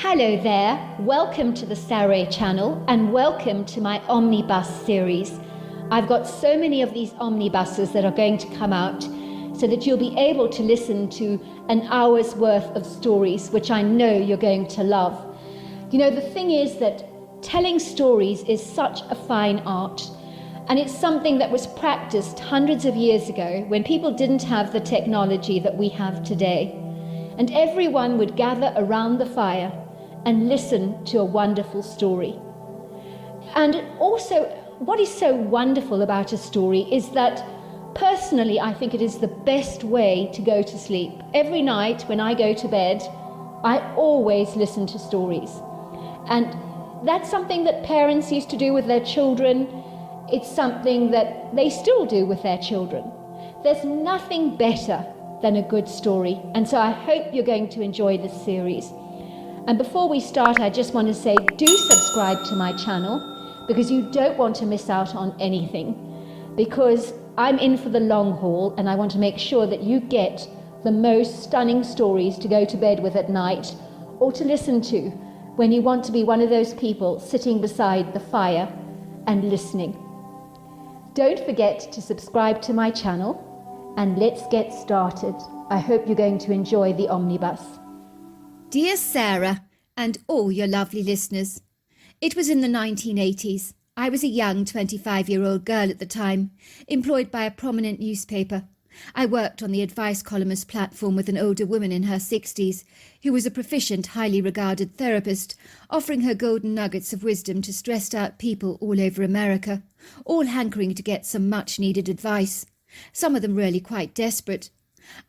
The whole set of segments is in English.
Hello there, welcome to the Saroy channel and welcome to my Omnibus series. I've got so many of these omnibuses that are going to come out so that you'll be able to listen to an hour's worth of stories, which I know you're going to love. You know, the thing is that telling stories is such a fine art, and it's something that was practiced hundreds of years ago when people didn't have the technology that we have today. And everyone would gather around the fire and listen to a wonderful story. And also, what is so wonderful about a story is that personally, I think it is the best way to go to sleep. Every night when I go to bed, I always listen to stories. And that's something that parents used to do with their children. It's something that they still do with their children. There's nothing better than a good story. And so I hope you're going to enjoy this series. And before we start, I just want to say, do subscribe to my channel because you don't want to miss out on anything. Because I'm in for the long haul and I want to make sure that you get the most stunning stories to go to bed with at night or to listen to when you want to be one of those people sitting beside the fire and listening. Don't forget to subscribe to my channel and let's get started. I hope you're going to enjoy the omnibus. Dear Sarah and all your lovely listeners, it was in the 1980s. I was a young 25-year-old girl at the time, employed by a prominent newspaper. I worked on the advice columnist platform with an older woman in her 60s, who was a proficient, highly regarded therapist, offering her golden nuggets of wisdom to stressed-out people all over America, all hankering to get some much-needed advice, some of them really quite desperate.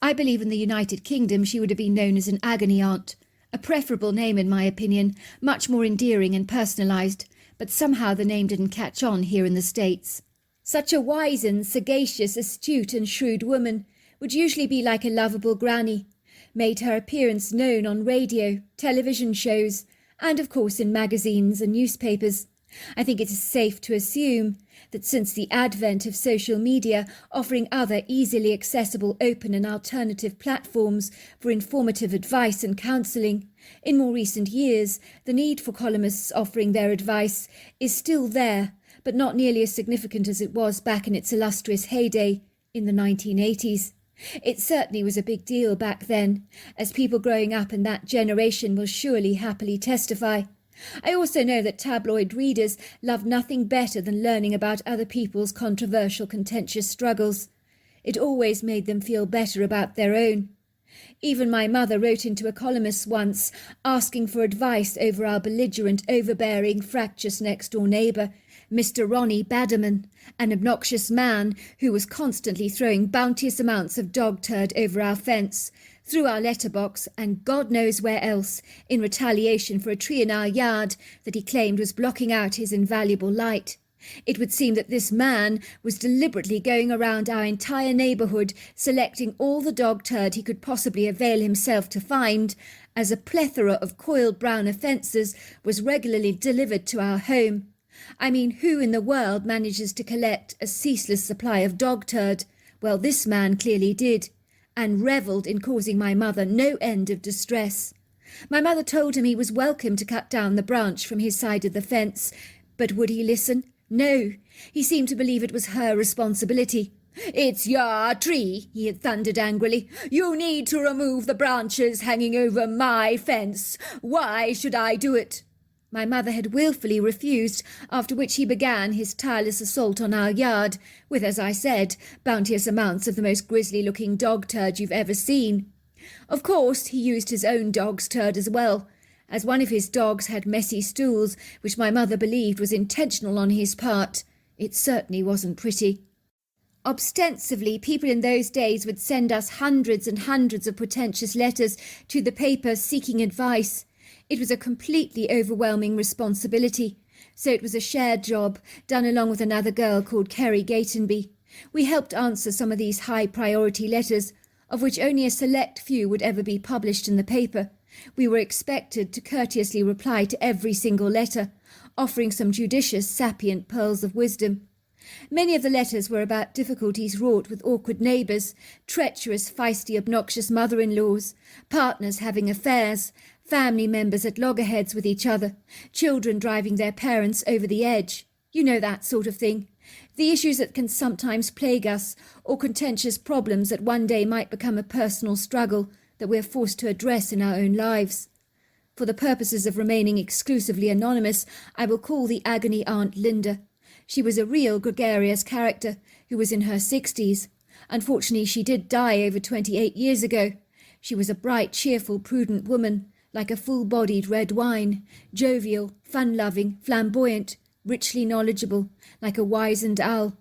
I believe in the United Kingdom she would have been known as an agony aunt, a preferable name in my opinion, much more endearing and personalised, but somehow the name didn't catch on here in the States. Such a wizened, sagacious, astute and shrewd woman would usually be like a lovable granny, made her appearance known on radio, television shows, and of course in magazines and newspapers. I think it is safe to assume that since the advent of social media offering other easily accessible, open and alternative platforms for informative advice and counselling, in more recent years the need for columnists offering their advice is still there, but not nearly as significant as it was back in its illustrious heyday in the 1980s. It certainly was a big deal back then, as people growing up in that generation will surely happily testify. I also know that tabloid readers love nothing better than learning about other people's controversial, contentious struggles. It always made them feel better about their own. Even my mother wrote into a columnist once, asking for advice over our belligerent, overbearing, fractious next-door neighbour, Mr. Ronnie Badderman, an obnoxious man who was constantly throwing bounteous amounts of dog turd over our fence, through our letterbox and God knows where else, in retaliation for a tree in our yard that he claimed was blocking out his invaluable light. It would seem that this man was deliberately going around our entire neighbourhood, selecting all the dog turd he could possibly avail himself to find, as a plethora of coiled brown offences was regularly delivered to our home. I mean, who in the world manages to collect a ceaseless supply of dog turd? Well, this man clearly did, and revelled in causing my mother no end of distress. My mother told him he was welcome to cut down the branch from his side of the fence, but would he listen? No, he seemed to believe it was her responsibility. "It's your tree," he had thundered angrily. "You need to remove the branches hanging over my fence. Why should I do it?" My mother had wilfully refused, after which he began his tireless assault on our yard, with, as I said, bounteous amounts of the most grisly-looking dog turd you've ever seen. Of course, he used his own dog's turd as well, as one of his dogs had messy stools, which my mother believed was intentional on his part. It certainly wasn't pretty. Ostensibly, people in those days would send us hundreds and hundreds of pretentious letters to the paper seeking advice. It was a completely overwhelming responsibility, so it was a shared job, done along with another girl called Kerry Gatenby. We helped answer some of these high-priority letters, of which only a select few would ever be published in the paper. We were expected to courteously reply to every single letter, offering some judicious, sapient pearls of wisdom. Many of the letters were about difficulties wrought with awkward neighbours, treacherous, feisty, obnoxious mother-in-laws, partners having affairs, family members at loggerheads with each other, children driving their parents over the edge. You know that sort of thing. The issues that can sometimes plague us, or contentious problems that one day might become a personal struggle that we're forced to address in our own lives. For the purposes of remaining exclusively anonymous, I will call the agony Aunt Linda. She was a real gregarious character who was in her 60s. Unfortunately, she did die over 28 years ago. She was a bright, cheerful, prudent woman, like a full-bodied red wine, jovial, fun-loving, flamboyant, richly knowledgeable, like a wizened owl.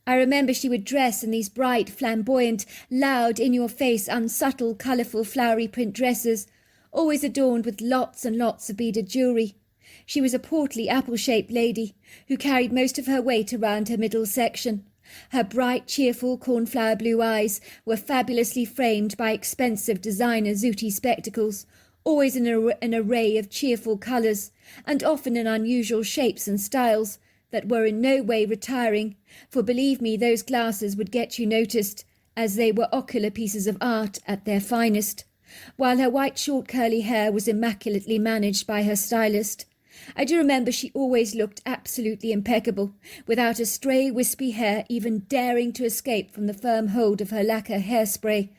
I remember she would dress in these bright, flamboyant, loud, in-your-face, unsubtle, colourful, flowery print dresses, always adorned with lots and lots of beaded jewellery. She was a portly, apple-shaped lady who carried most of her weight around her middle section. Her bright, cheerful, cornflower blue eyes were fabulously framed by expensive designer zooty spectacles, always in an array of cheerful colours, and often in unusual shapes and styles that were in no way retiring, for believe me, those glasses would get you noticed, as they were ocular pieces of art at their finest, while her white short curly hair was immaculately managed by her stylist. I do remember she always looked absolutely impeccable, without a stray wispy hair even daring to escape from the firm hold of her lacquer hairspray.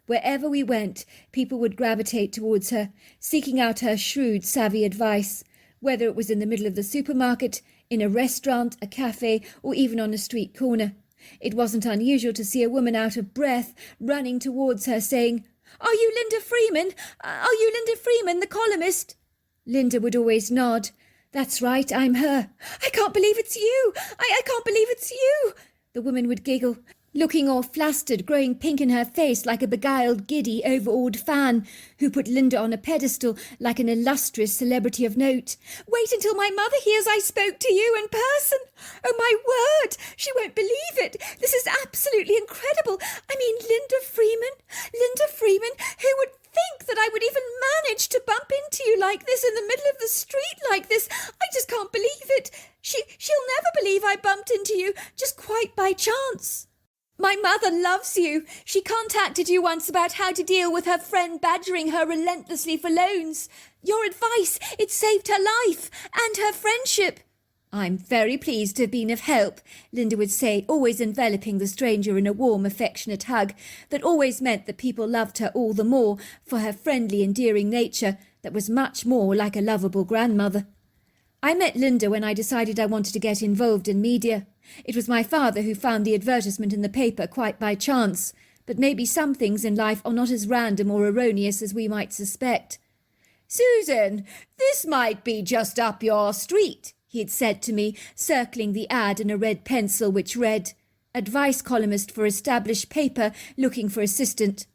Wherever we went, people would gravitate towards her, seeking out her shrewd, savvy advice, whether it was in the middle of the supermarket, in a restaurant, a cafe, or even on a street corner. It wasn't unusual to see a woman out of breath running towards her saying, "Are you Linda Freeman? Are you Linda Freeman, the columnist?" Linda would always nod. "That's right, I'm her." "I can't believe it's you! I can't believe it's you!" The woman would giggle, looking all flustered, growing pink in her face like a beguiled, giddy, overawed fan who put Linda on a pedestal like an illustrious celebrity of note. "Wait until my mother hears I spoke to you in person. Oh, my word! She won't believe it. This is absolutely incredible. I mean, Linda Freeman? Linda Freeman? Who would think that I would even manage to bump into you like this in the middle of the street like this? I just can't believe it. She'll never believe I bumped into you, just quite by chance. My mother loves you. She contacted you once about how to deal with her friend badgering her relentlessly for loans. Your advice, it saved her life and her friendship." "I'm very pleased to have been of help," Linda would say, always enveloping the stranger in a warm, affectionate hug that always meant that people loved her all the more for her friendly, endearing nature that was much more like a lovable grandmother. I met Linda when I decided I wanted to get involved in media. It was my father who found the advertisement in the paper quite by chance, but maybe some things in life are not as random or erroneous as we might suspect. "Susan, this might be just up your street," he had said to me, circling the ad in a red pencil which read, "Advice columnist for established paper looking for assistant."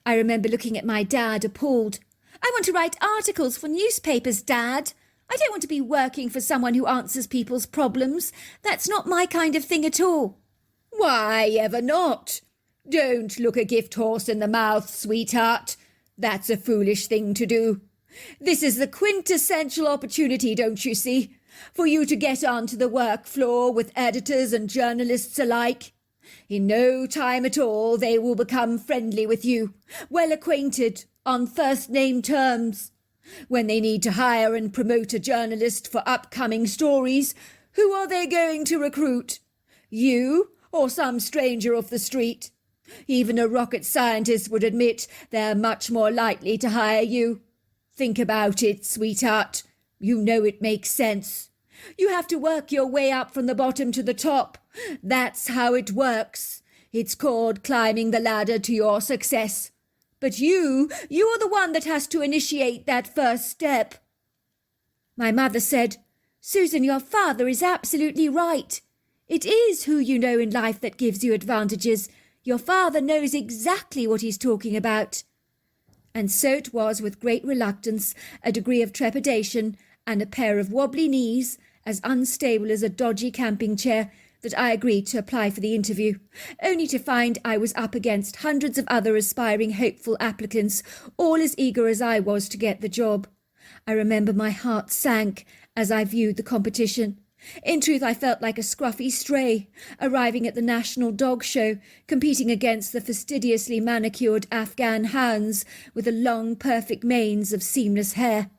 I remember looking at my dad, appalled. "I want to write articles for newspapers, Dad. I don't want to be working for someone who answers people's problems. That's not my kind of thing at all." "Why ever not? Don't look a gift horse in the mouth, sweetheart. That's a foolish thing to do. This is the quintessential opportunity, don't you see, for you to get onto the work floor with editors and journalists alike. In no time at all they will become friendly with you, well acquainted, on first-name terms. When they need to hire and promote a journalist for upcoming stories, who are they going to recruit? You or some stranger off the street? Even a rocket scientist would admit they're much more likely to hire you. Think about it, sweetheart. You know it makes sense. You have to work your way up from the bottom to the top. That's how it works. It's called climbing the ladder to your success. But you're the one that has to initiate that first step." My mother said, "Susan, your father is absolutely right. It is who you know in life that gives you advantages. Your father knows exactly what he's talking about." And so it was with great reluctance, a degree of trepidation, and a pair of wobbly knees, as unstable as a dodgy camping chair, that I agreed to apply for the interview, only to find I was up against hundreds of other aspiring hopeful applicants, all as eager as I was to get the job. I remember my heart sank as I viewed the competition. In truth, I felt like a scruffy stray, arriving at the National Dog Show, competing against the fastidiously manicured Afghan hounds with the long, perfect manes of seamless hair.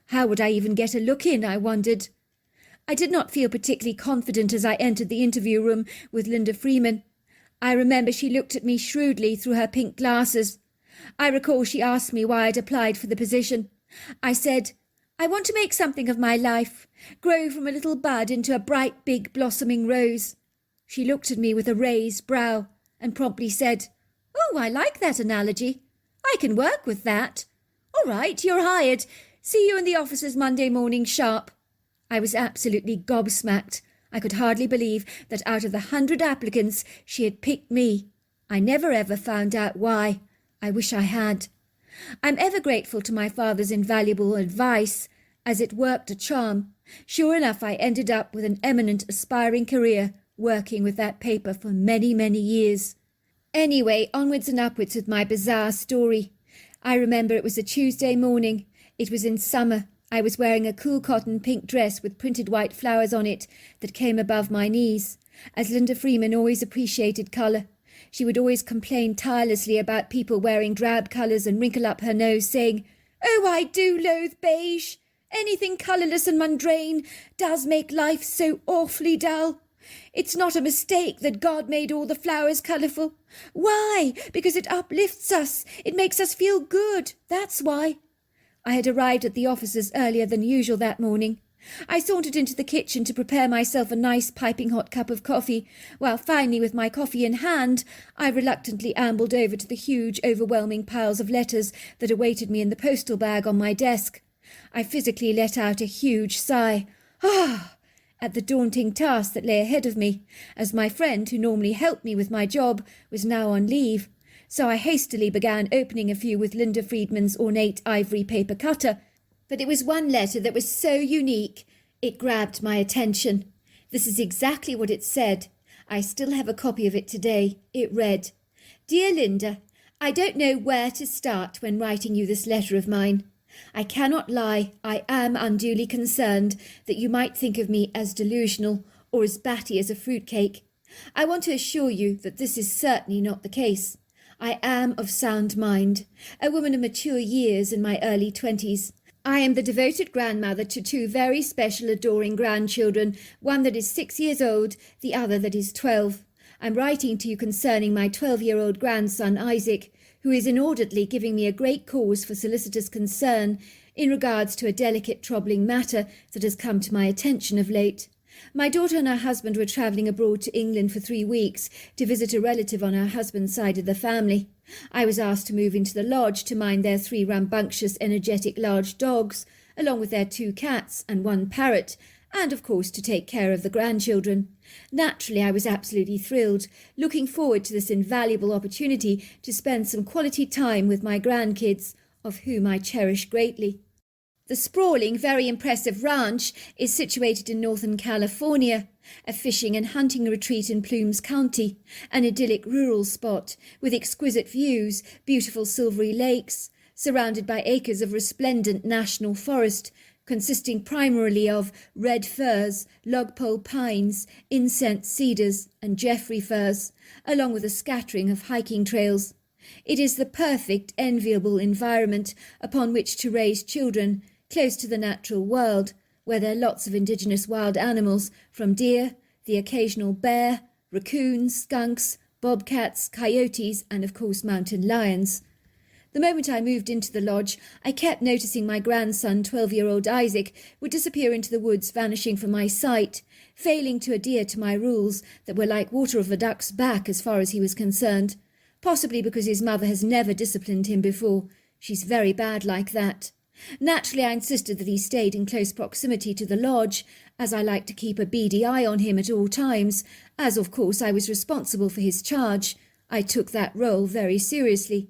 How would I even get a look in, I wondered. I did not feel particularly confident as I entered the interview room with Linda Freeman. I remember she looked at me shrewdly through her pink glasses. I recall she asked me why I'd applied for the position. I said, "I want to make something of my life, grow from a little bud into a bright, big, blossoming rose." She looked at me with a raised brow and promptly said, "Oh, I like that analogy. I can work with that. All right, you're hired. See you in the offices Monday morning sharp." I was absolutely gobsmacked. I could hardly believe that out of the 100 applicants she had picked me. I never ever found out why. I wish I had. I'm ever grateful to my father's invaluable advice, as it worked a charm. Sure enough, I ended up with an eminent aspiring career, working with that paper for many, many years. Anyway, onwards and upwards with my bizarre story. I remember it was a Tuesday morning. It was in summer. I was wearing a cool cotton pink dress with printed white flowers on it that came above my knees. As Linda Freeman always appreciated colour, she would always complain tirelessly about people wearing drab colours and wrinkle up her nose, saying, "Oh, I do loathe beige. Anything colourless and mundane does make life so awfully dull. It's not a mistake that God made all the flowers colourful. Why? Because it uplifts us. It makes us feel good. That's why." I had arrived at the offices earlier than usual that morning. I sauntered into the kitchen to prepare myself a nice piping hot cup of coffee, while finally, with my coffee in hand, I reluctantly ambled over to the huge, overwhelming piles of letters that awaited me in the postal bag on my desk. I physically let out a huge sigh. At the daunting task that lay ahead of me, as my friend, who normally helped me with my job, was now on leave. So I hastily began opening a few with Linda Freeman's ornate ivory paper cutter. But it was one letter that was so unique, it grabbed my attention. This is exactly what it said. I still have a copy of it today. It read, "Dear Linda, I don't know where to start when writing you this letter of mine. I cannot lie, I am unduly concerned that you might think of me as delusional or as batty as a fruitcake. I want to assure you that this is certainly not the case. I am of sound mind, a woman of mature years in my early 20s. I am the devoted grandmother to two very special adoring grandchildren, one that is 6 years old, the other that is 12. I'm writing to you concerning my 12-year-old grandson Isaac, who is inordinately giving me a great cause for solicitous concern in regards to a delicate troubling matter that has come to my attention of late. My daughter and her husband were travelling abroad to England for 3 weeks to visit a relative on her husband's side of the family. I was asked to move into the lodge to mind their 3 rambunctious, energetic large dogs, along with their 2 cats and 1 parrot, and of course to take care of the grandchildren. Naturally, I was absolutely thrilled, looking forward to this invaluable opportunity to spend some quality time with my grandkids, of whom I cherish greatly. The sprawling, very impressive ranch is situated in northern California, a fishing and hunting retreat in Plumes County, an idyllic rural spot with exquisite views, beautiful silvery lakes, surrounded by acres of resplendent national forest, consisting primarily of red firs, logpole pines, incense cedars, and Jeffrey firs, along with a scattering of hiking trails. It is the perfect, enviable environment upon which to raise children, close to the natural world, where there are lots of indigenous wild animals, from deer, the occasional bear, raccoons, skunks, bobcats, coyotes, and of course mountain lions. The moment I moved into the lodge, I kept noticing my grandson, 12-year-old Isaac, would disappear into the woods, vanishing from my sight, failing to adhere to my rules that were like water off a duck's back as far as he was concerned, possibly because his mother has never disciplined him before. She's very bad like that. Naturally, I insisted that he stayed in close proximity to the lodge, as I like to keep a beady eye on him at all times, as of course I was responsible for his charge. I took that role very seriously.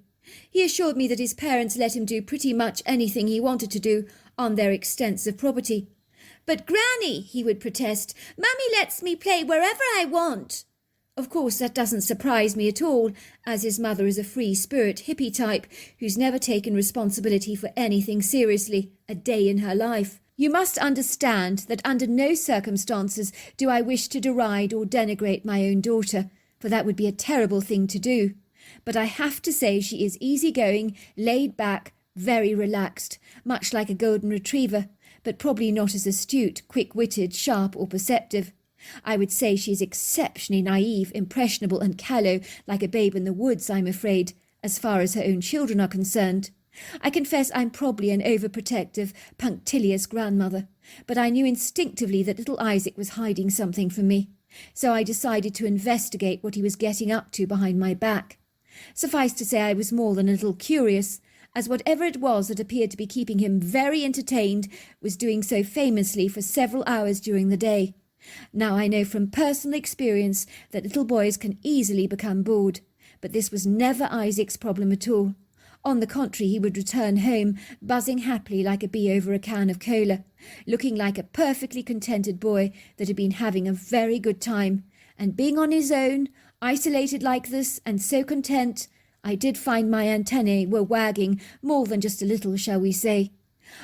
He assured me that his parents let him do pretty much anything he wanted to do on their extensive property. "But Granny," he would protest, "Mummy lets me play wherever I want." Of course, that doesn't surprise me at all, as his mother is a free-spirit hippie type who's never taken responsibility for anything seriously a day in her life. You must understand that under no circumstances do I wish to deride or denigrate my own daughter, for that would be a terrible thing to do. But I have to say she is easygoing, laid back, very relaxed, much like a golden retriever, but probably not as astute, quick-witted, sharp or perceptive. I would say she is exceptionally naive, impressionable and callow, like a babe in the woods, I'm afraid, as far as her own children are concerned. I confess I'm probably an overprotective, punctilious grandmother, but I knew instinctively that little Isaac was hiding something from me, so I decided to investigate what he was getting up to behind my back. Suffice to say I was more than a little curious, as whatever it was that appeared to be keeping him very entertained was doing so famously for several hours during the day. Now I know from personal experience that little boys can easily become bored, but this was never Isaac's problem at all. On the contrary, he would return home, buzzing happily like a bee over a can of cola, looking like a perfectly contented boy that had been having a very good time, and being on his own, isolated like this, and so content, I did find my antennae were wagging more than just a little, shall we say.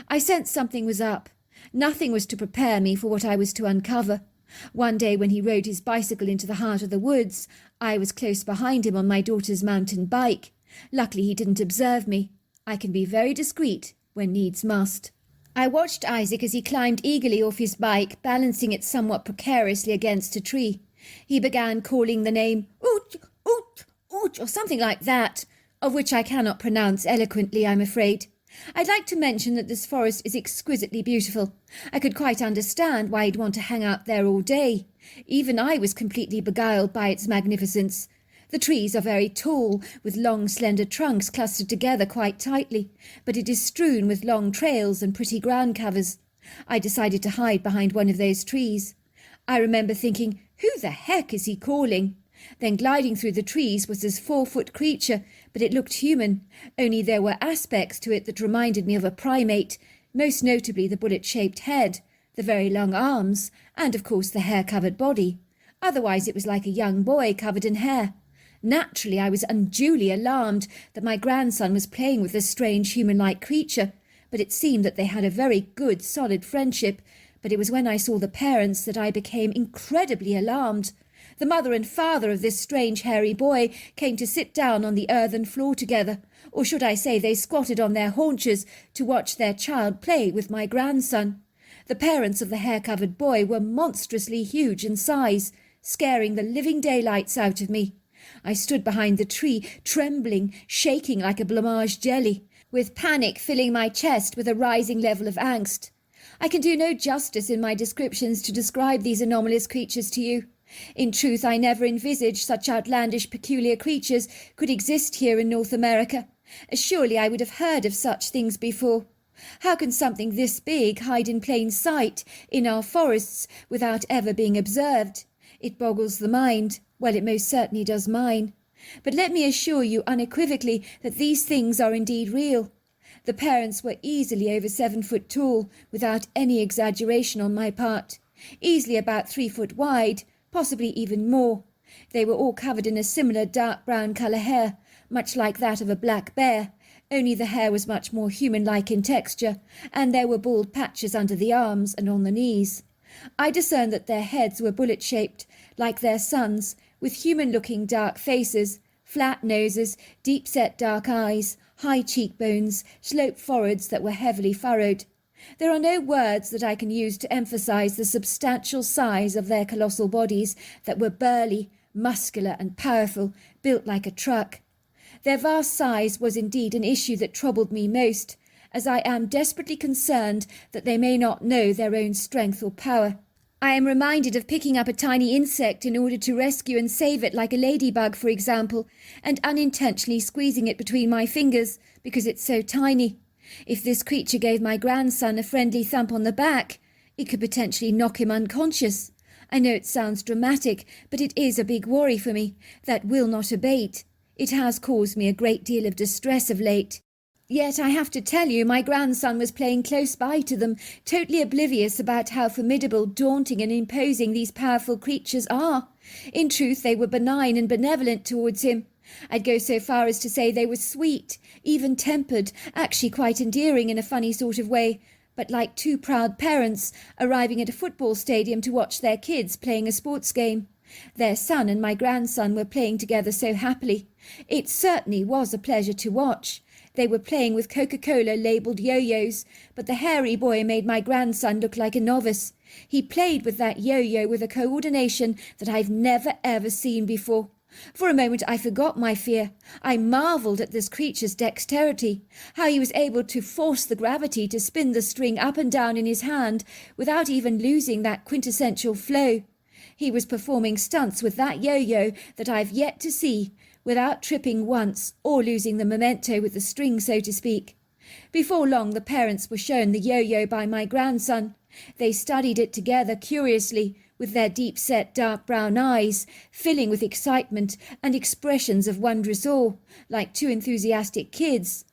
I sensed something was up. Nothing was to prepare me for what I was to uncover. One day when he rode his bicycle into the heart of the woods, I was close behind him on my daughter's mountain bike. Luckily he didn't observe me. I can be very discreet when needs must. I watched Isaac as he climbed eagerly off his bike, balancing it somewhat precariously against a tree. He began calling the name Oot, Oot, Oot, or something like that, of which I cannot pronounce eloquently, I'm afraid. I'd like to mention that this forest is exquisitely beautiful. I could quite understand why he'd want to hang out there all day. Even I was completely beguiled by its magnificence. The trees are very tall, with long slender trunks clustered together quite tightly, but it is strewn with long trails and pretty ground covers. I decided to hide behind one of those trees. I remember thinking, who the heck is he calling? Then gliding through the trees was this 4-foot creature, but it looked human, only there were aspects to it that reminded me of a primate, most notably the bullet-shaped head, the very long arms, and of course the hair-covered body. Otherwise it was like a young boy covered in hair. Naturally I was unduly alarmed that my grandson was playing with this strange human-like creature, but it seemed that they had a very good, solid friendship. But it was when I saw the parents that I became incredibly alarmed. The mother and father of this strange hairy boy came to sit down on the earthen floor together, or should I say they squatted on their haunches to watch their child play with my grandson. The parents of the hair-covered boy were monstrously huge in size, scaring the living daylights out of me. I stood behind the tree, trembling, shaking like a blancmange jelly, with panic filling my chest with a rising level of angst. I can do no justice in my descriptions to describe these anomalous creatures to you. In truth, I never envisaged such outlandish, peculiar creatures could exist here in North America. Surely I would have heard of such things before. How can something this big hide in plain sight in our forests without ever being observed? It boggles the mind. Well, it most certainly does mine. But let me assure you unequivocally that these things are indeed real. The parents were easily over 7 foot tall, without any exaggeration on my part, easily about 3 foot wide, possibly even more. They were all covered in a similar dark brown colour hair, much like that of a black bear, only the hair was much more human-like in texture, and there were bald patches under the arms and on the knees. I discerned that their heads were bullet-shaped, like their sons, with human-looking dark faces, flat noses, deep-set dark eyes, high cheekbones, sloped foreheads that were heavily furrowed. There are no words that I can use to emphasize the substantial size of their colossal bodies that were burly, muscular and powerful, built like a truck. Their vast size was indeed an issue that troubled me most, as I am desperately concerned that they may not know their own strength or power. I am reminded of picking up a tiny insect in order to rescue and save it, like a ladybug, for example, and unintentionally squeezing it between my fingers because it's so tiny. If this creature gave my grandson a friendly thump on the back, it could potentially knock him unconscious. I know it sounds dramatic, but it is a big worry for me that will not abate. It has caused me a great deal of distress of late. Yet I have to tell you, my grandson was playing close by to them, totally oblivious about how formidable, daunting and imposing these powerful creatures are. In truth, they were benign and benevolent towards him. I'd go so far as to say they were sweet, even-tempered, actually quite endearing in a funny sort of way, but like two proud parents arriving at a football stadium to watch their kids playing a sports game. Their son and my grandson were playing together so happily. It certainly was a pleasure to watch. They were playing with Coca-Cola labelled yo-yos, but the hairy boy made my grandson look like a novice. He played with that yo-yo with a coordination that I've never ever seen before. For a moment I forgot my fear. I marvelled at this creature's dexterity, how he was able to force the gravity to spin the string up and down in his hand without even losing that quintessential flow. He was performing stunts with that yo-yo that I've yet to see, without tripping once or losing the memento with the string, so to speak. Before long the parents were shown the yo-yo by my grandson. They studied it together curiously, with their deep-set dark brown eyes, filling with excitement and expressions of wondrous awe, like two enthusiastic kids.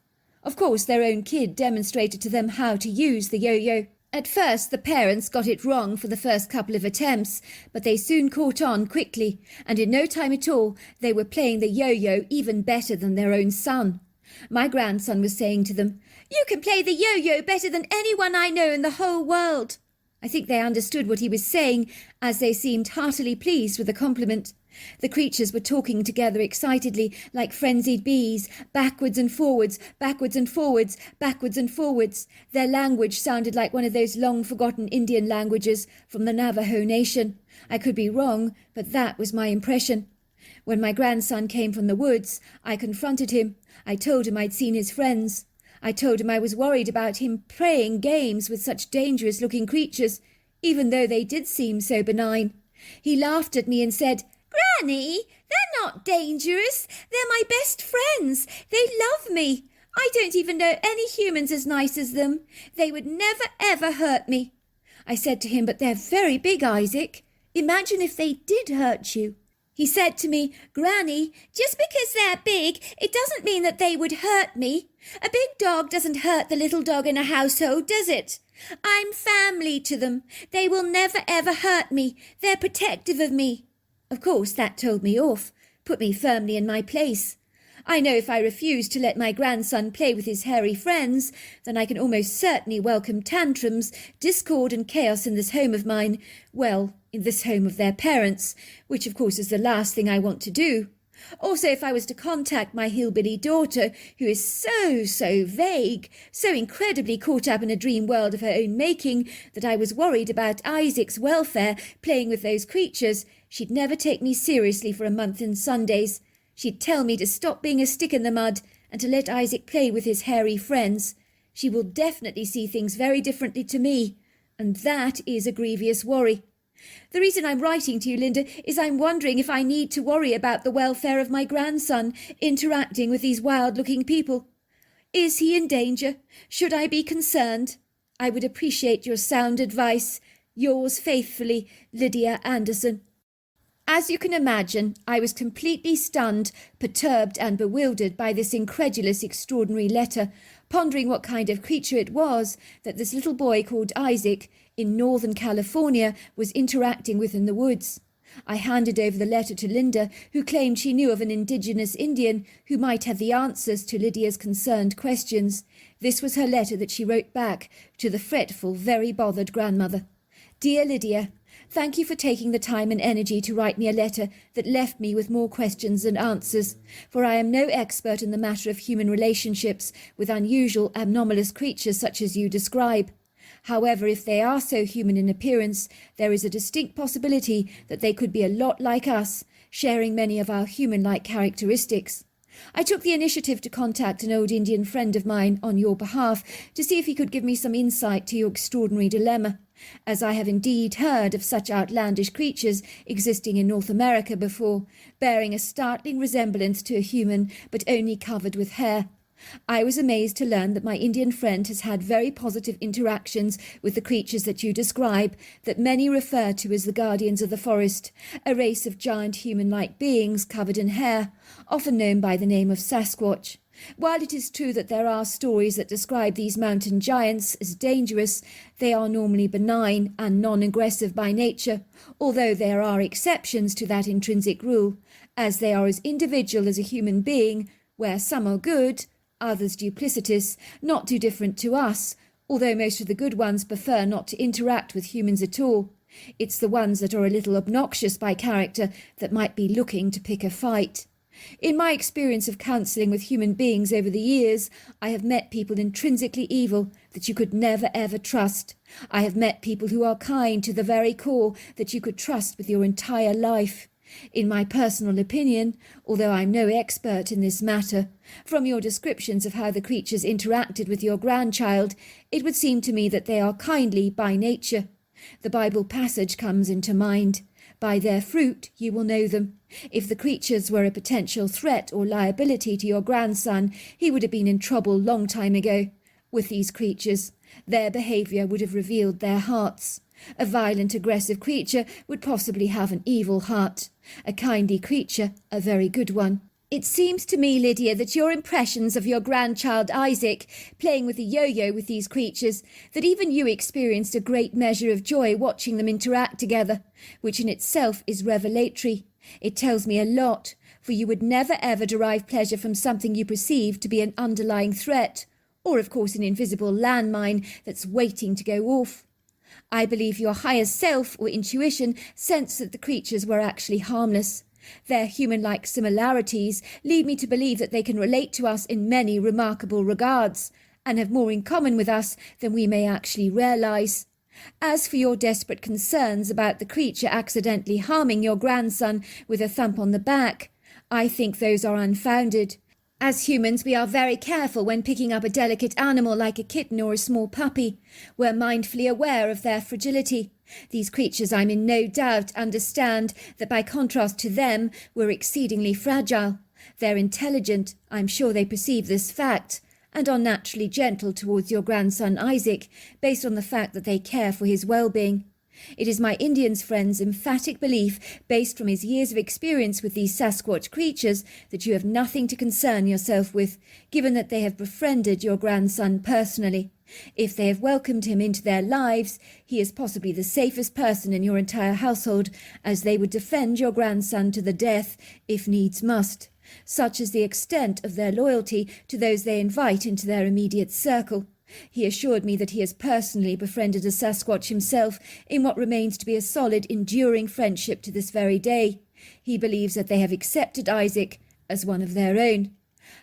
Of course, their own kid demonstrated to them how to use the yo-yo. At first, the parents got it wrong for the first couple of attempts, but they soon caught on quickly, and in no time at all, they were playing the yo-yo even better than their own son. My grandson was saying to them, "You can play the yo-yo better than anyone I know in the whole world." I think they understood what he was saying, as they seemed heartily pleased with the compliment. The creatures were talking together excitedly, like frenzied bees, backwards and forwards, backwards and forwards, backwards and forwards. Their language sounded like one of those long-forgotten Indian languages from the Navajo Nation. I could be wrong, but that was my impression. When my grandson came from the woods, I confronted him. I told him I'd seen his friends. I told him I was worried about him playing games with such dangerous-looking creatures, even though they did seem so benign. He laughed at me and said, "Granny, they're not dangerous. They're my best friends. They love me. I don't even know any humans as nice as them. They would never, ever hurt me." I said to him, "But they're very big, Isaac. Imagine if they did hurt you." He said to me, "Granny, just because they're big, it doesn't mean that they would hurt me. A big dog doesn't hurt the little dog in a household, does it? I'm family to them. They will never ever hurt me. They're protective of me." Of course, that told me off, put me firmly in my place. I know if I refuse to let my grandson play with his hairy friends, then I can almost certainly welcome tantrums, discord and chaos in this home of mine. Well, in this home of their parents, which of course is the last thing I want to do. Also, if I was to contact my hillbilly daughter, who is so vague, so incredibly caught up in a dream world of her own making, that I was worried about Isaac's welfare playing with those creatures, she'd never take me seriously for a month in Sundays. She'd tell me to stop being a stick in the mud and to let Isaac play with his hairy friends. She will definitely see things very differently to me, and that is a grievous worry. The reason I'm writing to you, Linda, is I'm wondering if I need to worry about the welfare of my grandson interacting with these wild-looking people. Is he in danger? Should I be concerned? I would appreciate your sound advice. Yours faithfully, Lydia Anderson. As you can imagine, I was completely stunned, perturbed and bewildered by this incredulous, extraordinary letter, pondering what kind of creature it was that this little boy called Isaac in Northern California was interacting with in the woods. I handed over the letter to Linda, who claimed she knew of an indigenous Indian who might have the answers to Lydia's concerned questions. This was her letter that she wrote back to the fretful, very bothered grandmother. "Dear Lydia, thank you for taking the time and energy to write me a letter that left me with more questions than answers, for I am no expert in the matter of human relationships with unusual, abnormalous creatures such as you describe. However, if they are so human in appearance, there is a distinct possibility that they could be a lot like us, sharing many of our human-like characteristics. I took the initiative to contact an old Indian friend of mine on your behalf to see if he could give me some insight to your extraordinary dilemma, as I have indeed heard of such outlandish creatures existing in North America before, bearing a startling resemblance to a human, but only covered with hair. I was amazed to learn that my Indian friend has had very positive interactions with the creatures that you describe, that many refer to as the guardians of the forest, a race of giant human-like beings covered in hair, often known by the name of Sasquatch. While it is true that there are stories that describe these mountain giants as dangerous, they are normally benign and non-aggressive by nature, although there are exceptions to that intrinsic rule, as they are as individual as a human being, where some are good, others duplicitous, not too different to us, although most of the good ones prefer not to interact with humans at all. It's the ones that are a little obnoxious by character that might be looking to pick a fight. In my experience of counselling with human beings over the years, I have met people intrinsically evil that you could never ever trust. I have met people who are kind to the very core that you could trust with your entire life. In my personal opinion, although I'm no expert in this matter, from your descriptions of how the creatures interacted with your grandchild, it would seem to me that they are kindly by nature. The Bible passage comes into mind. By their fruit you will know them. If the creatures were a potential threat or liability to your grandson, he would have been in trouble long time ago. With these creatures, their behaviour would have revealed their hearts. A violent, aggressive creature would possibly have an evil heart. A kindly creature, a very good one. It seems to me, Lydia, that your impressions of your grandchild Isaac playing with a yo-yo with these creatures, that even you experienced a great measure of joy watching them interact together, which in itself is revelatory. It tells me a lot, for you would never ever derive pleasure from something you perceive to be an underlying threat, or of course an invisible landmine that's waiting to go off. I believe your higher self or intuition sensed that the creatures were actually harmless. Their human-like similarities lead me to believe that they can relate to us in many remarkable regards, and have more in common with us than we may actually realise. As for your desperate concerns about the creature accidentally harming your grandson with a thump on the back, I think those are unfounded. As humans, we are very careful when picking up a delicate animal like a kitten or a small puppy. We're mindfully aware of their fragility. These creatures, I'm in no doubt, understand that by contrast to them, we're exceedingly fragile. They're intelligent, I'm sure they perceive this fact, and are naturally gentle towards your grandson Isaac, based on the fact that they care for his well-being. It is my Indian friend's emphatic belief, based from his years of experience with these Sasquatch creatures, that you have nothing to concern yourself with, given that they have befriended your grandson personally. If they have welcomed him into their lives, he is possibly the safest person in your entire household, as they would defend your grandson to the death, if needs must. Such is the extent of their loyalty to those they invite into their immediate circle. He assured me that he has personally befriended a Sasquatch himself in what remains to be a solid, enduring friendship to this very day. He believes that they have accepted Isaac as one of their own.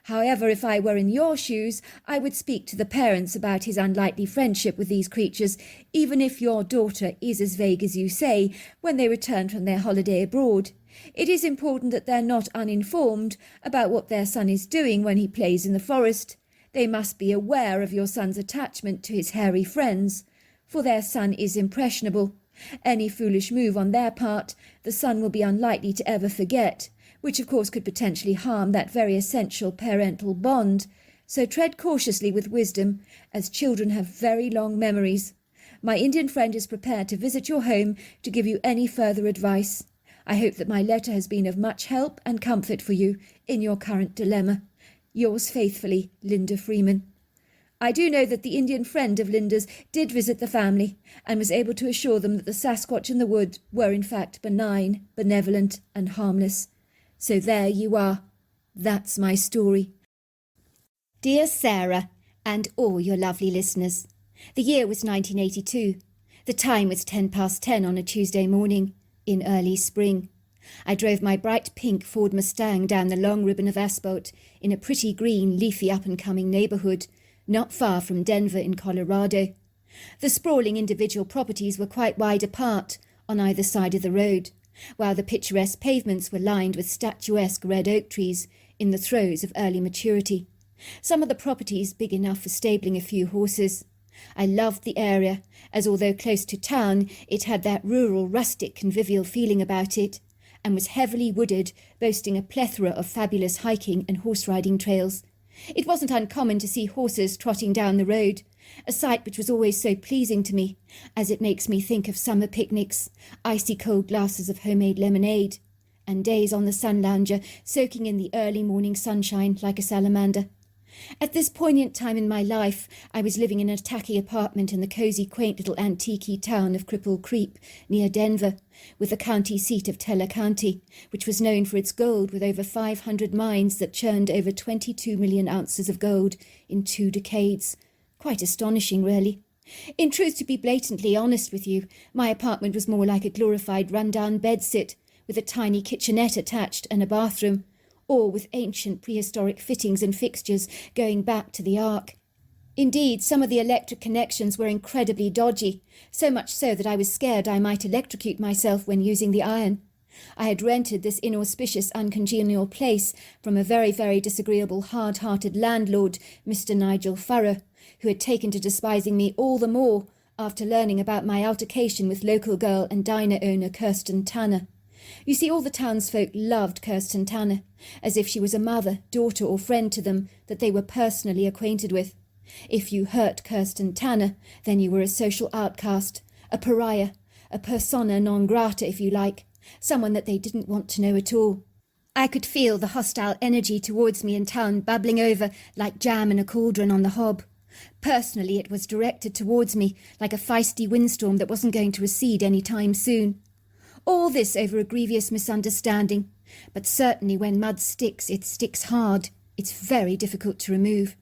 However, if I were in your shoes, I would speak to the parents about his unlikely friendship with these creatures, even if your daughter is as vague as you say, when they return from their holiday abroad. It is important that they're not uninformed about what their son is doing when he plays in the forest. They must be aware of your son's attachment to his hairy friends, for their son is impressionable. Any foolish move on their part, the son will be unlikely to ever forget, which of course could potentially harm that very essential parental bond. So tread cautiously with wisdom, as children have very long memories. My Indian friend is prepared to visit your home to give you any further advice. I hope that my letter has been of much help and comfort for you in your current dilemma. Yours faithfully, Linda Freeman. I do know that the Indian friend of Linda's did visit the family and was able to assure them that the Sasquatch in the wood were in fact benign, benevolent and harmless. So there you are. That's my story. Dear Sarah, and all your lovely listeners, the year was 1982. The time was 10 on a Tuesday morning, in early spring. I drove my bright pink Ford Mustang down the long ribbon of asphalt in a pretty green, leafy up-and-coming neighbourhood, not far from Denver in Colorado. The sprawling individual properties were quite wide apart on either side of the road, while the picturesque pavements were lined with statuesque red oak trees in the throes of early maturity. Some of the properties big enough for stabling a few horses. I loved the area, as although close to town, it had that rural, rustic, convivial feeling about it, and was heavily wooded, boasting a plethora of fabulous hiking and horse-riding trails. It wasn't uncommon to see horses trotting down the road, a sight which was always so pleasing to me, as it makes me think of summer picnics, icy cold glasses of homemade lemonade, and days on the sun lounger, soaking in the early morning sunshine like a salamander. At this poignant time in my life, I was living in a tacky apartment in the cosy, quaint little antique town of Cripple Creek, near Denver, with the county seat of Teller County, which was known for its gold, with over 500 mines that churned over 22 million ounces of gold in 2 decades. Quite astonishing, really. In truth, to be blatantly honest with you, my apartment was more like a glorified run-down bedsit with a tiny kitchenette attached and a bathroom, or with ancient prehistoric fittings and fixtures going back to the Ark. Indeed, some of the electric connections were incredibly dodgy, so much so that I was scared I might electrocute myself when using the iron. I had rented this inauspicious, uncongenial place from a very, very disagreeable, hard-hearted landlord, Mr. Nigel Furrow, who had taken to despising me all the more after learning about my altercation with local girl and diner owner Kirsten Tanner. You see, all the townsfolk loved Kirsten Tanner, as if she was a mother, daughter or friend to them that they were personally acquainted with. If you hurt Kirsten Tanner, then you were a social outcast, a pariah, a persona non grata if you like, someone that they didn't want to know at all. I could feel the hostile energy towards me in town bubbling over like jam in a cauldron on the hob. Personally, it was directed towards me like a feisty windstorm that wasn't going to recede any time soon. All this over a grievous misunderstanding, but certainly when mud sticks, it sticks hard. It's very difficult to remove.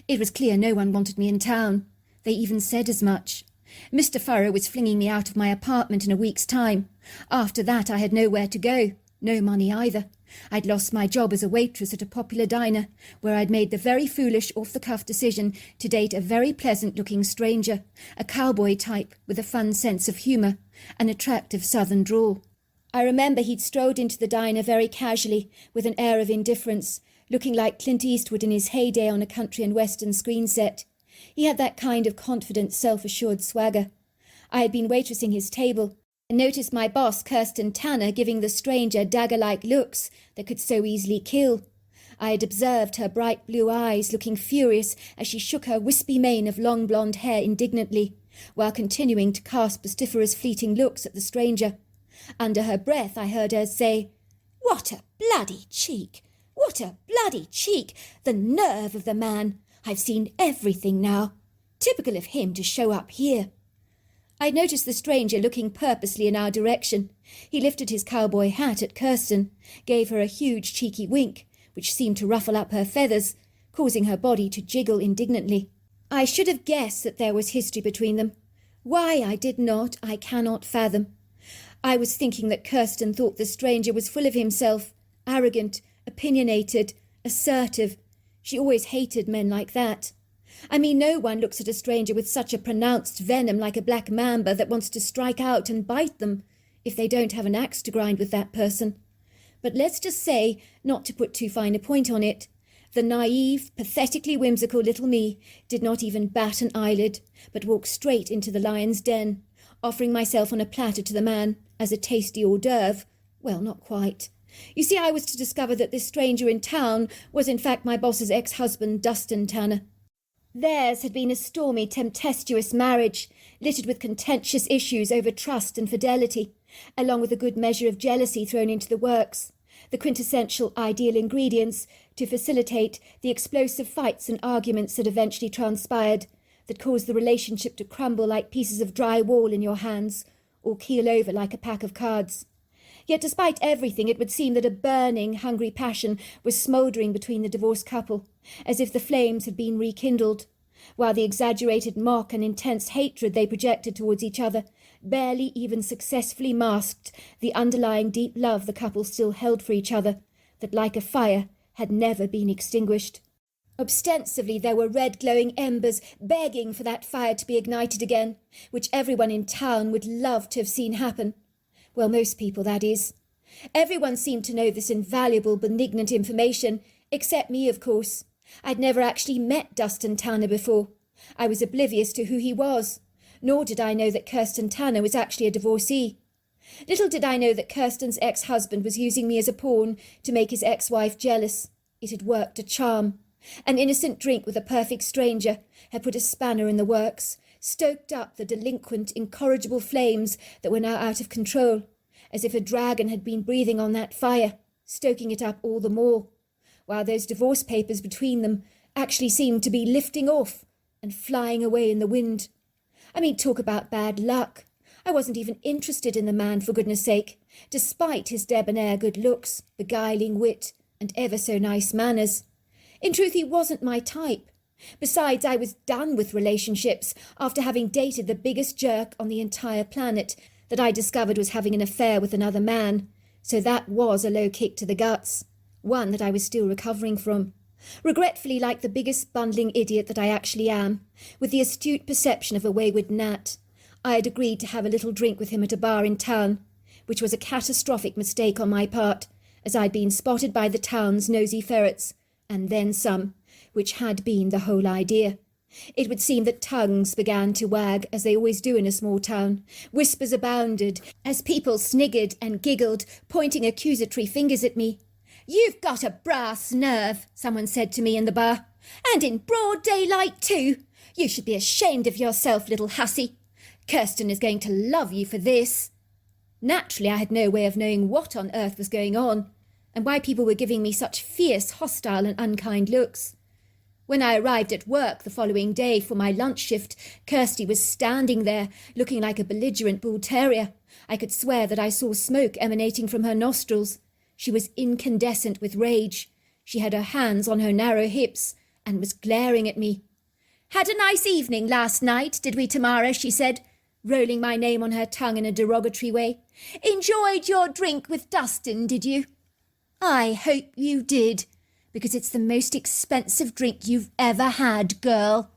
It was clear no one wanted me in town. They even said as much. Mr. Furrow was flinging me out of my apartment in a week's time. After that I had nowhere to go, no money either. I'd lost my job as a waitress at a popular diner, where I'd made the very foolish off-the-cuff decision to date a very pleasant-looking stranger, a cowboy type with a fun sense of humour, an attractive southern drawl. I remember he'd strolled into the diner very casually, with an air of indifference, looking like Clint Eastwood in his heyday on a country and western screen set. He had that kind of confident, self-assured swagger. I had been waitressing his table, and noticed my boss, Kirsten Tanner, giving the stranger dagger-like looks that could so easily kill. I had observed her bright blue eyes looking furious as she shook her wispy mane of long blonde hair indignantly, while continuing to cast pestiferous fleeting looks at the stranger. Under her breath I heard her say, "What a bloody cheek! What a bloody cheek! The nerve of the man! I've seen everything now. Typical of him to show up here." I noticed the stranger looking purposely in our direction. He lifted his cowboy hat at Kirsten, gave her a huge cheeky wink, which seemed to ruffle up her feathers, causing her body to jiggle indignantly. I should have guessed that there was history between them. Why I did not, I cannot fathom. I was thinking that Kirsten thought the stranger was full of himself, arrogant, opinionated, assertive. She always hated men like that. I mean, no one looks at a stranger with such a pronounced venom like a black mamba that wants to strike out and bite them, if they don't have an axe to grind with that person. But let's just say, not to put too fine a point on it, the naive, pathetically whimsical little me did not even bat an eyelid, but walked straight into the lion's den, offering myself on a platter to the man as a tasty hors d'oeuvre. Well, not quite. You see, I was to discover that this stranger in town was in fact my boss's ex-husband, Dustin Tanner. Theirs had been a stormy, tempestuous marriage, littered with contentious issues over trust and fidelity, along with a good measure of jealousy thrown into the works, the quintessential ideal ingredients to facilitate the explosive fights and arguments that eventually transpired, that caused the relationship to crumble like pieces of dry wall in your hands, or keel over like a pack of cards. Yet despite everything, it would seem that a burning, hungry passion was smouldering between the divorced couple, as if the flames had been rekindled, while the exaggerated mock and intense hatred they projected towards each other barely even successfully masked the underlying deep love the couple still held for each other, that like a fire had never been extinguished. Ostensibly there were red glowing embers begging for that fire to be ignited again, which everyone in town would love to have seen happen. Well, most people, that is. Everyone seemed to know this invaluable, benignant information, except me, of course. I'd never actually met Dustin Tanner before. I was oblivious to who he was, nor did I know that Kirsten Tanner was actually a divorcee. Little did I know that Kirsten's ex-husband was using me as a pawn to make his ex-wife jealous. It had worked a charm. An innocent drink with a perfect stranger had put a spanner in the works, stoked up the delinquent, incorrigible flames that were now out of control, as if a dragon had been breathing on that fire, stoking it up all the more, while those divorce papers between them actually seemed to be lifting off and flying away in the wind. I mean, talk about bad luck. I wasn't even interested in the man, for goodness sake, despite his debonair good looks, beguiling wit, and ever so nice manners. In truth, he wasn't my type. Besides, I was done with relationships after having dated the biggest jerk on the entire planet that I discovered was having an affair with another man. So that was a low kick to the guts, one that I was still recovering from. Regretfully, like the biggest bundling idiot that I actually am, with the astute perception of a wayward gnat, I had agreed to have a little drink with him at a bar in town, which was a catastrophic mistake on my part, as I'd been spotted by the town's nosy ferrets, and then some, which had been the whole idea. It would seem that tongues began to wag, as they always do in a small town. Whispers abounded, as people sniggered and giggled, pointing accusatory fingers at me. "You've got a brass nerve," someone said to me in the bar. "And in broad daylight, too. You should be ashamed of yourself, little hussy. Kirsten is going to love you for this." Naturally, I had no way of knowing what on earth was going on, and why people were giving me such fierce, hostile and unkind looks. When I arrived at work the following day for my lunch shift, Kirsty was standing there, looking like a belligerent bull terrier. I could swear that I saw smoke emanating from her nostrils. She was incandescent with rage. She had her hands on her narrow hips and was glaring at me. "Had a nice evening last night, did we, Tamara?" she said, rolling my name on her tongue in a derogatory way. "Enjoyed your drink with Dustin, did you?" "I hope you did, because it's the most expensive drink you've ever had, girl."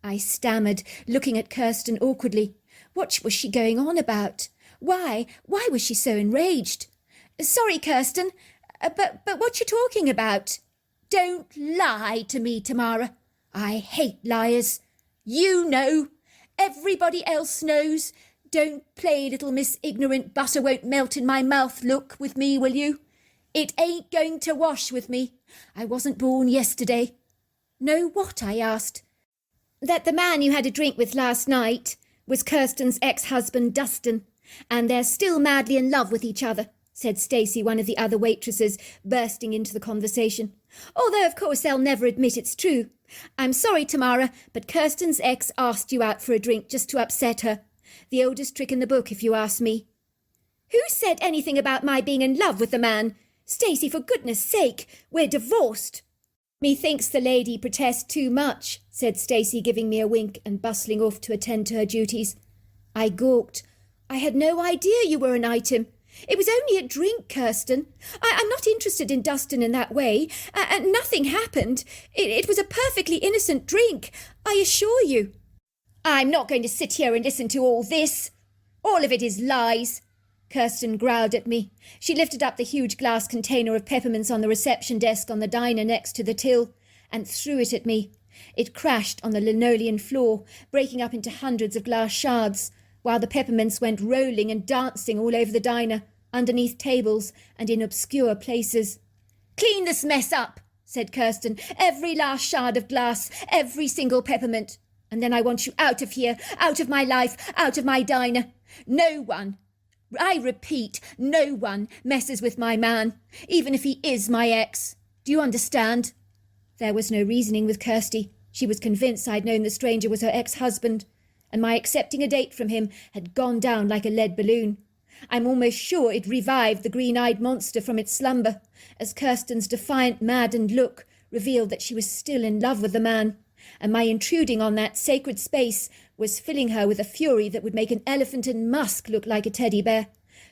I stammered, looking at Kirsten awkwardly. What was she going on about? Why was she so enraged? "Sorry, Kirsten, but what you talking about?" "Don't lie to me, Tamara. I hate liars. You know. Everybody else knows. Don't play little Miss Ignorant Butter Won't Melt in My Mouth look with me, will you? It ain't going to wash with me. I wasn't born yesterday." "No, what?" I asked. "That the man you had a drink with last night was Kirsten's ex-husband, Dustin, and they're still madly in love with each other," said Stacey, one of the other waitresses, bursting into the conversation. "Although, of course, they'll never admit it's true. I'm sorry, Tamara, but Kirsten's ex asked you out for a drink just to upset her. The oldest trick in the book, if you ask me." "Who said anything about my being in love with the man? Stacey, for goodness sake, we're divorced." "Methinks the lady protests too much," said Stacey, giving me a wink and bustling off to attend to her duties. I gawked. "I had no idea you were an item. It was only a drink, Kirsten. I'm not interested in Dustin in that way, and nothing happened. It was a perfectly innocent drink, I assure you." "I'm not going to sit here and listen to all this. All of it is lies." Kirsten growled at me. She lifted up the huge glass container of peppermints on the reception desk on the diner next to the till and threw it at me. It crashed on the linoleum floor, breaking up into hundreds of glass shards, while the peppermints went rolling and dancing all over the diner, underneath tables and in obscure places. "Clean this mess up," said Kirsten. "Every last shard of glass, every single peppermint. And then I want you out of here, out of my life, out of my diner. No one, I repeat, no one messes with my man, even if he is my ex. Do you understand?" There was no reasoning with Kirsty. She was convinced I'd known the stranger was her ex-husband, and my accepting a date from him had gone down like a lead balloon. I'm almost sure it revived the green-eyed monster from its slumber, as Kirsten's defiant, maddened look revealed that she was still in love with the man, and my intruding on that sacred space was filling her with a fury that would make an elephant in musk look like a teddy bear.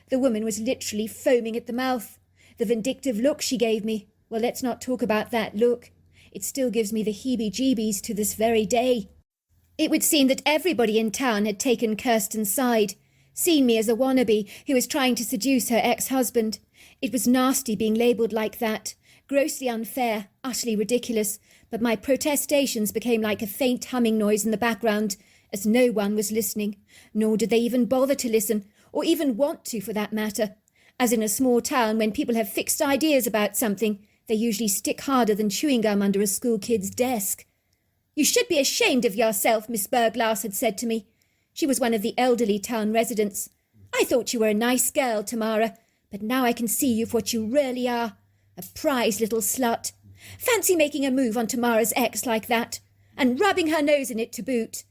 The woman was literally foaming at the mouth. The vindictive look she gave me, well, let's not talk about that look. It still gives me the heebie-jeebies to this very day. It would seem that everybody in town had taken Kirsten's side, seen me as a wannabe who was trying to seduce her ex-husband. It was nasty being labelled like that, grossly unfair, utterly ridiculous, but my protestations became like a faint humming noise in the background, as no one was listening, nor did they even bother to listen, or even want to for that matter. As in a small town, when people have fixed ideas about something, they usually stick harder than chewing gum under a school kid's desk. "You should be ashamed of yourself," Miss Berglass had said to me. She was one of the elderly town residents. "I thought you were a nice girl, Tamara, but now I can see you for what you really are, a prize little slut. Fancy making a move on Tamara's ex like that, and rubbing her nose in it to boot.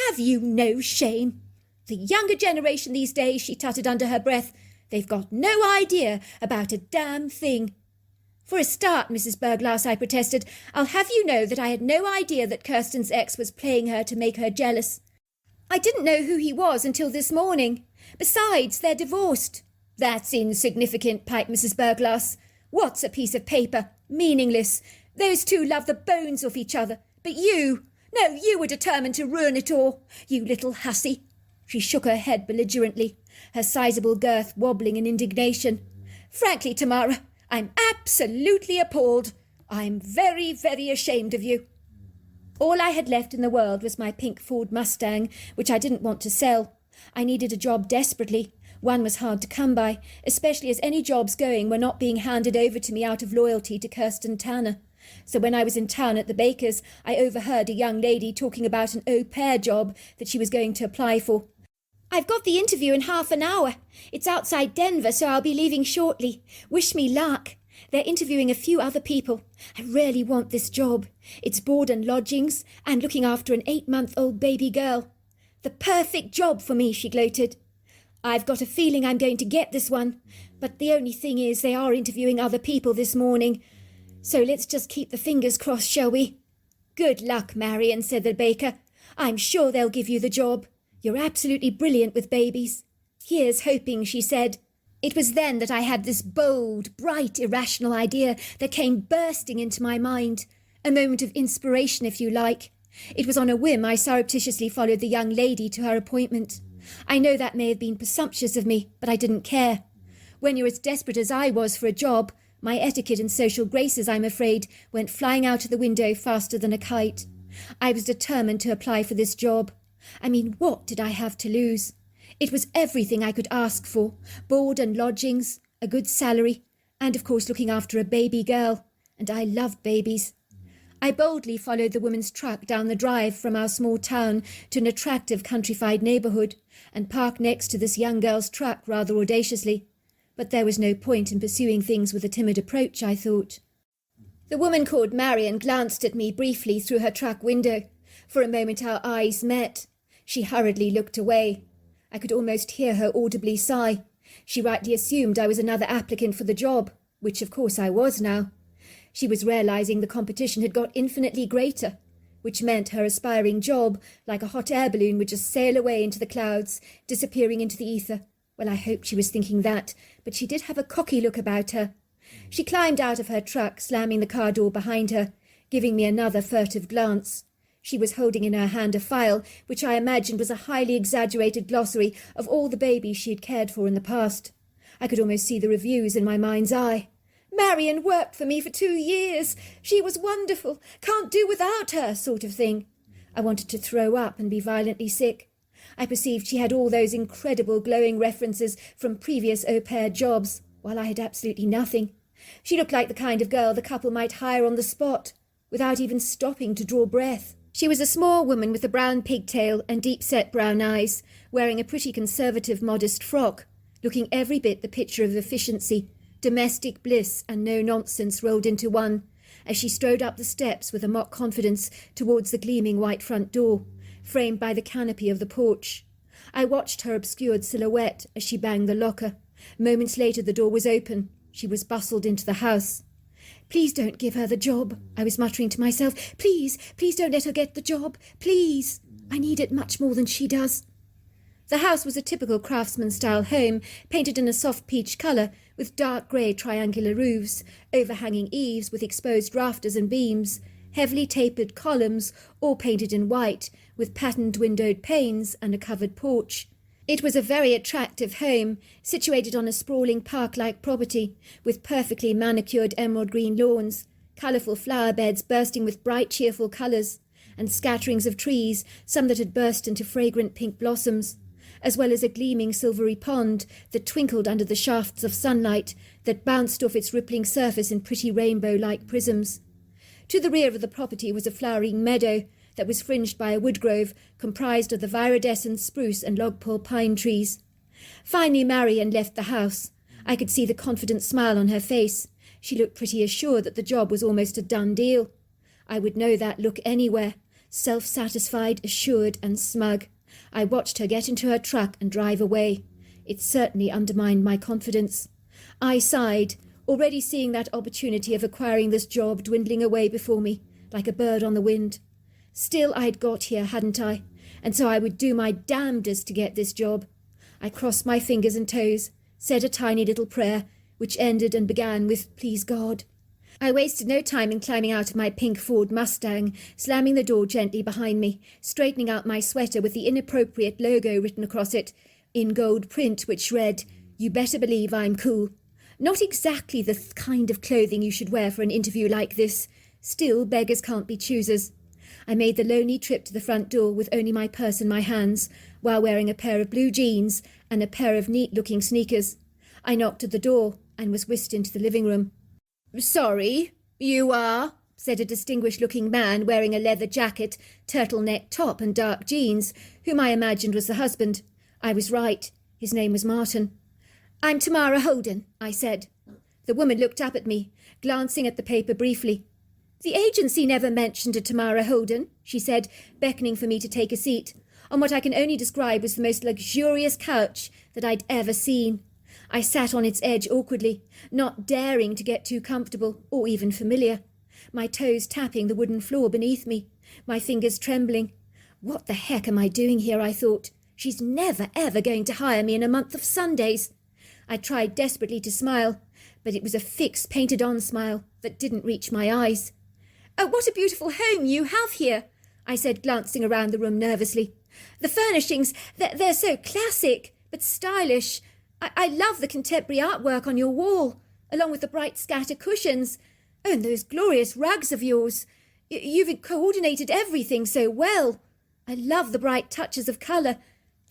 Have you no shame? The younger generation these days," she tutted under her breath, "they've got no idea about a damn thing." For a start, Mrs. Berglass, I protested, I'll have you know that I had no idea that Kirsten's ex was playing her to make her jealous. I didn't know who he was until this morning. Besides, they're divorced. That's insignificant, piped Mrs. Berglass. What's a piece of paper? Meaningless. Those two love the bones off each other. But you were determined to ruin it all. You little hussy. She shook her head belligerently, her sizable girth wobbling in indignation. Frankly, Tamara, I'm absolutely appalled. I'm very, very ashamed of you. All I had left in the world was my pink Ford Mustang, which I didn't want to sell. I needed a job desperately. One was hard to come by, especially as any jobs going were not being handed over to me out of loyalty to Kirsten Tanner. So when I was in town at the baker's, I overheard a young lady talking about an au pair job that she was going to apply for. I've got the interview in half an hour. It's outside Denver, so I'll be leaving shortly. Wish me luck. They're interviewing a few other people. I really want this job. It's board and lodgings and looking after an 8-month-old baby girl. The perfect job for me, she gloated. I've got a feeling I'm going to get this one. But the only thing is they are interviewing other people this morning. So let's just keep the fingers crossed, shall we? Good luck, Marion, said the baker. I'm sure they'll give you the job. You're absolutely brilliant with babies. Here's hoping, she said. It was then that I had this bold, bright, irrational idea that came bursting into my mind. A moment of inspiration, if you like. It was on a whim I surreptitiously followed the young lady to her appointment. I know that may have been presumptuous of me, but I didn't care. When you're as desperate as I was for a job, my etiquette and social graces, I'm afraid, went flying out of the window faster than a kite. I was determined to apply for this job. I mean, what did I have to lose? It was everything I could ask for. Board and lodgings, a good salary, and of course looking after a baby girl. And I loved babies. I boldly followed the woman's truck down the drive from our small town to an attractive countrified neighbourhood, and parked next to this young girl's truck rather audaciously. But there was no point in pursuing things with a timid approach, I thought. The woman called Marion glanced at me briefly through her truck window. For a moment our eyes met. She hurriedly looked away. I could almost hear her audibly sigh. She rightly assumed I was another applicant for the job, which of course I was now. She was realizing the competition had got infinitely greater, which meant her aspiring job, like a hot air balloon, would just sail away into the clouds, disappearing into the ether. Well, I hoped she was thinking that, but she did have a cocky look about her. She climbed out of her truck, slamming the car door behind her, giving me another furtive glance. She was holding in her hand a file, which I imagined was a highly exaggerated glossary of all the babies she had cared for in the past. I could almost see the reviews in my mind's eye. Marion worked for me for 2 years. She was wonderful. Can't do without her, sort of thing. I wanted to throw up and be violently sick. I perceived she had all those incredible glowing references from previous au pair jobs, while I had absolutely nothing. She looked like the kind of girl the couple might hire on the spot, without even stopping to draw breath. She was a small woman with a brown pigtail and deep-set brown eyes, wearing a pretty conservative modest frock, looking every bit the picture of efficiency, domestic bliss and no-nonsense rolled into one, as she strode up the steps with a mock confidence towards the gleaming white front door, framed by the canopy of the porch. I watched her obscured silhouette as she banged the locker. Moments later the door was open. She was bustled into the house. Please don't give her the job, I was muttering to myself. Please don't let her get the job. Please. I need it much more than she does. The house was a typical craftsman-style home, painted in a soft peach colour, with dark grey triangular roofs, overhanging eaves with exposed rafters and beams, heavily tapered columns, all painted in white, with patterned windowed panes and a covered porch. It was a very attractive home, situated on a sprawling park-like property, with perfectly manicured emerald green lawns, colourful flower beds bursting with bright, cheerful colours, and scatterings of trees, some that had burst into fragrant pink blossoms, as well as a gleaming silvery pond that twinkled under the shafts of sunlight that bounced off its rippling surface in pretty rainbow-like prisms. To the rear of the property was a flowering meadow that was fringed by a woodgrove comprised of the viridescent spruce and logpole pine trees. Finally Marion left the house. I could see the confident smile on her face. She looked pretty assured that the job was almost a done deal. I would know that look anywhere, self-satisfied, assured and smug. I watched her get into her truck and drive away. It certainly undermined my confidence. I sighed, already seeing that opportunity of acquiring this job dwindling away before me, like a bird on the wind. Still, I'd got here, hadn't I? And so I would do my damnedest to get this job. I crossed my fingers and toes, said a tiny little prayer, which ended and began with, "Please God." I wasted no time in climbing out of my pink Ford Mustang, slamming the door gently behind me, straightening out my sweater with the inappropriate logo written across it, in gold print, which read, "You better believe I'm cool." Not exactly the kind of clothing you should wear for an interview like this. Still, beggars can't be choosers. I made the lonely trip to the front door with only my purse in my hands, while wearing a pair of blue jeans and a pair of neat-looking sneakers. I knocked at the door and was whisked into the living room. "Sorry, you are?" said a distinguished-looking man wearing a leather jacket, turtleneck top and dark jeans, whom I imagined was the husband. I was right. His name was Martin. "I'm Tamara Holden," I said. The woman looked up at me, glancing at the paper briefly. "The agency never mentioned a Tamara Holden," she said, beckoning for me to take a seat, on what I can only describe as the most luxurious couch that I'd ever seen. I sat on its edge awkwardly, not daring to get too comfortable or even familiar, my toes tapping the wooden floor beneath me, my fingers trembling. What the heck am I doing here, I thought. She's never, ever going to hire me in a month of Sundays. I tried desperately to smile, but it was a fixed, painted-on smile that didn't reach my eyes. "Oh, what a beautiful home you have here," I said, glancing around the room nervously. "The furnishings, they're so classic, but stylish. I love the contemporary artwork on your wall, along with the bright scatter cushions. Oh, and those glorious rugs of yours. You've coordinated everything so well. I love the bright touches of colour.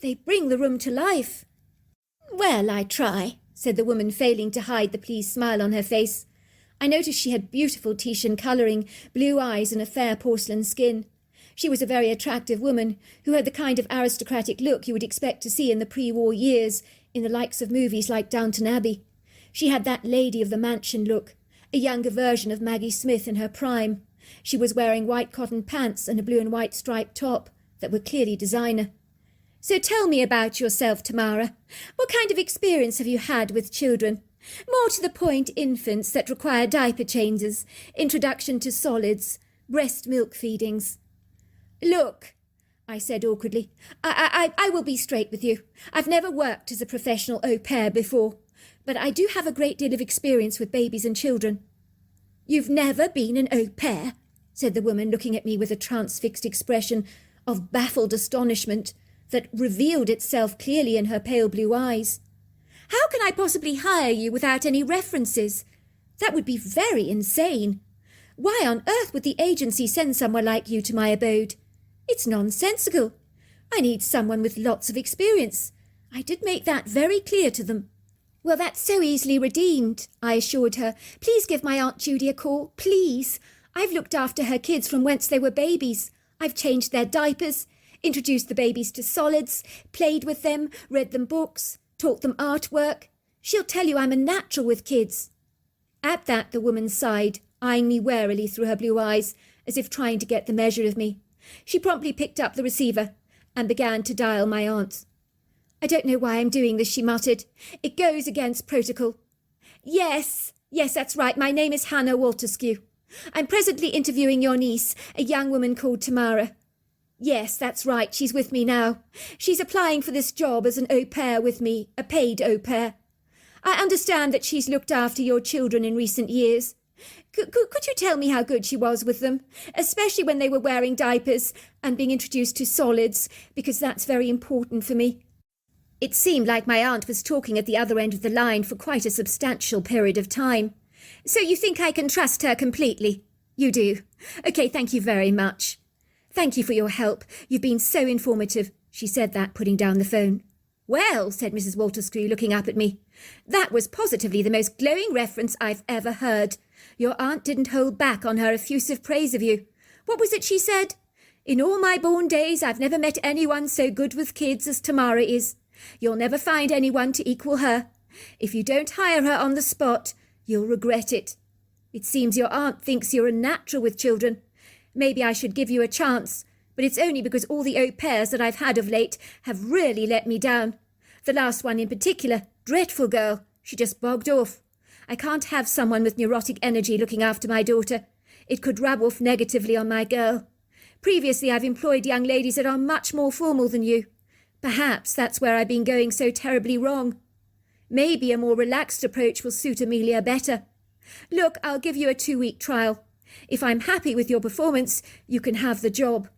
They bring the room to life." "Well, I try," said the woman, failing to hide the pleased smile on her face. I noticed she had beautiful Titian colouring, blue eyes and a fair porcelain skin. She was a very attractive woman, who had the kind of aristocratic look you would expect to see in the pre-war years, in the likes of movies like Downton Abbey. She had that lady of the mansion look, a younger version of Maggie Smith in her prime. She was wearing white cotton pants and a blue and white striped top that were clearly designer. "So tell me about yourself, Tamara. What kind of experience have you had with children? More to the point, infants that require diaper changes, introduction to solids, breast milk feedings." "Look," I said awkwardly, I will be straight with you. I've never worked as a professional au pair before, but I do have a great deal of experience with babies and children." "You've never been an au pair?" said the woman, looking at me with a transfixed expression of baffled astonishment that revealed itself clearly in her pale blue eyes. "How can I possibly hire you without any references? That would be very insane. Why on earth would the agency send someone like you to my abode? It's nonsensical. I need someone with lots of experience. I did make that very clear to them." "Well, that's so easily redeemed," I assured her. "Please give my Aunt Judy a call, please. I've looked after her kids from whence they were babies. I've changed their diapers, introduced the babies to solids, played with them, read them books, taught them artwork. She'll tell you I'm a natural with kids." At that the woman sighed, eyeing me warily through her blue eyes, as if trying to get the measure of me. She promptly picked up the receiver and began to dial my aunt. "I don't know why I'm doing this," she muttered. "It goes against protocol." Yes, that's right. My name is Hannah Walterskew. I'm presently interviewing your niece, a young woman called Tamara. Yes, that's right. She's with me now. She's applying for this job as an au pair with me, a paid au pair. I understand that she's looked after your children in recent years. Could you tell me how good she was with them, especially when they were wearing diapers and being introduced to solids, because that's very important for me?" It seemed like my aunt was talking at the other end of the line for quite a substantial period of time. "So you think I can trust her completely?" "You do. Okay, thank you very much." "Thank you for your help. You've been so informative." She said that, putting down the phone. "Well," said Mrs. Walterskew, looking up at me, "that was positively the most glowing reference I've ever heard. Your aunt didn't hold back on her effusive praise of you. What was it she said? 'In all my born days, I've never met anyone so good with kids as Tamara is. You'll never find anyone to equal her. If you don't hire her on the spot, you'll regret it.' It seems your aunt thinks you're a natural with children. Maybe I should give you a chance, but it's only because all the au pairs that I've had of late have really let me down. The last one in particular, dreadful girl. She just bogged off. I can't have someone with neurotic energy looking after my daughter. It could rub off negatively on my girl. Previously, I've employed young ladies that are much more formal than you. Perhaps that's where I've been going so terribly wrong. Maybe a more relaxed approach will suit Amelia better. Look, I'll give you a 2-week trial. If I'm happy with your performance, you can have the job.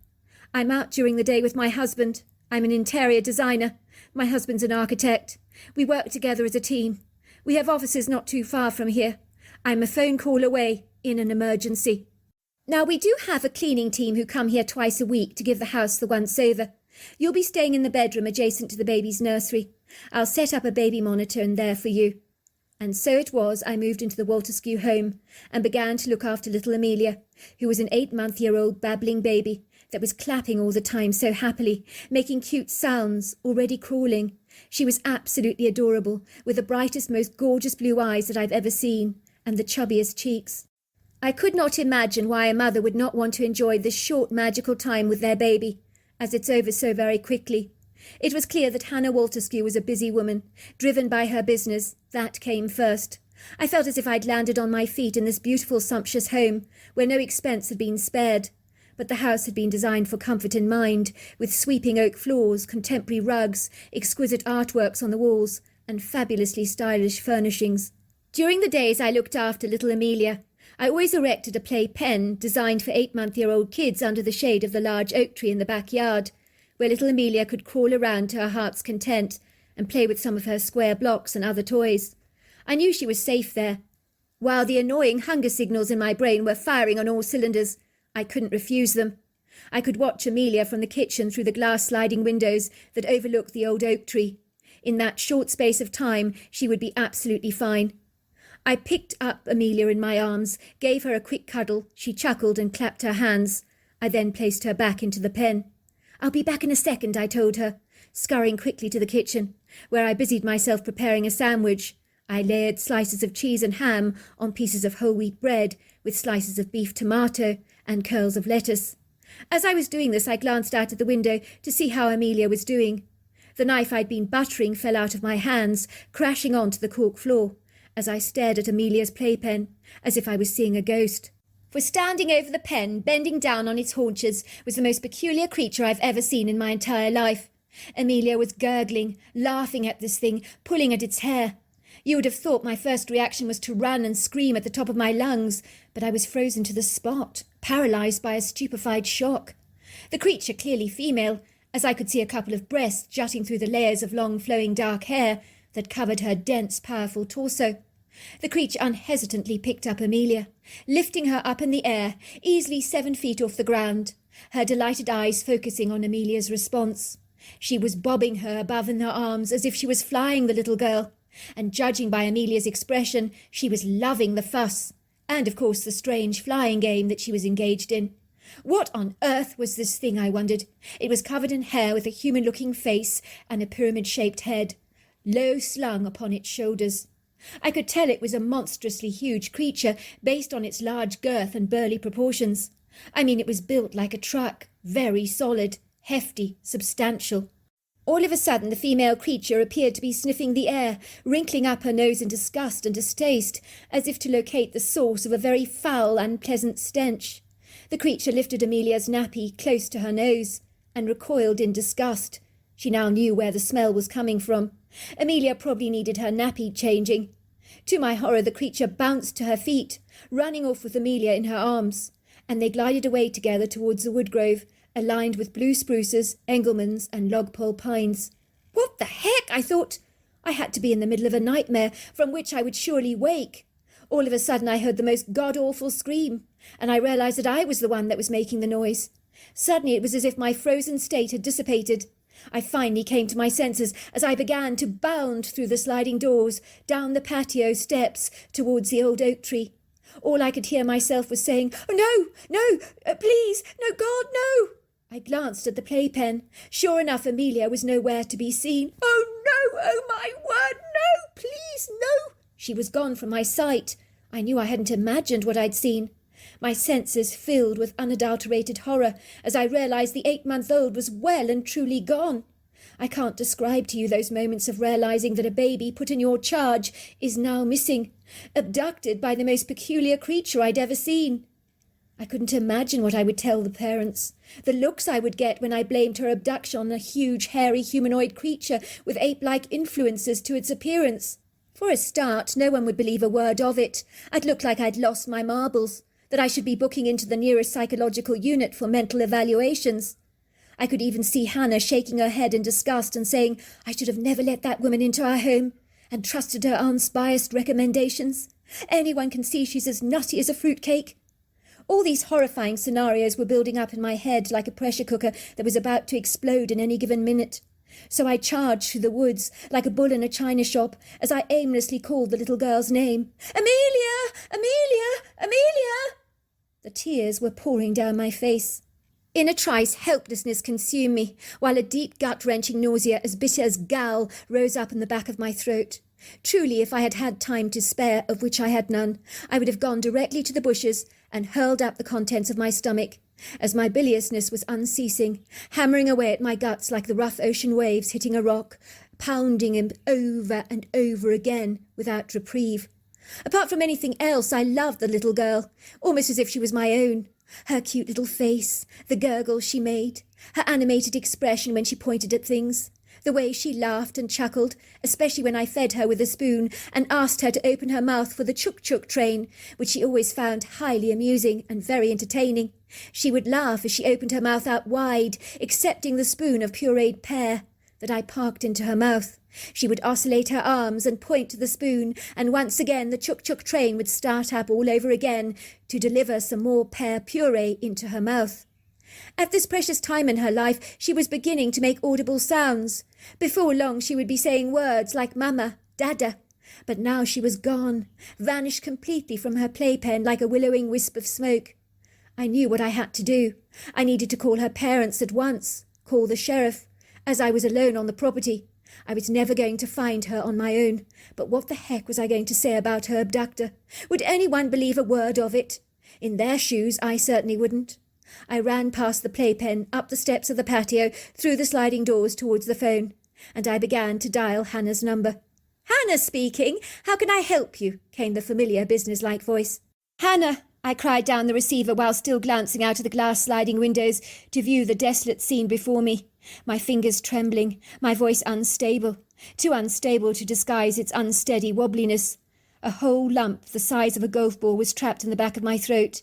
I'm out during the day with my husband. I'm an interior designer. My husband's an architect. We work together as a team. We have offices not too far from here. I'm a phone call away in an emergency. Now, we do have a cleaning team who come here twice a week to give the house the once-over. You'll be staying in the bedroom adjacent to the baby's nursery. I'll set up a baby monitor in there for you. And so it was I moved into the Walterskew home and began to look after little Amelia, who was an 8-month-year-old babbling baby that was clapping all the time so happily, making cute sounds, already crawling. She was absolutely adorable, with the brightest, most gorgeous blue eyes that I've ever seen, and the chubbiest cheeks. I could not imagine why a mother would not want to enjoy this short magical time with their baby, as it's over so very quickly. It was clear that Hannah Walterskew was a busy woman, driven by her business. That came first. I felt as if I'd landed on my feet in this beautiful, sumptuous home, where no expense had been spared. But the house had been designed for comfort in mind, with sweeping oak floors, contemporary rugs, exquisite artworks on the walls, and fabulously stylish furnishings. During the days I looked after little Amelia, I always erected a play pen designed for 8-month-year-old kids under the shade of the large oak tree in the backyard, where little Amelia could crawl around to her heart's content and play with some of her square blocks and other toys. I knew she was safe there. While the annoying hunger signals in my brain were firing on all cylinders, I couldn't refuse them. I could watch Amelia from the kitchen through the glass sliding windows that overlooked the old oak tree. In that short space of time, she would be absolutely fine. I picked up Amelia in my arms, gave her a quick cuddle. She chuckled and clapped her hands. I then placed her back into the pen. "I'll be back in a second," I told her, scurrying quickly to the kitchen, where I busied myself preparing a sandwich. I layered slices of cheese and ham on pieces of whole wheat bread with slices of beef tomato and curls of lettuce. As I was doing this, I glanced out at the window to see how Amelia was doing. The knife I'd been buttering fell out of my hands, crashing onto the cork floor, as I stared at Amelia's playpen, as if I was seeing a ghost. For standing over the pen, bending down on its haunches, was the most peculiar creature I've ever seen in my entire life. Amelia was gurgling, laughing at this thing, pulling at its hair. You would have thought my first reaction was to run and scream at the top of my lungs, but I was frozen to the spot, paralysed by a stupefied shock. The creature, clearly female, as I could see a couple of breasts jutting through the layers of long flowing dark hair that covered her dense, powerful torso. The creature unhesitantly picked up Amelia, lifting her up in the air, easily 7 feet off the ground, her delighted eyes focusing on Amelia's response. She was bobbing her above in her arms as if she was flying the little girl, and judging by Amelia's expression, she was loving the fuss, and of course the strange flying game that she was engaged in. What on earth was this thing, I wondered? It was covered in hair with a human-looking face and a pyramid-shaped head, low slung upon its shoulders. I could tell it was a monstrously huge creature based on its large girth and burly proportions. I mean, it was built like a truck, very solid, hefty, substantial. All of a sudden, the female creature appeared to be sniffing the air, wrinkling up her nose in disgust and distaste, as if to locate the source of a very foul, unpleasant stench. The creature lifted Amelia's nappy close to her nose and recoiled in disgust. She now knew where the smell was coming from. Amelia probably needed her nappy changing. To my horror, the creature bounced to her feet, running off with Amelia in her arms, and they glided away together towards the woodgrove, aligned with blue spruces, Engelmanns, and logpole pines. What the heck? I thought. I had to be in the middle of a nightmare from which I would surely wake. All of a sudden I heard the most god-awful scream, and I realised that I was the one that was making the noise. Suddenly it was as if my frozen state had dissipated. I finally came to my senses as I began to bound through the sliding doors, down the patio steps, towards the old oak tree. All I could hear myself was saying, "Oh, no, please, no, God, no!" I glanced at the playpen. Sure enough, Amelia was nowhere to be seen. "Oh, no, oh, my word, no, please, no!" She was gone from my sight. I knew I hadn't imagined what I'd seen. My senses filled with unadulterated horror as I realised the 8-month-old was well and truly gone. I can't describe to you those moments of realizing that a baby put in your charge is now missing, abducted by the most peculiar creature I'd ever seen. I couldn't imagine what I would tell the parents, the looks I would get when I blamed her abduction on a huge, hairy humanoid creature with ape-like influences to its appearance. For a start, no one would believe a word of it. I'd look like I'd lost my marbles, that I should be booking into the nearest psychological unit for mental evaluations. I could even see Hannah shaking her head in disgust and saying I should have never let that woman into our home and trusted her aunt's biased recommendations. Anyone can see she's as nutty as a fruitcake. All these horrifying scenarios were building up in my head like a pressure cooker that was about to explode in any given minute. So I charged through the woods like a bull in a china shop as I aimlessly called the little girl's name. "Amelia! Amelia! Amelia!" The tears were pouring down my face. In a trice, helplessness consumed me, while a deep gut-wrenching nausea as bitter as gall rose up in the back of my throat. Truly, if I had had time to spare, of which I had none, I would have gone directly to the bushes and hurled up the contents of my stomach, as my biliousness was unceasing, hammering away at my guts like the rough ocean waves hitting a rock, pounding him over and over again without reprieve. Apart from anything else, I loved the little girl, almost as if she was my own. Her cute little face, the gurgles she made, her animated expression when she pointed at things, the way she laughed and chuckled, especially when I fed her with a spoon and asked her to open her mouth for the chuk-chuk train, which she always found highly amusing and very entertaining. She would laugh as she opened her mouth out wide, accepting the spoon of pureed pear that I parked into her mouth. She would oscillate her arms and point to the spoon, and once again the chuk-chuk train would start up all over again to deliver some more pear puree into her mouth. At this precious time in her life, she was beginning to make audible sounds. Before long she would be saying words like mama, dada. But now she was gone, vanished completely from her playpen like a willowing wisp of smoke. I knew what I had to do. I needed to call her parents at once, call the sheriff, as I was alone on the property. I was never going to find her on my own, but what the heck was I going to say about her abductor? Would anyone believe a word of it? In their shoes, I certainly wouldn't. I ran past the playpen, up the steps of the patio, through the sliding doors towards the phone, and I began to dial Hannah's number. "Hannah speaking. How can I help you?" came the familiar business-like voice. "Hannah," I cried down the receiver while still glancing out of the glass sliding windows to view the desolate scene before me, my fingers trembling, my voice unstable, too unstable to disguise its unsteady wobbliness. A whole lump the size of a golf ball was trapped in the back of my throat.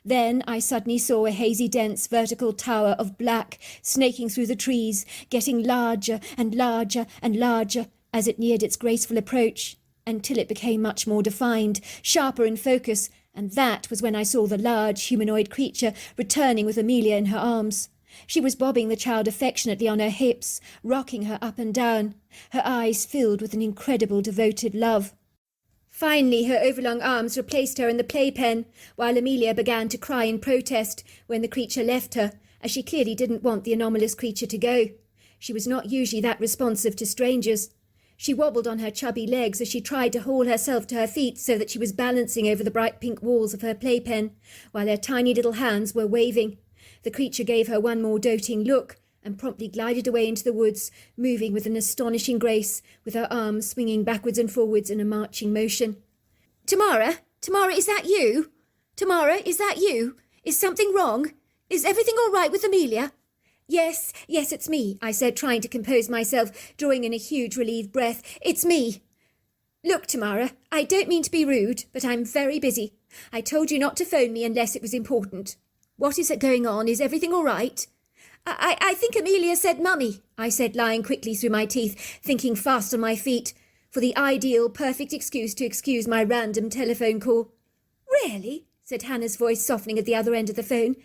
Then I suddenly saw a hazy, dense, vertical tower of black snaking through the trees, getting larger and larger and larger as it neared its graceful approach, until it became much more defined, sharper in focus, and that was when I saw the large humanoid creature returning with Amelia in her arms. She was bobbing the child affectionately on her hips, rocking her up and down, her eyes filled with an incredible devoted love. Finally, her overlong arms replaced her in the playpen, while Amelia began to cry in protest when the creature left her, as she clearly didn't want the anomalous creature to go. She was not usually that responsive to strangers. She wobbled on her chubby legs as she tried to haul herself to her feet so that she was balancing over the bright pink walls of her playpen, while her tiny little hands were waving. The creature gave her one more doting look, and promptly glided away into the woods, moving with an astonishing grace, with her arms swinging backwards and forwards in a marching motion. Tamara, is that you? Tamara, is that you? Is something wrong? Is everything all right with Amelia?" Yes, it's me," I said, trying to compose myself, drawing in a huge relieved breath. "It's me." "Look, Tamara, I don't mean to be rude, but I'm very busy. I told you not to phone me unless it was important. What is going on? Is everything all right?" I think Amelia said mummy," I said, lying quickly through my teeth, thinking fast on my feet, for the ideal, perfect excuse to excuse my random telephone call. "Really?" said Hannah's voice softening at the other end of the phone.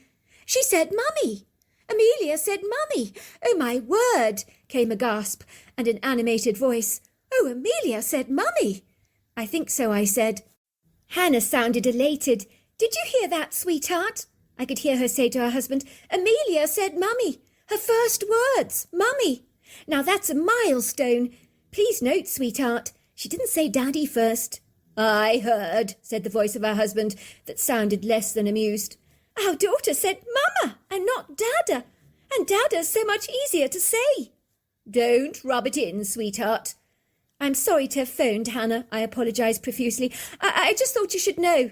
"She said mummy. Amelia said mummy. Oh, my word," came a gasp and an animated voice. "Oh, Amelia said mummy." "I think so," I said. Hannah sounded elated. "Did you hear that, sweetheart?" I could hear her say to her husband, "Amelia said mummy. Her first words, mummy. Now that's a milestone. Please note, sweetheart, she didn't say daddy first." "I heard," said the voice of her husband, that sounded less than amused. "Our daughter said mama and not dada, and dada's so much easier to say." Don't rub it in, sweetheart. I'm sorry to have phoned, Hannah. I apologised profusely. I just thought you should know.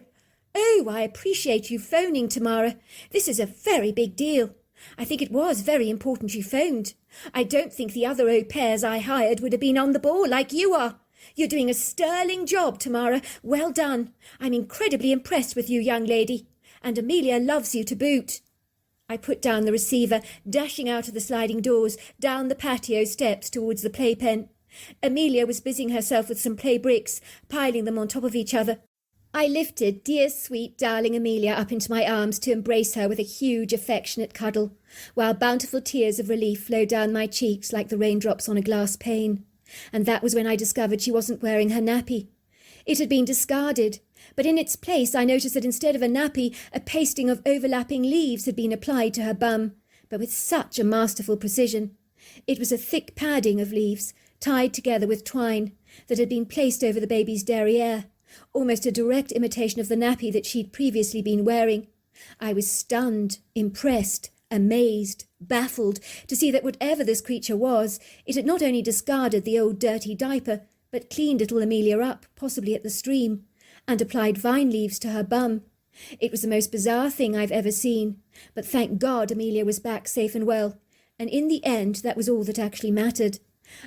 Oh, I appreciate you phoning, Tamara. This is a very big deal. I think it was very important you phoned. I don't think the other au pairs I hired would have been on the ball like you are. You're doing a sterling job, Tamara. Well done. I'm incredibly impressed with you, young lady. And Amelia loves you to boot. I put down the receiver, dashing out of the sliding doors, down the patio steps towards the playpen. Amelia was busying herself with some play bricks, piling them on top of each other. I lifted dear, sweet, darling Amelia up into my arms to embrace her with a huge, affectionate cuddle, while bountiful tears of relief flowed down my cheeks like the raindrops on a glass pane. And that was when I discovered she wasn't wearing her nappy. It had been discarded, but in its place I noticed that instead of a nappy, a pasting of overlapping leaves had been applied to her bum, but with such a masterful precision. It was a thick padding of leaves, tied together with twine, that had been placed over the baby's derriere, almost a direct imitation of the nappy that she'd previously been wearing. I was stunned, impressed, amazed, baffled to see that whatever this creature was, it had not only discarded the old dirty diaper, but cleaned little Amelia up, possibly at the stream, and applied vine leaves to her bum. It was the most bizarre thing I've ever seen, but thank God Amelia was back safe and well, and in the end that was all that actually mattered.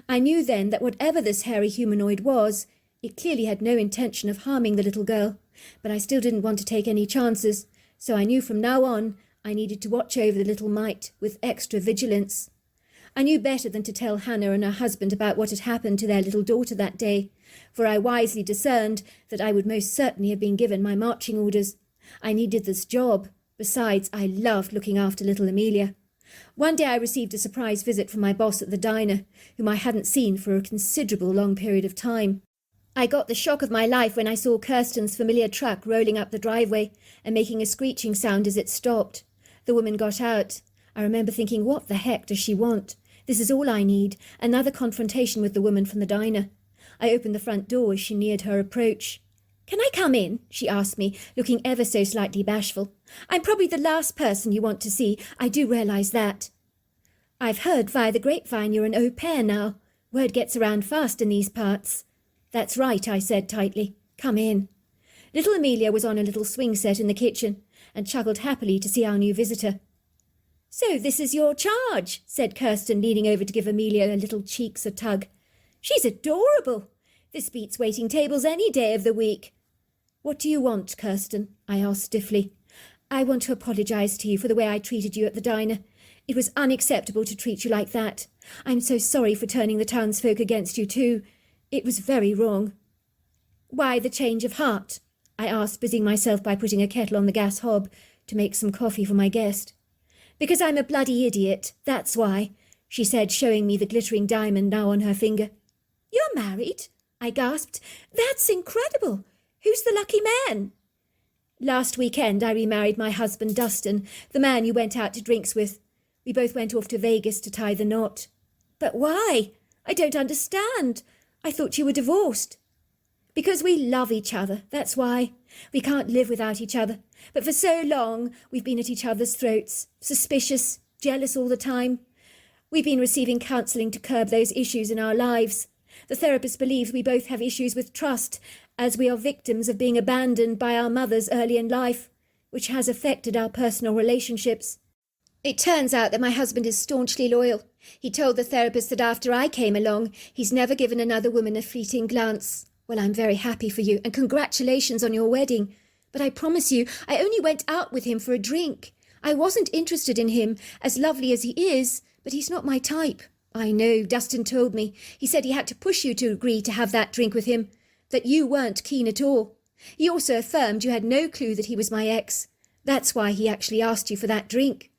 I knew then that whatever this hairy humanoid was, it clearly had no intention of harming the little girl, but I still didn't want to take any chances, so I knew from now on I needed to watch over the little mite with extra vigilance. I knew better than to tell Hannah and her husband about what had happened to their little daughter that day, for I wisely discerned that I would most certainly have been given my marching orders. I needed this job. Besides, I loved looking after little Amelia. One day I received a surprise visit from my boss at the diner, whom I hadn't seen for a considerable long period of time. I got the shock of my life when I saw Kirsten's familiar truck rolling up the driveway and making a screeching sound as it stopped. The woman got out. I remember thinking, what the heck does she want? This is all I need, another confrontation with the woman from the diner. I opened the front door as she neared her approach. "Can I come in?" she asked me, looking ever so slightly bashful. "I'm probably the last person you want to see. I do realise that." "I've heard via the grapevine you're an au pair now. Word gets around fast in these parts." "That's right," I said tightly. "Come in." Little Amelia was on a little swing set in the kitchen and chuckled happily to see our new visitor. "So this is your charge," said Kirsten, leaning over to give Amelia her little cheeks a tug. "She's adorable. This beats waiting tables any day of the week." "What do you want, Kirsten?" I asked stiffly. "I want to apologise to you for the way I treated you at the diner. It was unacceptable to treat you like that. I'm so sorry for turning the townsfolk against you too. It was very wrong." "Why the change of heart?" I asked, busying myself by putting a kettle on the gas hob to make some coffee for my guest. "Because I'm a bloody idiot, that's why," she said, showing me the glittering diamond now on her finger. "You're married?" I gasped. "That's incredible. Who's the lucky man?" "Last weekend I remarried my husband Dustin, the man you went out to drinks with. We both went off to Vegas to tie the knot." "But why? I don't understand. I thought you were divorced." "Because we love each other, that's why. We can't live without each other. But for so long we've been at each other's throats, suspicious, jealous all the time. We've been receiving counselling to curb those issues in our lives. The therapist believes we both have issues with trust, as we are victims of being abandoned by our mothers early in life, which has affected our personal relationships. It turns out that my husband is staunchly loyal. He told the therapist that after I came along, he's never given another woman a fleeting glance. Well, I'm very happy for you, and congratulations on your wedding. But I promise you, I only went out with him for a drink. I wasn't interested in him, as lovely as he is, but he's not my type. I know, Dustin told me. He said he had to push you to agree to have that drink with him, that you weren't keen at all. He also affirmed you had no clue that he was my ex. That's why he actually asked you for that drink.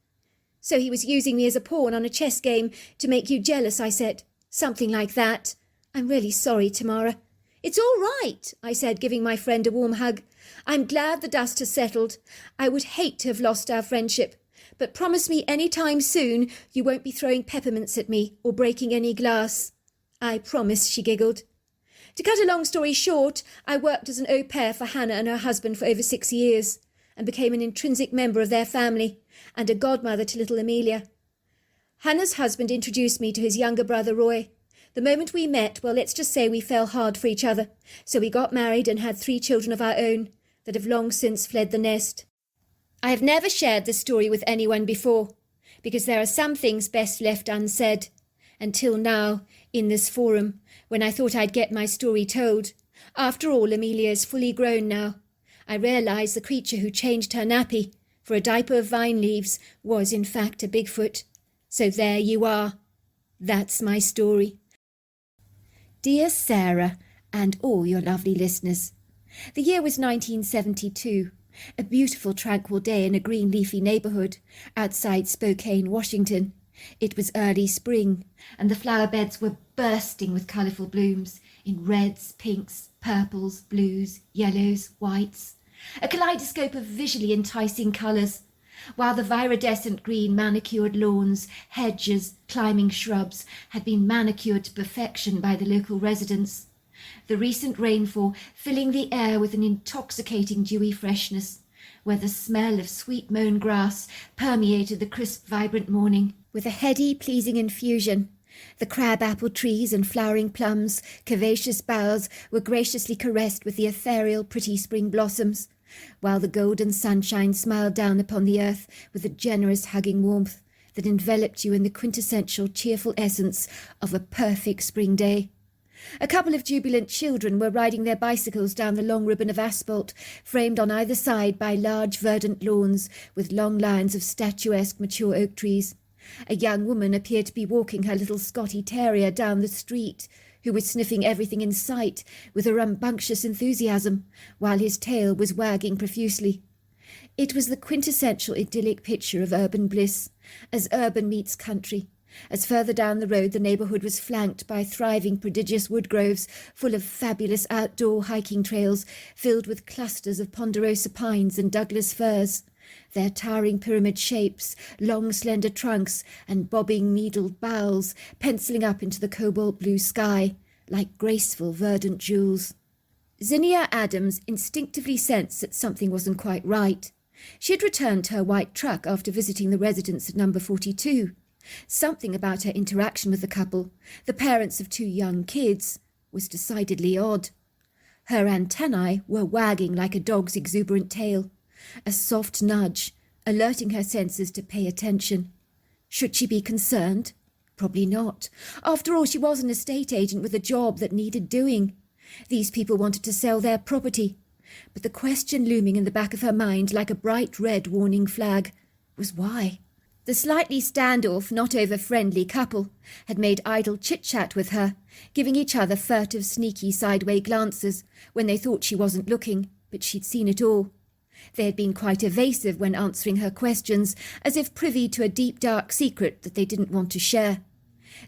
So he was using me as a pawn on a chess game to make you jealous, I said. Something like that. I'm really sorry, Tamara. It's all right, I said, giving my friend a warm hug. I'm glad the dust has settled. I would hate to have lost our friendship. But promise me any time soon you won't be throwing peppermints at me or breaking any glass. I promise, she giggled. To cut a long story short, I worked as an au pair for Hannah and her husband for over 6 years and became an intrinsic member of their family and a godmother to little Amelia. Hannah's husband introduced me to his younger brother Roy. The moment we met, well, let's just say we fell hard for each other. So we got married and had 3 children of our own that have long since fled the nest. I have never shared this story with anyone before, because there are some things best left unsaid. Until now, in this forum, when I thought I'd get my story told. After all, Amelia is fully grown now. I realise the creature who changed her nappy for a diaper of vine leaves was in fact a Bigfoot. So there you are. That's my story. Dear Sarah and all your lovely listeners, the year was 1972, a beautiful tranquil day in a green leafy neighbourhood outside Spokane, Washington. It was early spring, and the flower beds were bursting with colourful blooms in reds, pinks, purples, blues, yellows, whites, a kaleidoscope of visually enticing colours, while the viridescent green manicured lawns, hedges, climbing shrubs had been manicured to perfection by the local residents. The recent rainfall filling the air with an intoxicating dewy freshness, where the smell of sweet mown grass permeated the crisp, vibrant morning with a heady, pleasing infusion. The crab-apple trees and flowering plums, curvaceous boughs, were graciously caressed with the ethereal, pretty spring blossoms, while the golden sunshine smiled down upon the earth with a generous, hugging warmth that enveloped you in the quintessential, cheerful essence of a perfect spring day. A couple of jubilant children were riding their bicycles down the long ribbon of asphalt, framed on either side by large verdant lawns with long lines of statuesque mature oak trees. A young woman appeared to be walking her little Scotty terrier down the street, who was sniffing everything in sight with a rambunctious enthusiasm, while his tail was wagging profusely. It was the quintessential idyllic picture of urban bliss, as urban meets country, as further down the road the neighbourhood was flanked by thriving prodigious wood groves full of fabulous outdoor hiking trails filled with clusters of ponderosa pines and Douglas firs, their towering pyramid shapes, long slender trunks and bobbing needled boughs penciling up into the cobalt blue sky like graceful verdant jewels. Zinnia Adams instinctively sensed that something wasn't quite right. She had returned to her white truck after visiting the residence at number 42. Something about her interaction with the couple, the parents of 2 young kids, was decidedly odd. Her antennae were wagging like a dog's exuberant tail, a soft nudge, alerting her senses to pay attention. Should she be concerned? Probably not. After all, she was an estate agent with a job that needed doing. These people wanted to sell their property. But the question looming in the back of her mind like a bright red warning flag was why? The slightly standoff, not over-friendly couple had made idle chit-chat with her, giving each other furtive, sneaky sideway glances when they thought she wasn't looking, but she'd seen it all. They had been quite evasive when answering her questions, as if privy to a deep, dark secret that they didn't want to share.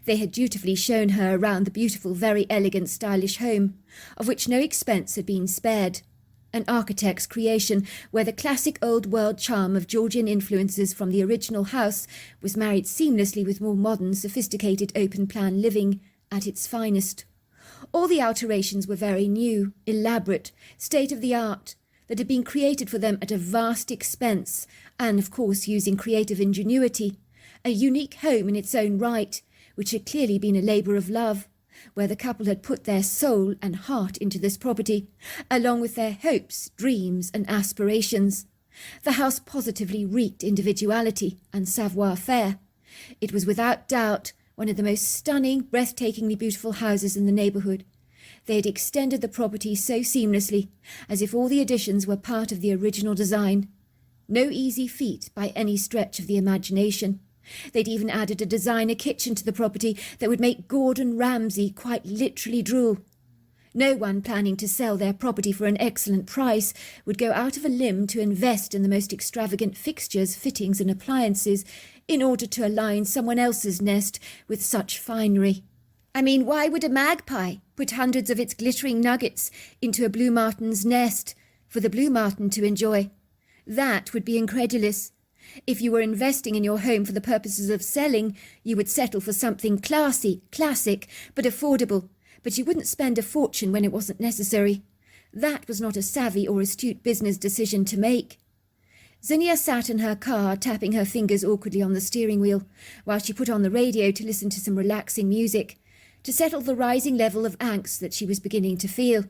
They had dutifully shown her around the beautiful, very elegant, stylish home, of which no expense had been spared. An architect's creation where the classic old-world charm of Georgian influences from the original house was married seamlessly with more modern, sophisticated open-plan living at its finest. All the alterations were very new, elaborate, state-of-the-art, that had been created for them at a vast expense and, of course, using creative ingenuity. A unique home in its own right, which had clearly been a labour of love, where the couple had put their soul and heart into this property, along with their hopes, dreams and aspirations. The house positively reeked individuality and savoir-faire. It was without doubt one of the most stunning, breathtakingly beautiful houses in the neighbourhood. They had extended the property so seamlessly, as if all the additions were part of the original design. No easy feat by any stretch of the imagination. They'd even added a designer kitchen to the property that would make Gordon Ramsay quite literally drool. No one planning to sell their property for an excellent price would go out of a limb to invest in the most extravagant fixtures, fittings and appliances in order to align someone else's nest with such finery. I mean, why would a magpie put hundreds of its glittering nuggets into a blue martin's nest for the blue martin to enjoy? That would be incredulous. If you were investing in your home for the purposes of selling, you would settle for something classy, classic, but affordable, but you wouldn't spend a fortune when it wasn't necessary. That was not a savvy or astute business decision to make. Zinnia sat in her car, tapping her fingers awkwardly on the steering wheel, while she put on the radio to listen to some relaxing music, to settle the rising level of angst that she was beginning to feel.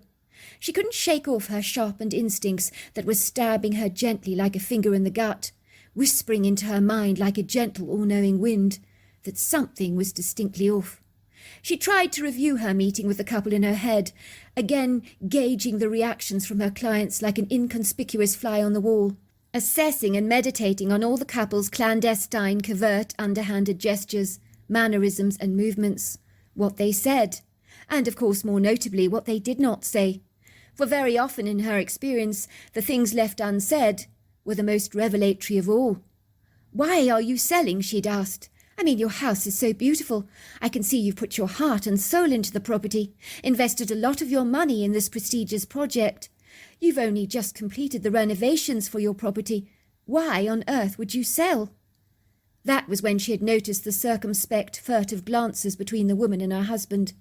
She couldn't shake off her sharpened instincts that were stabbing her gently like a finger in the gut, whispering into her mind like a gentle, all-knowing wind, that something was distinctly off. She tried to review her meeting with the couple in her head, again gauging the reactions from her clients like an inconspicuous fly on the wall, assessing and meditating on all the couple's clandestine, covert, underhanded gestures, mannerisms and movements, what they said, and of course more notably what they did not say. For very often in her experience, the things left unsaid were the most revelatory of all. "Why are you selling?" she'd asked. "I mean, your house is so beautiful. I can see you've put your heart and soul into the property, invested a lot of your money in this prestigious project. You've only just completed the renovations for your property. Why on earth would you sell?" That was when she had noticed the circumspect, furtive glances between the woman and her husband.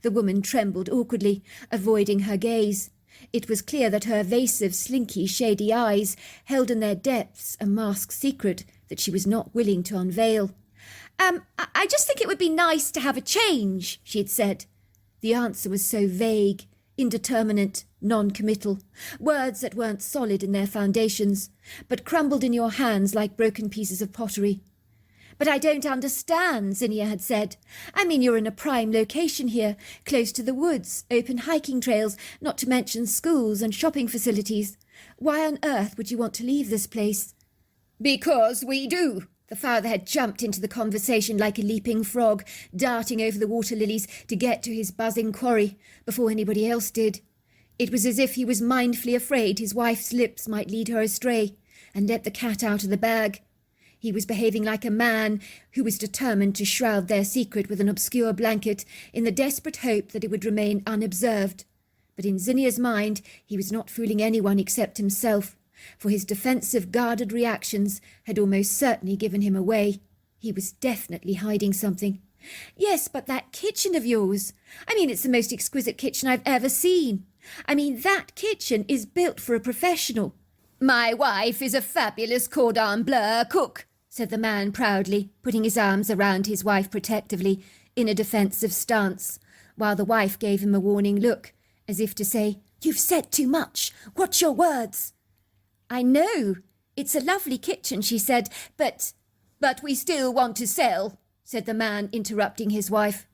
The woman trembled awkwardly, avoiding her gaze. It was clear that her evasive, slinky, shady eyes held in their depths a masked secret that she was not willing to unveil. I just think it would be nice to have a change," she had said. The answer was so vague, indeterminate, non-committal, words that weren't solid in their foundations, but crumbled in your hands like broken pieces of pottery. "But I don't understand," Zinnia had said. "I mean, you're in a prime location here, close to the woods, open hiking trails, not to mention schools and shopping facilities. Why on earth would you want to leave this place?" "Because we do." The father had jumped into the conversation like a leaping frog, darting over the water lilies to get to his buzzing quarry before anybody else did. It was as if he was mindfully afraid his wife's lips might lead her astray and let the cat out of the bag. He was behaving like a man who was determined to shroud their secret with an obscure blanket in the desperate hope that it would remain unobserved. But in Zinnia's mind, he was not fooling anyone except himself, for his defensive, guarded reactions had almost certainly given him away. He was definitely hiding something. "Yes, but that kitchen of yours. I mean, it's the most exquisite kitchen I've ever seen. I mean, that kitchen is built for a professional." "My wife is a fabulous cordon bleu cook," said the man proudly, putting his arms around his wife protectively in a defensive stance, while the wife gave him a warning look, as if to say, "You've said too much. Watch your words." "I know. It's a lovely kitchen," she said, but we still want to sell," said the man, interrupting his wife.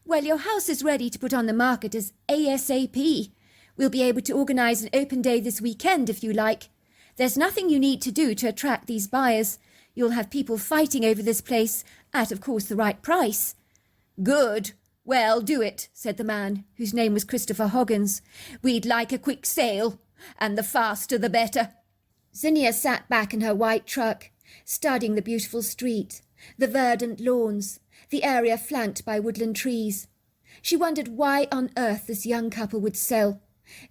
"Well, your house is ready to put on the market as ASAP. We'll be able to organise an open day this weekend if you like. There's nothing you need to do to attract these buyers. You'll have people fighting over this place at, of course, the right price." "Good. Well, do it," said the man, whose name was Christopher Hoggins. "We'd like a quick sale, and the faster the better." Zinnia sat back in her white truck, studying the beautiful street, the verdant lawns, the area flanked by woodland trees. She wondered why on earth this young couple would sell.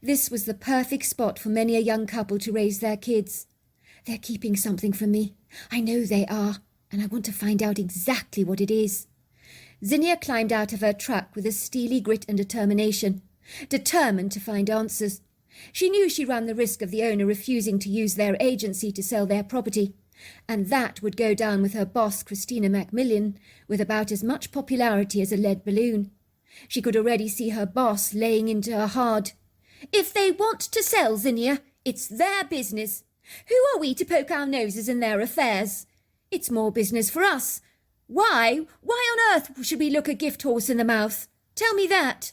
This was the perfect spot for many a young couple to raise their kids. "They're keeping something from me. I know they are, and I want to find out exactly what it is." Zinnia climbed out of her truck with a steely grit and determination, determined to find answers. She knew she ran the risk of the owner refusing to use their agency to sell their property, and that would go down with her boss, Christina Macmillan, with about as much popularity as a lead balloon. She could already see her boss laying into her hard. "If they want to sell, Zinnia, it's their business. Who are we to poke our noses in their affairs? It's more business for us. Why on earth should we look a gift horse in the mouth? Tell me that."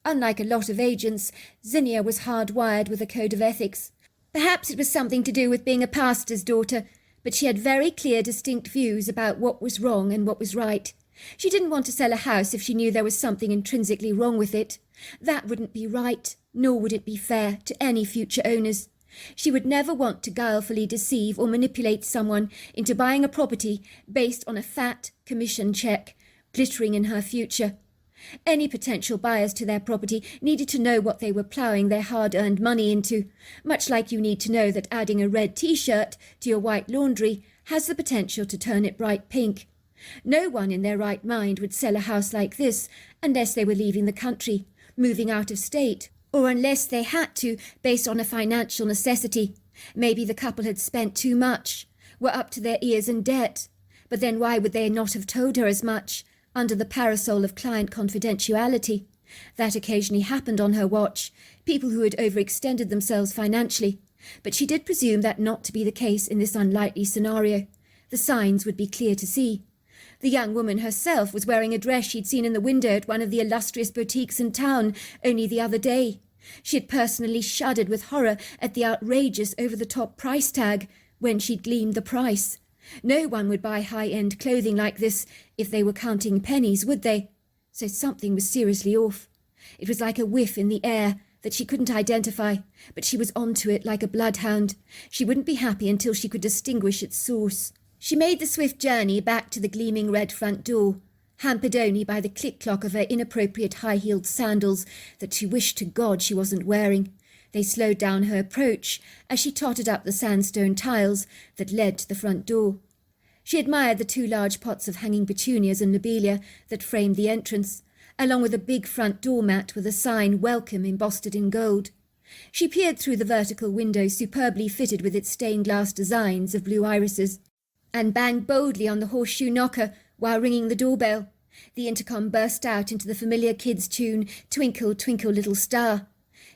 Unlike a lot of agents, Zinnia was hardwired with a code of ethics. Perhaps it was something to do with being a pastor's daughter, but she had very clear, distinct views about what was wrong and what was right. She didn't want to sell a house if she knew there was something intrinsically wrong with it. That wouldn't be right, nor would it be fair to any future owners. She would never want to guilefully deceive or manipulate someone into buying a property based on a fat commission check glittering in her future. Any potential buyers to their property needed to know what they were ploughing their hard-earned money into, much like you need to know that adding a red T-shirt to your white laundry has the potential to turn it bright pink. No one in their right mind would sell a house like this unless they were leaving the country, moving out of state, or unless they had to based on a financial necessity. Maybe the couple had spent too much, were up to their ears in debt. But then why would they not have told her as much, under the parasol of client confidentiality? That occasionally happened on her watch, people who had overextended themselves financially. But she did presume that not to be the case in this unlikely scenario. The signs would be clear to see. The young woman herself was wearing a dress she'd seen in the window at one of the illustrious boutiques in town only the other day. She had personally shuddered with horror at the outrageous over-the-top price tag when she'd gleaned the price. No one would buy high-end clothing like this if they were counting pennies, would they? So something was seriously off. It was like a whiff in the air that she couldn't identify, but she was onto it like a bloodhound. She wouldn't be happy until she could distinguish its source. She made the swift journey back to the gleaming red front door, hampered only by the click-clock of her inappropriate high-heeled sandals that she wished to God she wasn't wearing. They slowed down her approach as she tottered up the sandstone tiles that led to the front door. She admired the 2 large pots of hanging petunias and lobelia that framed the entrance, along with a big front door mat with a sign "Welcome" embossed in gold. She peered through the vertical window superbly fitted with its stained glass designs of blue irises, and banged boldly on the horseshoe knocker while ringing the doorbell. The intercom burst out into the familiar kids' tune, "Twinkle, Twinkle, Little Star."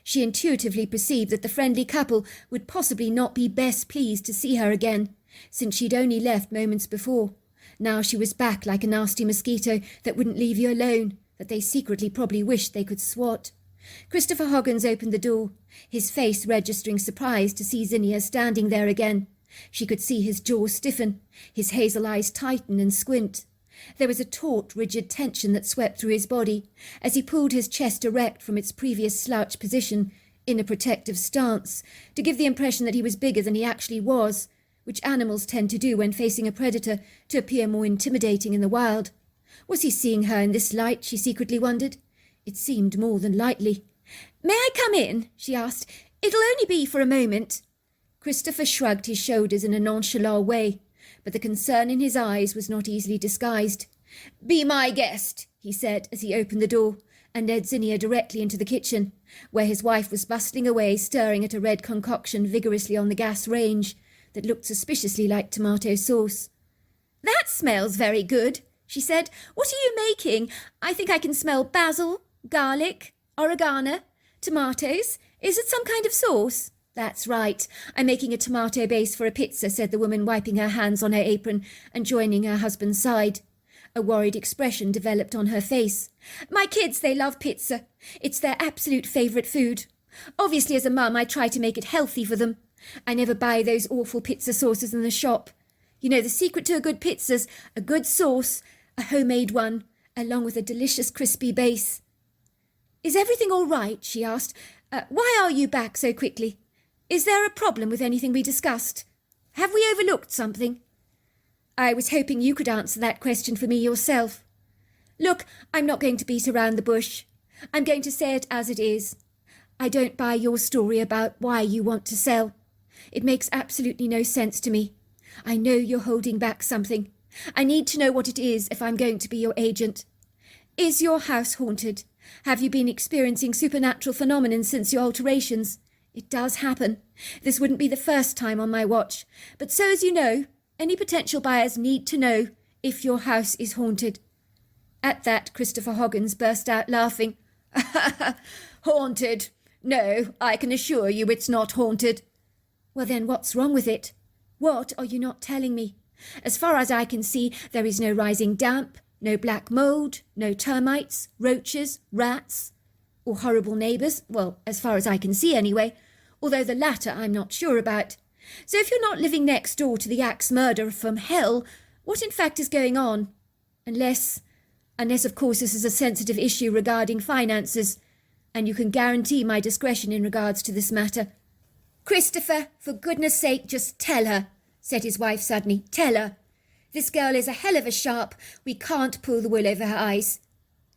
She intuitively perceived that the friendly couple would possibly not be best pleased to see her again, since she'd only left moments before. Now she was back like a nasty mosquito that wouldn't leave you alone, that they secretly probably wished they could swat. Christopher Hoggins opened the door, his face registering surprise to see Zinnia standing there again. She could see his jaw stiffen, his hazel eyes tighten and squint. There was a taut, rigid tension that swept through his body as he pulled his chest erect from its previous slouch position in a protective stance to give the impression that he was bigger than he actually was, which animals tend to do when facing a predator to appear more intimidating in the wild. Was he seeing her in this light, she secretly wondered? It seemed more than likely. "May I come in?" she asked. "It'll only be for a moment." Christopher shrugged his shoulders in a nonchalant way, but the concern in his eyes was not easily disguised. "Be my guest," he said as he opened the door and led Zinnia directly into the kitchen, where his wife was bustling away, stirring at a red concoction vigorously on the gas range that looked suspiciously like tomato sauce. "That smells very good," she said. "What are you making? I think I can smell basil, garlic, oregano, tomatoes. Is it some kind of sauce?" "That's right. I'm making a tomato base for a pizza," said the woman, wiping her hands on her apron and joining her husband's side. A worried expression developed on her face. "My kids, they love pizza. It's their absolute favourite food. Obviously, as a mum, I try to make it healthy for them. I never buy those awful pizza sauces in the shop. You know, the secret to a good pizza's a good sauce, a homemade one, along with a delicious crispy base." "Is everything all right?" she asked. Why are you back so quickly? Is there a problem with anything we discussed? Have we overlooked something?" "I was hoping you could answer that question for me yourself." "Look, I'm not going to beat around the bush. I'm going to say it as it is. I don't buy your story about why you want to sell. It makes absolutely no sense to me. I know you're holding back something. I need to know what it is if I'm going to be your agent. Is your house haunted? Have you been experiencing supernatural phenomena since your alterations? It does happen. This wouldn't be the first time on my watch. But so as you know, any potential buyers need to know if your house is haunted." At that, Christopher Hoggins burst out laughing. "Haunted? No, I can assure you it's not haunted." "Well then, what's wrong with it? What are you not telling me? As far as I can see, there is no rising damp, no black mould, no termites, roaches, rats, or horrible neighbours. Well, as far as I can see anyway, although the latter I'm not sure about. So if you're not living next door to the axe murderer from hell, what in fact is going on? Unless of course this is a sensitive issue regarding finances, and you can guarantee my discretion in regards to this matter." "Christopher, for goodness sake, just tell her," said his wife suddenly. "Tell her. This girl is a hell of a sharp. We can't pull the wool over her eyes."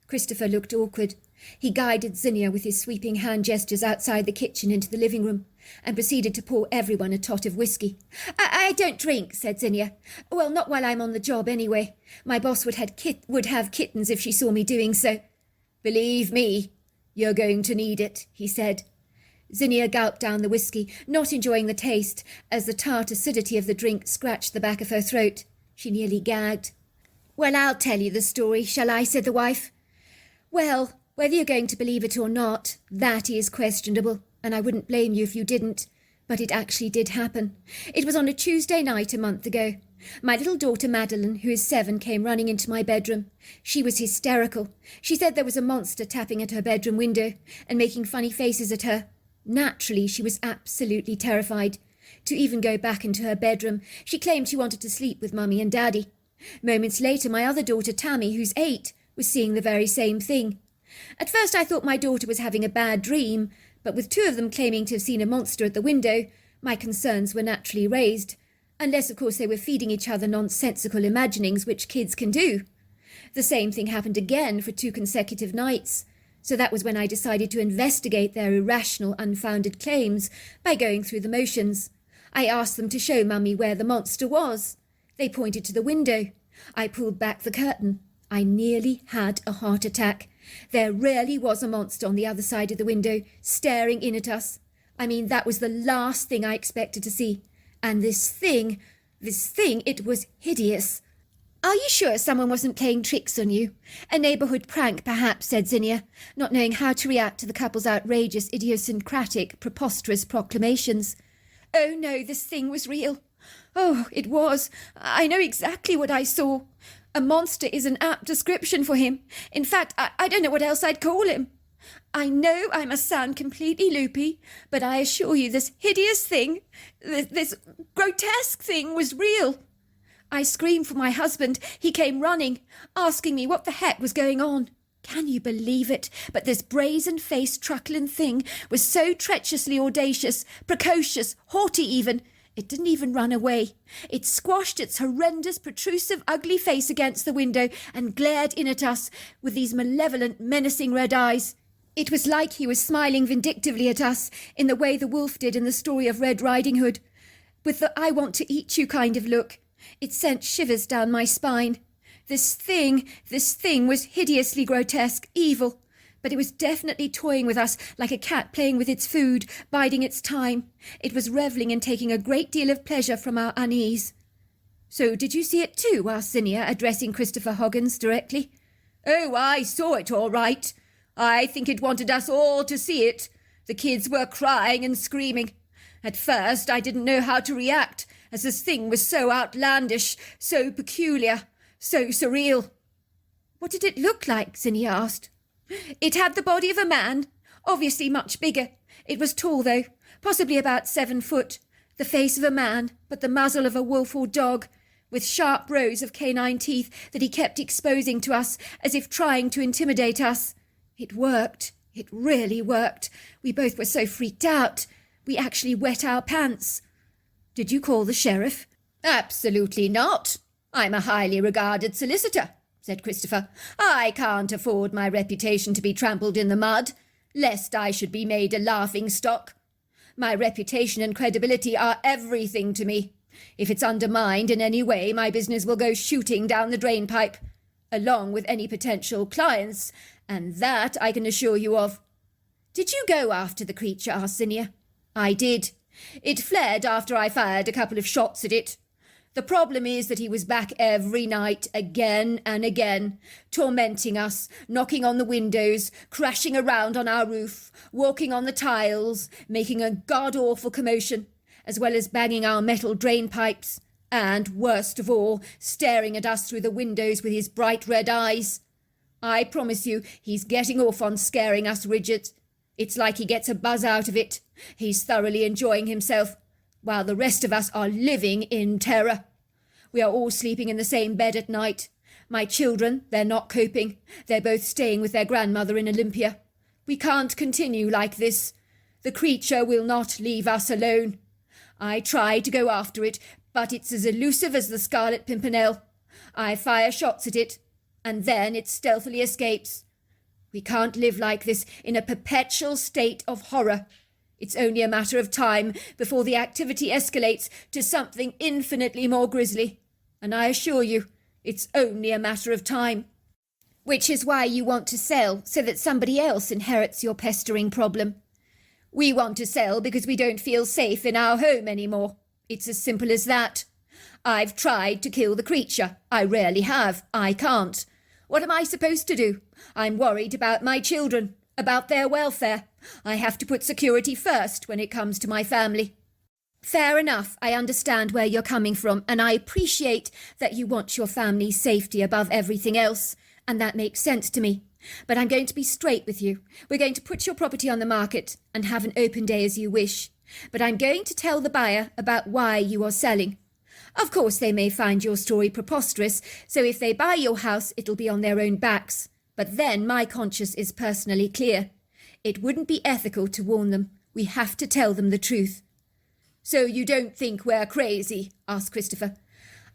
Christopher looked awkward. He guided Zinnia with his sweeping hand gestures outside the kitchen into the living room and proceeded to pour everyone a tot of whiskey. I don't drink," said Zinnia. "Well, not while I'm on the job anyway. My boss would have kittens if she saw me doing so." "Believe me, you're going to need it," he said. Zinnia gulped down the whisky, not enjoying the taste, as the tart acidity of the drink scratched the back of her throat. She nearly gagged. "Well, I'll tell you the story, shall I?" said the wife. "Well, whether you're going to believe it or not, that is questionable, and I wouldn't blame you if you didn't. But it actually did happen. It was on a Tuesday night a month ago. My little daughter Madeline, who is 7, came running into my bedroom. She was hysterical. She said there was a monster tapping at her bedroom window and making funny faces at her. Naturally, she was absolutely terrified. To even go back into her bedroom, she claimed she wanted to sleep with Mummy and Daddy. Moments later, my other daughter Tammy, who's 8, was seeing the very same thing. At first I thought my daughter was having a bad dream, but with 2 of them claiming to have seen a monster at the window, my concerns were naturally raised. Unless, of course, they were feeding each other nonsensical imaginings, which kids can do. The same thing happened again for 2 consecutive nights. So that was when I decided to investigate their irrational, unfounded claims by going through the motions. I asked them to show Mummy where the monster was. They pointed to the window. I pulled back the curtain. I nearly had a heart attack. There really was a monster on the other side of the window, staring in at us. I mean, that was the last thing I expected to see. And this thing, it was hideous. "Are you sure someone wasn't playing tricks on you? A neighbourhood prank, perhaps," said Zinnia, not knowing how to react to the couple's outrageous, idiosyncratic, preposterous proclamations. "Oh no, this thing was real. Oh, it was. I know exactly what I saw. A monster is an apt description for him. In fact, I don't know what else I'd call him. I know I must sound completely loopy, but I assure you this hideous thing, this grotesque thing was real. I screamed for my husband. He came running, asking me what the heck was going on. Can you believe it? But this brazen-faced, truculent thing was so treacherously audacious, precocious, haughty even. It didn't even run away. It squashed its horrendous, protrusive, ugly face against the window and glared in at us with these malevolent, menacing red eyes. It was like he was smiling vindictively at us in the way the wolf did in the story of Red Riding Hood, with the "I want to eat you" kind of look. It sent shivers down my spine. This thing was hideously grotesque, evil, but it was definitely toying with us like a cat playing with its food, biding its time. It was revelling in taking a great deal of pleasure from our unease. "So did you see it too?" asked Zinnia, addressing Christopher Hoggins directly. "Oh, I saw it all right. I think it wanted us all to see it. The kids were crying and screaming. At first I didn't know how to react, as this thing was so outlandish, so peculiar, so surreal." "What did it look like?" Zinnia asked. "It had the body of a man, obviously much bigger. It was tall, though, possibly about 7 foot. The face of a man, but the muzzle of a wolf or dog, with sharp rows of canine teeth that he kept exposing to us, as if trying to intimidate us. It worked. It really worked. We both were so freaked out. We actually wet our pants." "Did you call the sheriff?" "Absolutely not. I'm a highly regarded solicitor," said Christopher. "I can't afford my reputation to be trampled in the mud, lest I should be made a laughing-stock. My reputation and credibility are everything to me. If it's undermined in any way, my business will go shooting down the drainpipe, along with any potential clients, and that I can assure you of." "Did you go after the creature?" asked Zinnia. "I did. It fled after I fired a couple of shots at it. The problem is that he was back every night, again and again, tormenting us, knocking on the windows, crashing around on our roof, walking on the tiles, making a god-awful commotion, as well as banging our metal drain pipes, and, worst of all, staring at us through the windows with his bright red eyes. I promise you, he's getting off on scaring us, Ridget. It's like he gets a buzz out of it. He's thoroughly enjoying himself, while the rest of us are living in terror. We are all sleeping in the same bed at night. My children, they're not coping. They're both staying with their grandmother in Olympia. We can't continue like this. The creature will not leave us alone. I try to go after it, but it's as elusive as the Scarlet Pimpernel. I fire shots at it, and then it stealthily escapes. We can't live like this in a perpetual state of horror. It's only a matter of time before the activity escalates to something infinitely more grisly. And I assure you, it's only a matter of time." "Which is why you want to sell, so that somebody else inherits your pestering problem." We want to sell because we don't feel safe in our home anymore. It's as simple as that. I've tried to kill the creature. I rarely have. I can't. What am I supposed to do? I'm worried about my children, about their welfare. I have to put security first when it comes to my family. Fair enough. I understand where you're coming from, and I appreciate that you want your family's safety above everything else, and that makes sense to me. But I'm going to be straight with you. We're going to put your property on the market and have an open day as you wish. But I'm going to tell the buyer about why you are selling. Of course, they may find your story preposterous, so if they buy your house, it'll be on their own backs. But then my conscience is personally clear. It wouldn't be ethical to warn them. We have to tell them the truth. So you don't think we're crazy? Asked Christopher.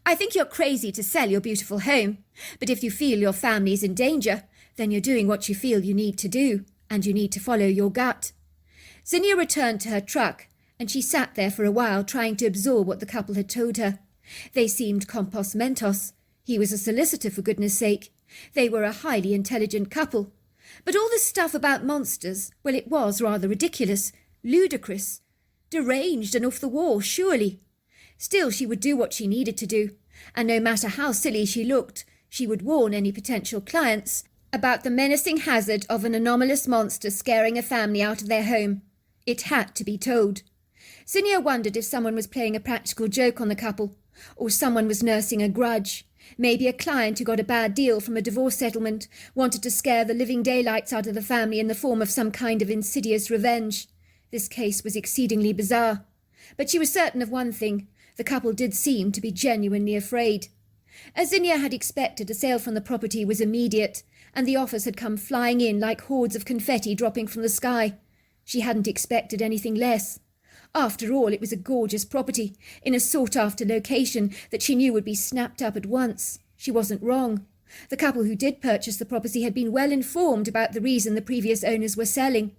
I think you're crazy to sell your beautiful home. But if you feel your family's in danger, then you're doing what you feel you need to do, and you need to follow your gut. Zinnia returned to her truck, and she sat there for a while trying to absorb what the couple had told her. They seemed compos mentos. He was a solicitor, for goodness sake. They were a highly intelligent couple. But all this stuff about monsters, well, it was rather ridiculous, ludicrous, deranged and off the wall, surely. Still, she would do what she needed to do, and no matter how silly she looked, she would warn any potential clients about the menacing hazard of an anomalous monster scaring a family out of their home. It had to be told. Zinnia wondered if someone was playing a practical joke on the couple, or someone was nursing a grudge. Maybe a client who got a bad deal from a divorce settlement wanted to scare the living daylights out of the family in the form of some kind of insidious revenge. This case was exceedingly bizarre. But she was certain of one thing. The couple did seem to be genuinely afraid. As Zinnia had expected, a sale from the property was immediate, and the offers had come flying in like hordes of confetti dropping from the sky. She hadn't expected anything less. After all, it was a gorgeous property, in a sought-after location that she knew would be snapped up at once. She wasn't wrong. The couple who did purchase the property had been well informed about the reason the previous owners were selling.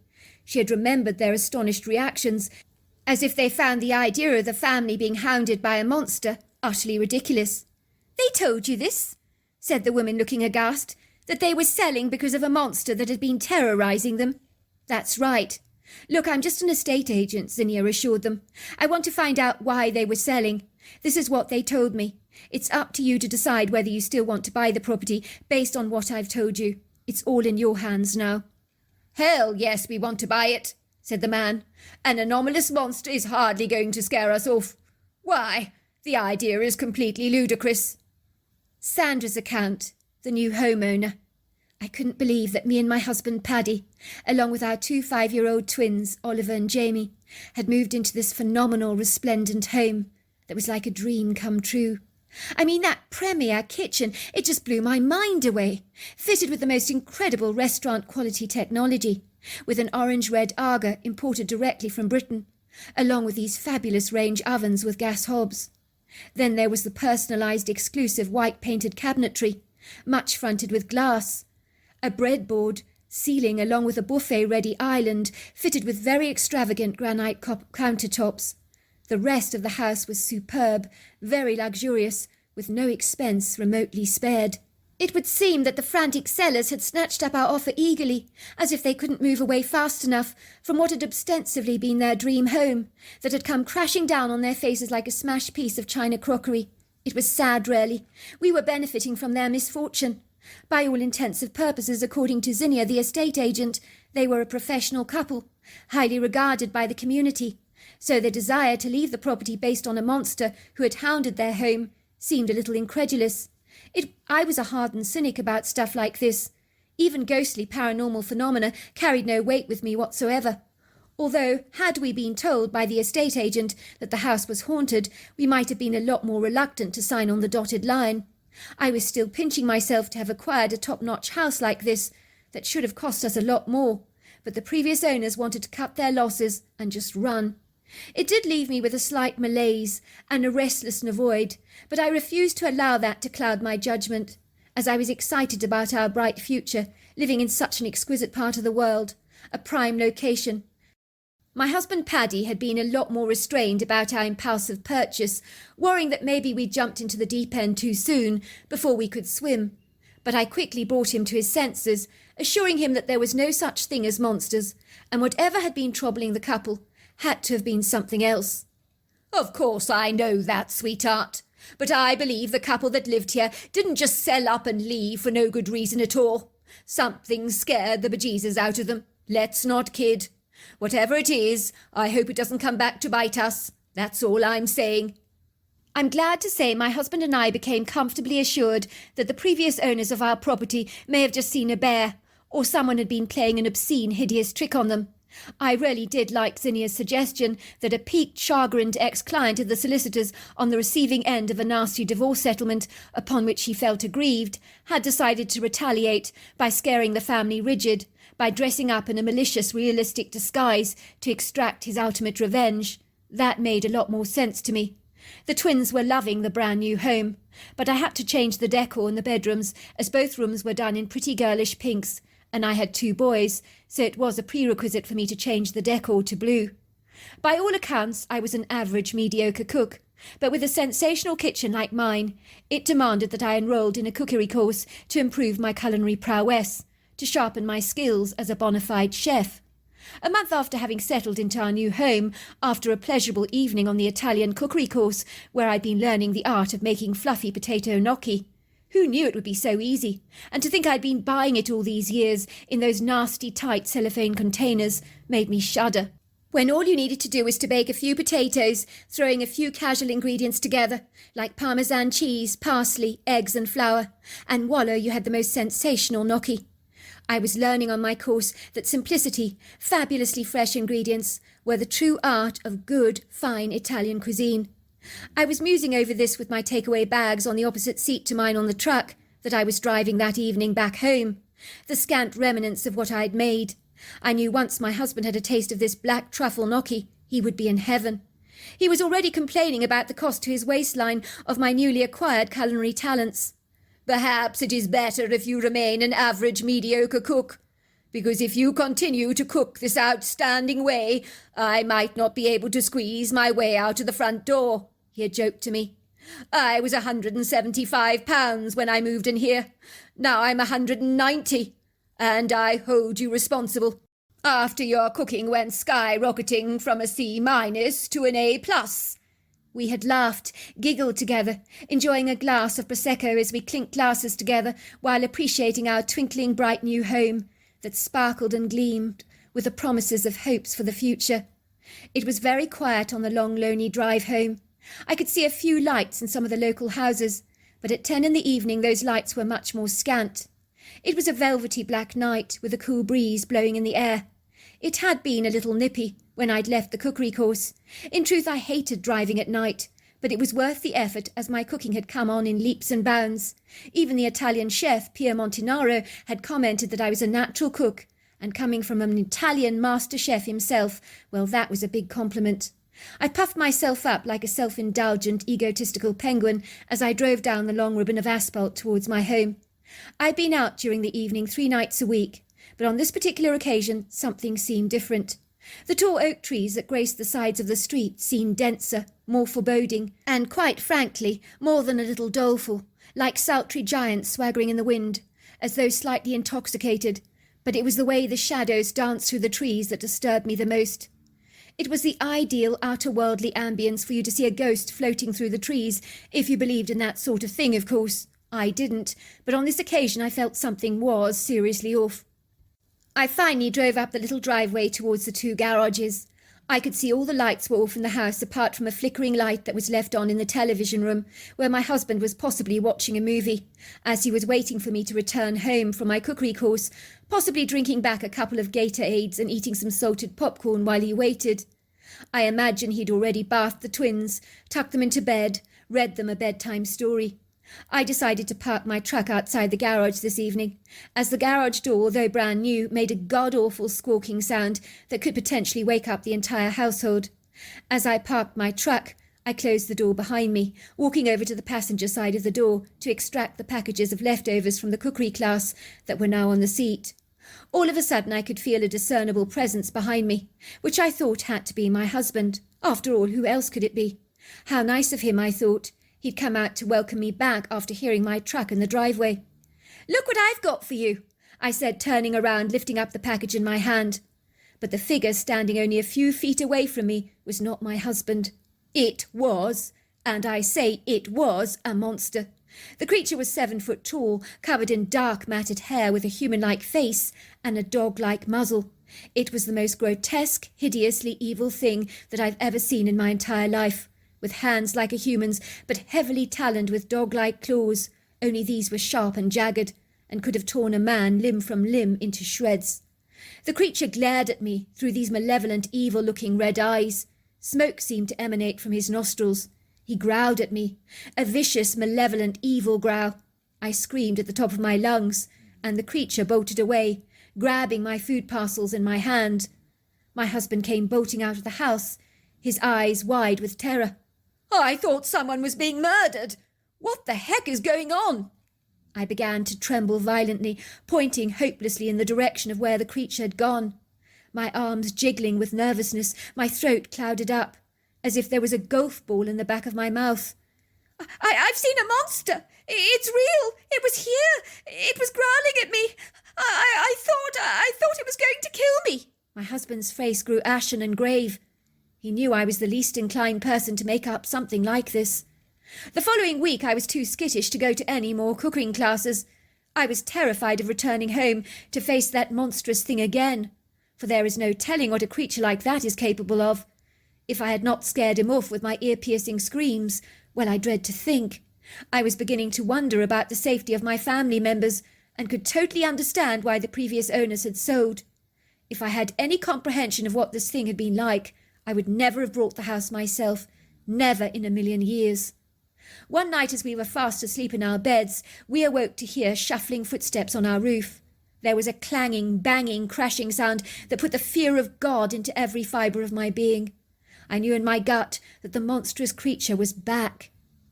She had remembered their astonished reactions, as if they found the idea of the family being hounded by a monster utterly ridiculous. "They told you this," said the woman, looking aghast, "that they were selling because of a monster that had been terrorising them?" "That's right. Look, I'm just an estate agent," Zinnia assured them. "I want to find out why they were selling. This is what they told me. It's up to you to decide whether you still want to buy the property based on what I've told you. It's all in your hands now." "Hell yes, we want to buy it," said the man. "An anomalous monster is hardly going to scare us off. Why, the idea is completely ludicrous." Sandra's account, the new homeowner. "I couldn't believe that me and my husband Paddy, along with our 2 5-year-old twins, Oliver and Jamie, had moved into this phenomenal, resplendent home that was like a dream come true. I mean, that premier kitchen, it just blew my mind away, fitted with the most incredible restaurant-quality technology, with an orange-red Aga imported directly from Britain, along with these fabulous range ovens with gas hobs. Then there was the personalised, exclusive white-painted cabinetry, much fronted with glass, a breadboard, ceiling along with a buffet-ready island fitted with very extravagant granite countertops. The rest of the house was superb, very luxurious, with no expense remotely spared. It would seem that the frantic sellers had snatched up our offer eagerly, as if they couldn't move away fast enough from what had ostensibly been their dream home, that had come crashing down on their faces like a smashed piece of china crockery. It was sad, really. We were benefiting from their misfortune. By all intents and purposes, according to Zinnia, the estate agent, they were a professional couple, highly regarded by the community. So their desire to leave the property based on a monster who had hounded their home seemed a little incredulous. I was a hardened cynic about stuff like this. Even ghostly paranormal phenomena carried no weight with me whatsoever. Although, had we been told by the estate agent that the house was haunted, we might have been a lot more reluctant to sign on the dotted line. I was still pinching myself to have acquired a top-notch house like this that should have cost us a lot more, but the previous owners wanted to cut their losses and just run. It did leave me with a slight malaise and a restless void, but I refused to allow that to cloud my judgment, as I was excited about our bright future, living in such an exquisite part of the world, a prime location. My husband Paddy had been a lot more restrained about our impulsive purchase, worrying that maybe we jumped into the deep end too soon, before we could swim. but I quickly brought him to his senses, assuring him that there was no such thing as monsters, and whatever had been troubling the couple had to have been something else. "Of course I know that, sweetheart, but I believe the couple that lived here didn't just sell up and leave for no good reason at all. Something scared the bejesus out of them. Let's not kid. Whatever it is, I hope it doesn't come back to bite us. That's all I'm saying." I'm glad to say my husband and I became comfortably assured that the previous owners of our property may have just seen a bear, or someone had been playing an obscene, hideous trick on them. I really did like Zinnia's suggestion that a piqued, chagrined ex-client of the solicitors on the receiving end of a nasty divorce settlement, upon which he felt aggrieved, had decided to retaliate by scaring the family rigid, by dressing up in a malicious, realistic disguise to extract his ultimate revenge. That made a lot more sense to me. The twins were loving the brand new home, but I had to change the decor in the bedrooms, as both rooms were done in pretty girlish pinks, and I had 2 boys, so it was a prerequisite for me to change the decor to blue. By all accounts, I was an average, mediocre cook, but with a sensational kitchen like mine, it demanded that I enrolled in a cookery course to improve my culinary prowess, to sharpen my skills as a bona fide chef. A month after having settled into our new home, after a pleasurable evening on the Italian cookery course, where I'd been learning the art of making fluffy potato gnocchi. Who knew it would be so easy? And to think I'd been buying it all these years in those nasty, tight cellophane containers made me shudder. When all you needed to do was to bake a few potatoes, throwing a few casual ingredients together, like Parmesan cheese, parsley, eggs and flour, and voila, you had the most sensational gnocchi. I was learning on my course that simplicity, fabulously fresh ingredients, were the true art of good, fine Italian cuisine. I was musing over this with my takeaway bags on the opposite seat to mine on the truck that I was driving that evening back home, the scant remnants of what I'd made. I knew once my husband had a taste of this black truffle gnocchi, he would be in heaven. He was already complaining about the cost to his waistline of my newly acquired culinary talents. "Perhaps it is better if you remain an average, mediocre cook, because if you continue to cook this outstanding way, I might not be able to squeeze my way out of the front door," he had joked to me. "I was 175 pounds when I moved in here. Now I'm 190, and I hold you responsible. After your cooking went skyrocketing from a C- to an A+. We had laughed, giggled together, enjoying a glass of Prosecco as we clinked glasses together while appreciating our twinkling bright new home that sparkled and gleamed with the promises of hopes for the future. It was very quiet on the long, lonely drive home. I could see a few lights in some of the local houses, but at 10 in the evening those lights were much more scant. It was a velvety black night with a cool breeze blowing in the air. It had been a little nippy when I'd left the cookery course. In truth, I hated driving at night, but it was worth the effort as my cooking had come on in leaps and bounds. Even the Italian chef, Pier Montinaro, had commented that I was a natural cook, and coming from an Italian master chef himself, well, that was a big compliment. I puffed myself up like a self-indulgent, egotistical penguin as I drove down the long ribbon of asphalt towards my home. I'd been out during the evening 3 nights a week, but on this particular occasion something seemed different. The tall oak trees that graced the sides of the street seemed denser, more foreboding, and quite frankly, more than a little doleful, like sultry giants swaggering in the wind, as though slightly intoxicated, but it was the way the shadows danced through the trees that disturbed me the most. It was the ideal outer-worldly ambience for you to see a ghost floating through the trees, if you believed in that sort of thing, of course. I didn't, but on this occasion I felt something was seriously off. I finally drove up the little driveway towards the 2 garages. I could see all the lights were off in the house apart from a flickering light that was left on in the television room, where my husband was possibly watching a movie, as he was waiting for me to return home from my cookery course, possibly drinking back a couple of Gatorades and eating some salted popcorn while he waited. I imagine he'd already bathed the twins, tucked them into bed, read them a bedtime story. I decided to park my truck outside the garage this evening, as the garage door, though brand new, made a god-awful squawking sound that could potentially wake up the entire household. As I parked my truck, I closed the door behind me, walking over to the passenger side of the door to extract the packages of leftovers from the cookery class that were now on the seat. All of a sudden I could feel a discernible presence behind me, which I thought had to be my husband. After all, who else could it be? How nice of him, I thought. He'd come out to welcome me back after hearing my truck in the driveway. "Look what I've got for you," I said, turning around, lifting up the package in my hand. But the figure standing only a few feet away from me was not my husband. It was, and I say it was, a monster. The creature was 7 foot tall, covered in dark matted hair with a human-like face and a dog-like muzzle. It was the most grotesque, hideously evil thing that I've ever seen in my entire life, with hands like a human's, but heavily taloned with dog-like claws, only these were sharp and jagged, and could have torn a man limb from limb into shreds. The creature glared at me through these malevolent, evil-looking red eyes. Smoke seemed to emanate from his nostrils. He growled at me, a vicious, malevolent, evil growl. I screamed at the top of my lungs, and the creature bolted away, grabbing my food parcels in my hand. My husband came bolting out of the house, his eyes wide with terror. "I thought someone was being murdered. What the heck is going on?" I began to tremble violently, pointing hopelessly in the direction of where the creature had gone. My arms jiggling with nervousness, my throat clouded up, as if there was a golf ball in the back of my mouth. I've seen a monster. It's real. It was here. It was growling at me. I thought it was going to kill me." My husband's face grew ashen and grave. He knew I was the least inclined person to make up something like this. The following week I was too skittish to go to any more cooking classes. I was terrified of returning home to face that monstrous thing again, for there is no telling what a creature like that is capable of. If I had not scared him off with my ear-piercing screams, well, I dread to think. I was beginning to wonder about the safety of my family members, and could totally understand why the previous owners had sold. If I had any comprehension of what this thing had been like, I would never have bought the house myself, never in a million years. One night as we were fast asleep in our beds, we awoke to hear shuffling footsteps on our roof. There was a clanging, banging, crashing sound that put the fear of God into every fibre of my being. I knew in my gut that the monstrous creature was back.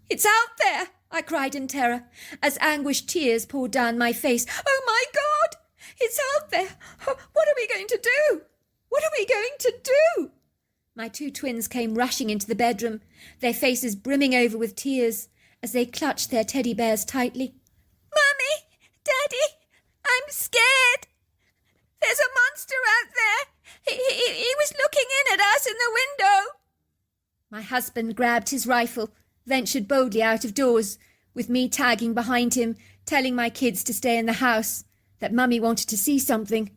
"It's out there!" I cried in terror, as anguished tears poured down my face. "Oh, my God! It's out there! What are we going to do? What are we going to do?" My 2 twins came rushing into the bedroom, their faces brimming over with tears, as they clutched their teddy bears tightly. "Mummy! Daddy! I'm scared! There's a monster out there! He was looking in at us in the window!" My husband grabbed his rifle, ventured boldly out of doors, with me tagging behind him, telling my kids to stay in the house, that Mummy wanted to see something.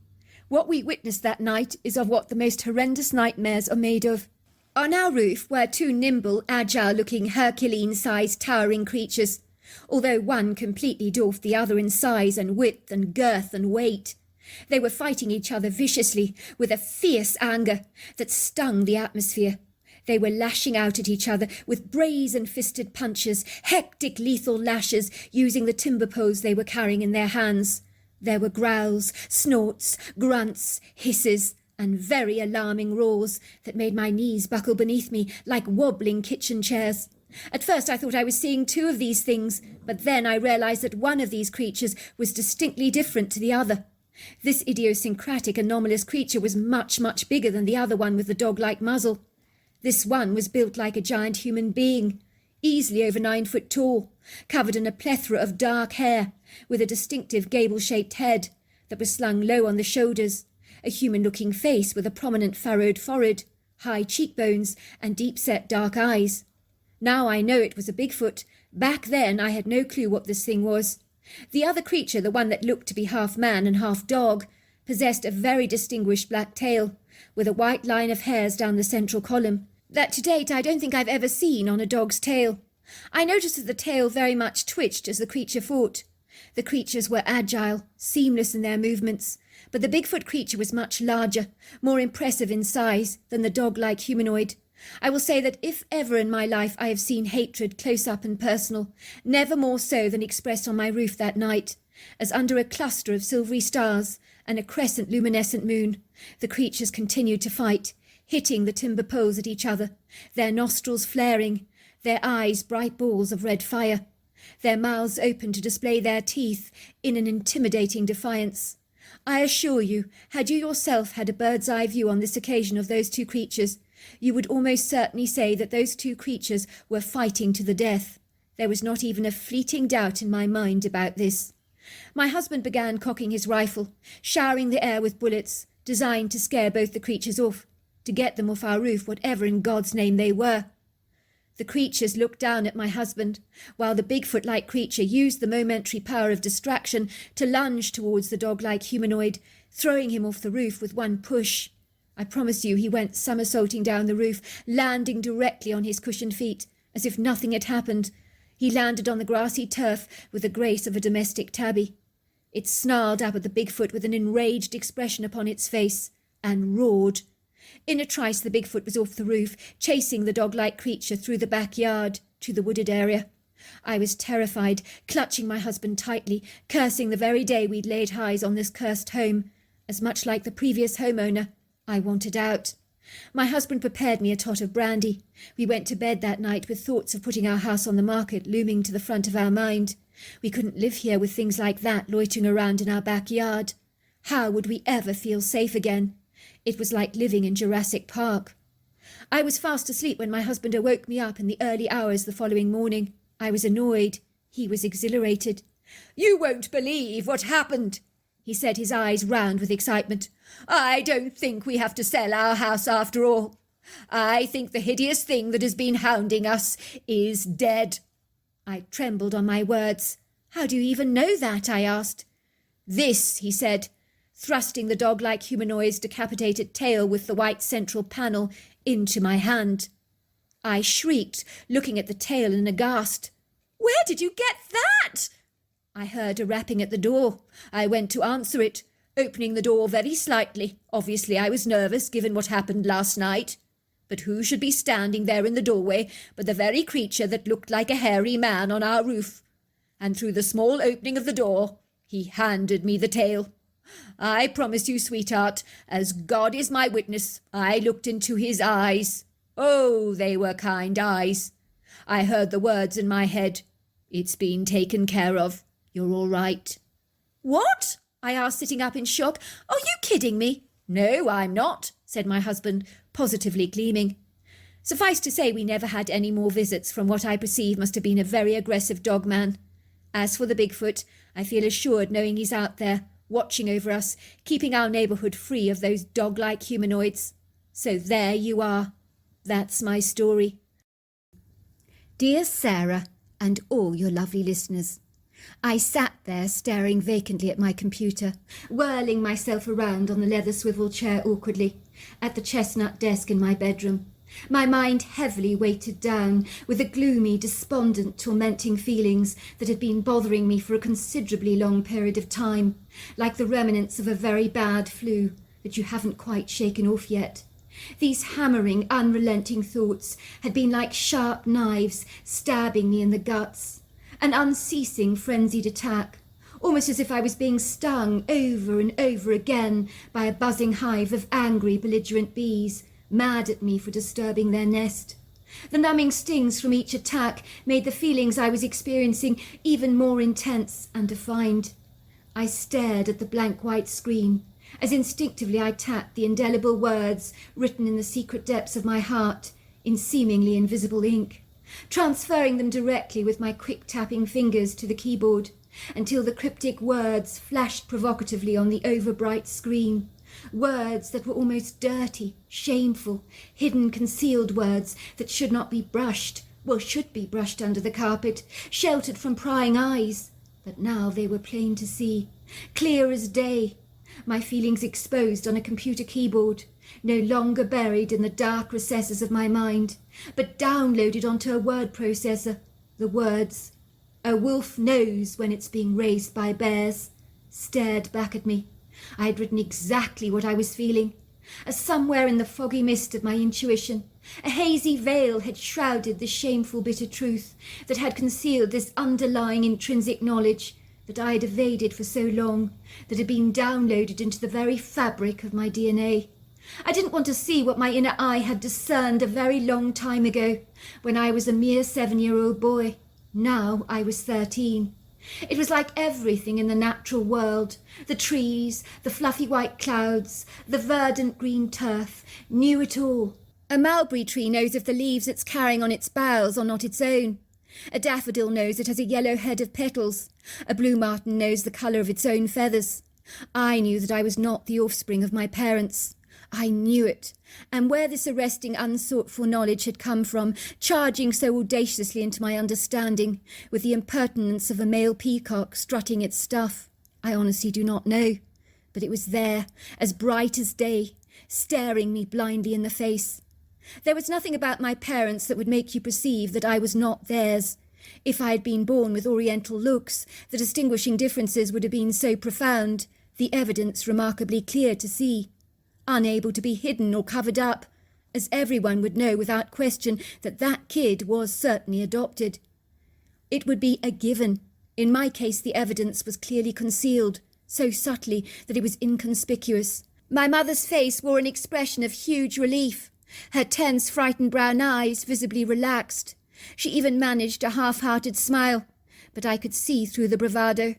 What we witnessed that night is of what the most horrendous nightmares are made of. On our roof were 2 nimble, agile-looking, Herculean-sized towering creatures, although one completely dwarfed the other in size and width and girth and weight. They were fighting each other viciously, with a fierce anger that stung the atmosphere. They were lashing out at each other with brazen-fisted punches, hectic lethal lashes, using the timber poles they were carrying in their hands. There were growls, snorts, grunts, hisses, and very alarming roars that made my knees buckle beneath me like wobbling kitchen chairs. At first I thought I was seeing 2 of these things, but then I realized that one of these creatures was distinctly different to the other. This idiosyncratic, anomalous creature was much, much bigger than the other one with the dog-like muzzle. This one was built like a giant human being, easily over 9 foot tall, covered in a plethora of dark hair, with a distinctive gable-shaped head that was slung low on the shoulders, a human-looking face with a prominent furrowed forehead, high cheekbones, and deep-set dark eyes. Now I know it was a Bigfoot. Back then I had no clue what this thing was. The other creature, the one that looked to be half man and half dog, possessed a very distinguished black tail, with a white line of hairs down the central column, that to date I don't think I've ever seen on a dog's tail. I noticed that the tail very much twitched as the creature fought. The creatures were agile, seamless in their movements, but the Bigfoot creature was much larger, more impressive in size than the dog-like humanoid. I will say that if ever in my life I have seen hatred close up and personal, never more so than expressed on my roof that night, as under a cluster of silvery stars and a crescent luminescent moon, the creatures continued to fight, hitting the timber poles at each other, their nostrils flaring, their eyes bright balls of red fire, their mouths open to display their teeth in an intimidating defiance. I assure you, had you yourself had a bird's-eye view on this occasion of those 2 creatures, you would almost certainly say that those 2 creatures were fighting to the death. There was not even a fleeting doubt in my mind about this. My husband began cocking his rifle, showering the air with bullets, designed to scare both the creatures off, to get them off our roof, whatever in God's name they were. The creatures looked down at my husband, while the Bigfoot-like creature used the momentary power of distraction to lunge towards the dog-like humanoid, throwing him off the roof with one push. I promise you he went somersaulting down the roof, landing directly on his cushioned feet, as if nothing had happened. He landed on the grassy turf with the grace of a domestic tabby. It snarled up at the Bigfoot with an enraged expression upon its face, and roared. In a trice the Bigfoot was off the roof, chasing the dog-like creature through the backyard to the wooded area. I was terrified, clutching my husband tightly, cursing the very day we'd laid eyes on this cursed home. As much like the previous homeowner, I wanted out. My husband prepared me a tot of brandy. We went to bed that night with thoughts of putting our house on the market looming to the front of our mind. We couldn't live here with things like that loitering around in our backyard. How would we ever feel safe again? It was like living in Jurassic Park. I was fast asleep when my husband awoke me up in the early hours the following morning. I was annoyed. He was exhilarated. "You won't believe what happened," he said, his eyes round with excitement. "I don't think we have to sell our house after all. I think the hideous thing that has been hounding us is dead." I trembled on my words. "How do you even know that?" I asked. "This," he said, thrusting the dog-like humanoid's decapitated tail with the white central panel into my hand. I shrieked, looking at the tail in aghast. "Where did you get that?" I heard a rapping at the door. I went to answer it, opening the door very slightly. Obviously I was nervous, given what happened last night. But who should be standing there in the doorway but the very creature that looked like a hairy man on our roof? And through the small opening of the door, he handed me the tail. I promise you, sweetheart, as God is my witness, I looked into his eyes. Oh, they were kind eyes. I heard the words in my head. "It's been taken care of. You're all right." "What?" I asked, sitting up in shock. "Are you kidding me?" "No, I'm not," said my husband, positively gleaming. Suffice to say, we never had any more visits from what I perceive must have been a very aggressive dog man. As for the Bigfoot, I feel assured knowing he's out there, watching over us, keeping our neighbourhood free of those dog-like humanoids. So there you are. That's my story. Dear Sarah, and all your lovely listeners, I sat there staring vacantly at my computer, whirling myself around on the leather swivel chair awkwardly, at the chestnut desk in my bedroom, my mind heavily weighted down with the gloomy, despondent, tormenting feelings that had been bothering me for a considerably long period of time, like the remnants of a very bad flu that you haven't quite shaken off yet. These hammering, unrelenting thoughts had been like sharp knives stabbing me in the guts, an unceasing frenzied attack, almost as if I was being stung over and over again by a buzzing hive of angry, belligerent bees, mad at me for disturbing their nest. The numbing stings from each attack made the feelings I was experiencing even more intense and defined. I stared at the blank white screen, as instinctively I tapped the indelible words written in the secret depths of my heart in seemingly invisible ink, transferring them directly with my quick tapping fingers to the keyboard, until the cryptic words flashed provocatively on the overbright screen. Words that were almost dirty, shameful, hidden, concealed words that should not be brushed, well, should be brushed under the carpet, sheltered from prying eyes. But now they were plain to see, clear as day, my feelings exposed on a computer keyboard, no longer buried in the dark recesses of my mind, but downloaded onto a word processor. The words, "A wolf knows when it's being raised by bears," stared back at me. I had written exactly what I was feeling, as somewhere in the foggy mist of my intuition, a hazy veil had shrouded the shameful bitter truth that had concealed this underlying intrinsic knowledge that I had evaded for so long, that had been downloaded into the very fabric of my DNA. I didn't want to see what my inner eye had discerned a very long time ago, when I was a mere 7-year-old boy. Now I was 13. It was like everything in the natural world, the trees, the fluffy white clouds, the verdant green turf, knew it all. A mulberry tree knows if the leaves it's carrying on its boughs are not its own. A daffodil knows it has a yellow head of petals. A blue martin knows the colour of its own feathers. I knew that I was not the offspring of my parents. I knew it, and where this arresting, unsought-for knowledge had come from, charging so audaciously into my understanding, with the impertinence of a male peacock strutting its stuff, I honestly do not know. But it was there, as bright as day, staring me blindly in the face. There was nothing about my parents that would make you perceive that I was not theirs. If I had been born with oriental looks, the distinguishing differences would have been so profound, the evidence remarkably clear to see, unable to be hidden or covered up, as everyone would know without question that that kid was certainly adopted. It would be a given. In my case, the evidence was clearly concealed, so subtly that it was inconspicuous. My mother's face wore an expression of huge relief, her tense, frightened brown eyes visibly relaxed. She even managed a half-hearted smile, but I could see through the bravado,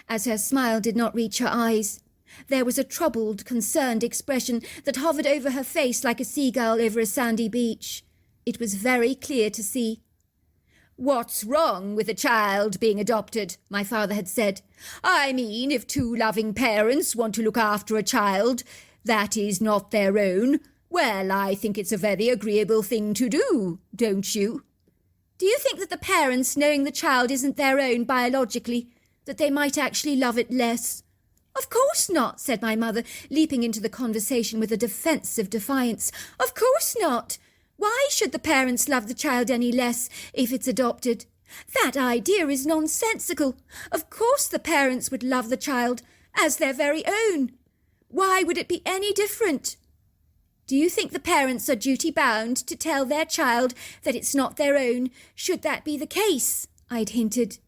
as her smile did not reach her eyes. There was a troubled, concerned expression that hovered over her face like a seagull over a sandy beach. It was very clear to see. "What's wrong with a child being adopted?" my father had said. "I mean, if two loving parents want to look after a child that is not their own, well, I think it's a very agreeable thing to do, don't you?" "Do you think that the parents, knowing the child isn't their own biologically, that they might actually love it less?" "Of course not," said my mother, leaping into the conversation with a defensive defiance. "Of course not. Why should the parents love the child any less if it's adopted? That idea is nonsensical. Of course the parents would love the child as their very own. Why would it be any different?" "Do you think the parents are duty-bound to tell their child that it's not their own, should that be the case?" I'd hinted.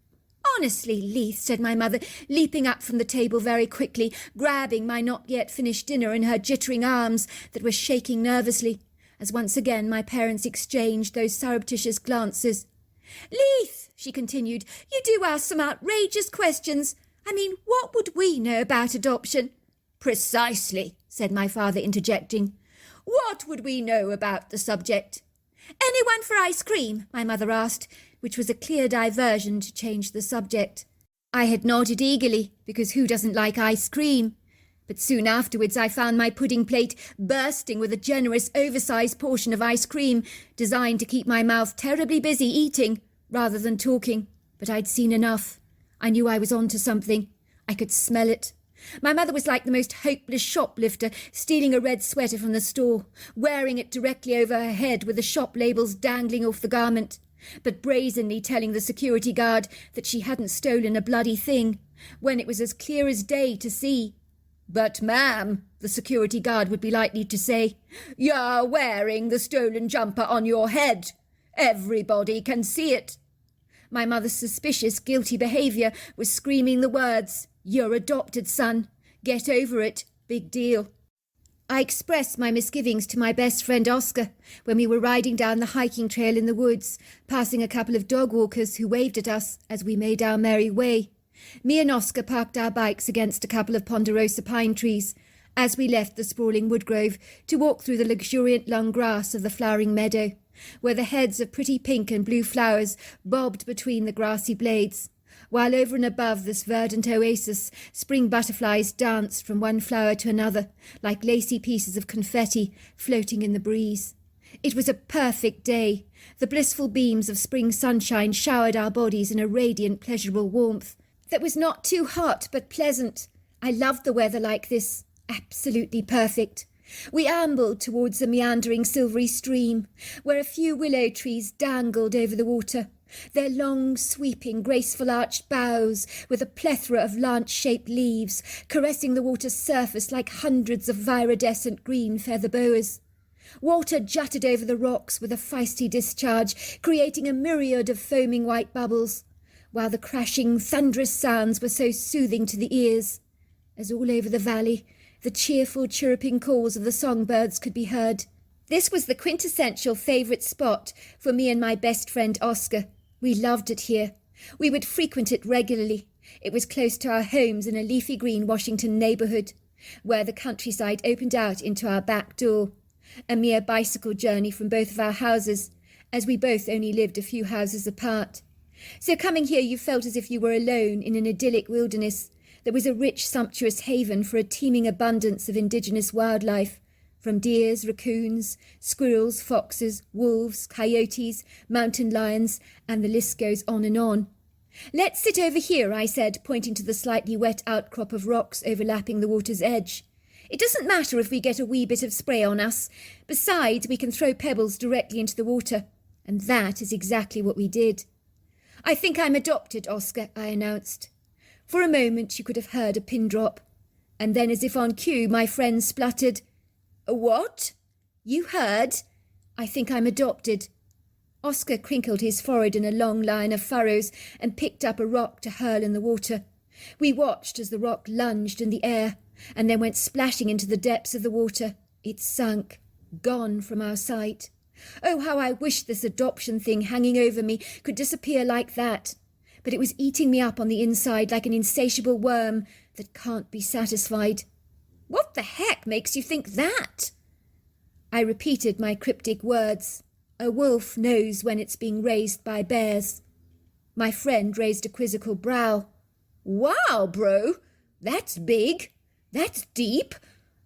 "Honestly, Leith," said my mother, leaping up from the table very quickly, grabbing my not-yet-finished dinner in her jittering arms that were shaking nervously, as once again my parents exchanged those surreptitious glances. "Leith," she continued, "you do ask some outrageous questions. I mean, what would we know about adoption?" "Precisely," said my father, interjecting. "What would we know about the subject?" "Anyone for ice cream?" my mother asked, which was a clear diversion to change the subject. I had nodded eagerly, because who doesn't like ice cream? But soon afterwards I found my pudding plate bursting with a generous, oversized portion of ice cream, designed to keep my mouth terribly busy eating, rather than talking. But I'd seen enough. I knew I was on to something. I could smell it. My mother was like the most hopeless shoplifter, stealing a red sweater from the store, wearing it directly over her head with the shop labels dangling off the garment, but brazenly telling the security guard that she hadn't stolen a bloody thing, when it was as clear as day to see. "But, ma'am," the security guard would be likely to say, "you're wearing the stolen jumper on your head. Everybody can see it." My mother's suspicious, guilty behaviour was screaming the words, "You're adopted, son. Get over it. Big deal." I expressed my misgivings to my best friend Oscar when we were riding down the hiking trail in the woods, passing a couple of dog walkers who waved at us as we made our merry way. Me and Oscar parked our bikes against a couple of ponderosa pine trees as we left the sprawling woodgrove to walk through the luxuriant long grass of the flowering meadow, where the heads of pretty pink and blue flowers bobbed between the grassy blades, while over and above this verdant oasis spring butterflies danced from one flower to another like lacy pieces of confetti floating in the breeze. It was a perfect day. The blissful beams of spring sunshine showered our bodies in a radiant, pleasurable warmth that was not too hot but pleasant. I loved the weather like this. Absolutely perfect. We ambled towards the meandering silvery stream, where a few willow trees dangled over the water, their long, sweeping, graceful arched boughs with a plethora of lance-shaped leaves caressing the water's surface like hundreds of viridescent green feather boas. Water jutted over the rocks with a feisty discharge, creating a myriad of foaming white bubbles, while the crashing, thunderous sounds were so soothing to the ears, as all over the valley the cheerful chirruping calls of the songbirds could be heard. This was the quintessential favourite spot for me and my best friend Oscar. We loved it here. We would frequent it regularly. It was close to our homes in a leafy green Washington neighbourhood, where the countryside opened out into our back door, a mere bicycle journey from both of our houses, as we both only lived a few houses apart. So coming here you felt as if you were alone in an idyllic wilderness that was a rich, sumptuous haven for a teeming abundance of indigenous wildlife, from deers, raccoons, squirrels, foxes, wolves, coyotes, mountain lions, and the list goes on and on. "Let's sit over here," I said, pointing to the slightly wet outcrop of rocks overlapping the water's edge. "It doesn't matter if we get a wee bit of spray on us. Besides, we can throw pebbles directly into the water." And that is exactly what we did. "I think I'm adopted, Oscar," I announced. For a moment you could have heard a pin drop. And then, as if on cue, my friend spluttered, "A what?" "You heard. I think I'm adopted." Oscar crinkled his forehead in a long line of furrows and picked up a rock to hurl in the water. We watched as the rock lunged in the air and then went splashing into the depths of the water. It sunk, gone from our sight. Oh, how I wished this adoption thing hanging over me could disappear like that. But it was eating me up on the inside like an insatiable worm that can't be satisfied. "What the heck makes you think that?" I repeated my cryptic words. A wolf knows when it's being raised by bears. My friend raised a quizzical brow. "Wow, bro, that's big. That's deep.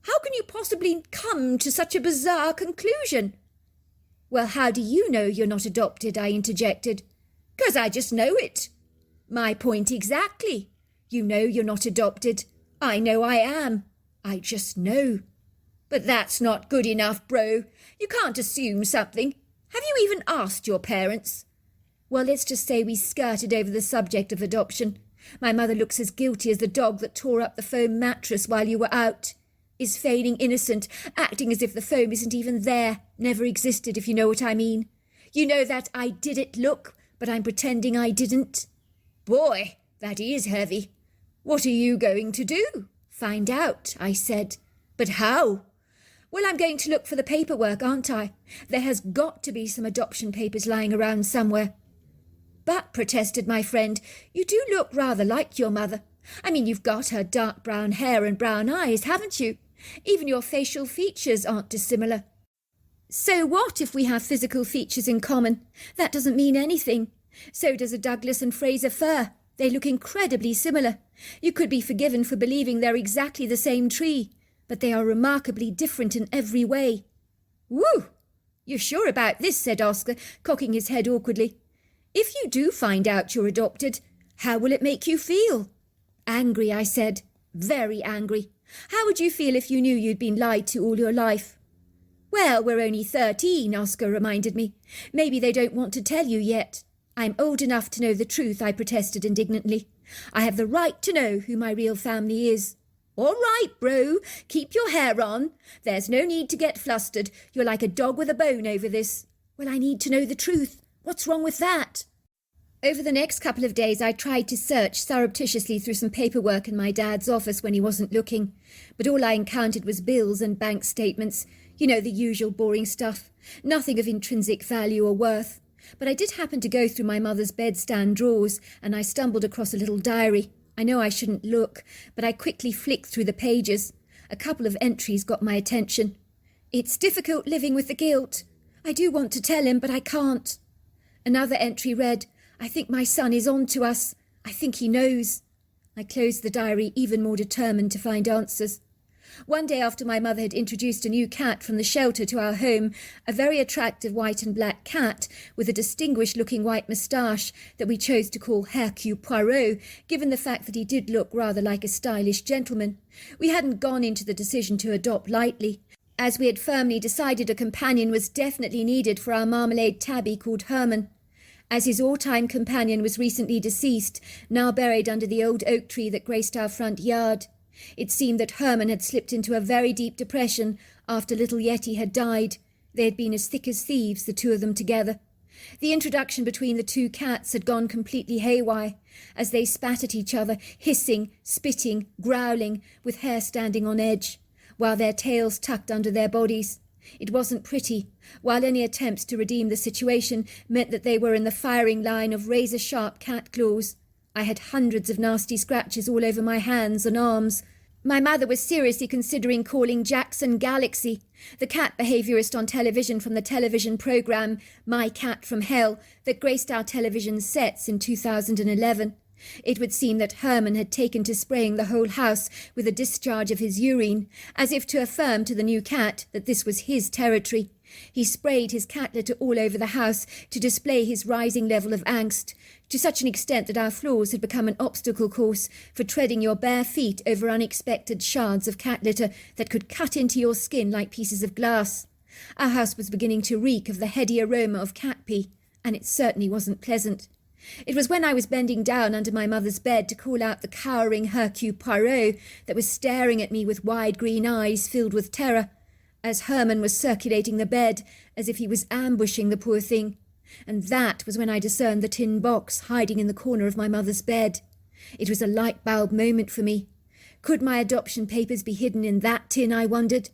How can you possibly come to such a bizarre conclusion?" "Well, how do you know you're not adopted?" I interjected. "'Cause I just know it." "My point exactly. You know you're not adopted. I know I am. I just know." "But that's not good enough, bro. You can't assume something. Have you even asked your parents?" "Well, let's just say we skirted over the subject of adoption. My mother looks as guilty as the dog that tore up the foam mattress while you were out. Is feigning innocent, acting as if the foam isn't even there, never existed, if you know what I mean. You know that I did it look, but I'm pretending I didn't." "Boy, that is heavy. What are you going to do?" "Find out," I said. "But how?" "Well, I'm going to look for the paperwork, aren't I? There has got to be some adoption papers lying around somewhere." "But," protested my friend, "you do look rather like your mother. I mean, you've got her dark brown hair and brown eyes, haven't you? Even your facial features aren't dissimilar." "So what if we have physical features in common? That doesn't mean anything. So does a Douglas and Fraser fir. They look incredibly similar. You could be forgiven for believing they're exactly the same tree, but they are remarkably different in every way." "Whew! You're sure about this?" said Oscar, cocking his head awkwardly. "If you do find out you're adopted, how will it make you feel?" "Angry," I said. "Very angry. How would you feel if you knew you'd been lied to all your life?" "Well, we're only 13, Oscar reminded me. "Maybe they don't want to tell you yet." "I'm old enough to know the truth," I protested indignantly. "I have the right to know who my real family is." "All right, bro. Keep your hair on. There's no need to get flustered. You're like a dog with a bone over this." "Well, I need to know the truth. What's wrong with that?" Over the next couple of days I tried to search surreptitiously through some paperwork in my dad's office when he wasn't looking, but all I encountered was bills and bank statements. You know, the usual boring stuff. Nothing of intrinsic value or worth. But I did happen to go through my mother's bedstand drawers, and I stumbled across a little diary. I know I shouldn't look, but I quickly flicked through the pages. A couple of entries got my attention. "It's difficult living with the guilt. I do want to tell him, but I can't." Another entry read, "I think my son is on to us. I think he knows." I closed the diary, even more determined to find answers. One day after my mother had introduced a new cat from the shelter to our home, a very attractive white and black cat with a distinguished-looking white moustache that we chose to call Hercule Poirot, given the fact that he did look rather like a stylish gentleman. We hadn't gone into the decision to adopt lightly, as we had firmly decided a companion was definitely needed for our marmalade tabby called Herman. As his all-time companion was recently deceased, now buried under the old oak tree that graced our front yard, it seemed that Herman had slipped into a very deep depression after little Yeti had died. They had been as thick as thieves, the two of them together. The introduction between the two cats had gone completely haywire, as they spat at each other, hissing, spitting, growling, with hair standing on edge, while their tails tucked under their bodies. It wasn't pretty, while any attempts to redeem the situation meant that they were in the firing line of razor-sharp cat claws. I had hundreds of nasty scratches all over my hands and arms. My mother was seriously considering calling Jackson Galaxy, The cat behaviourist on television from the television programme My Cat from Hell that graced our television sets in 2011. It would seem that Herman had taken to spraying the whole house with a discharge of his urine, as if to affirm to the new cat that this was his territory. He sprayed his cat litter all over the house to display his rising level of angst, to such an extent that our floors had become an obstacle course for treading your bare feet over unexpected shards of cat litter that could cut into your skin like pieces of glass. Our house was beginning to reek of the heady aroma of cat pee, and it certainly wasn't pleasant. It was when I was bending down under my mother's bed to call out the cowering Hercule Poirot that was staring at me with wide green eyes filled with terror, as Herman was circulating the bed as if he was ambushing the poor thing. And that was when I discerned the tin box hiding in the corner of my mother's bed. It was a light bulb moment for me. Could my adoption papers be hidden in that tin, I wondered?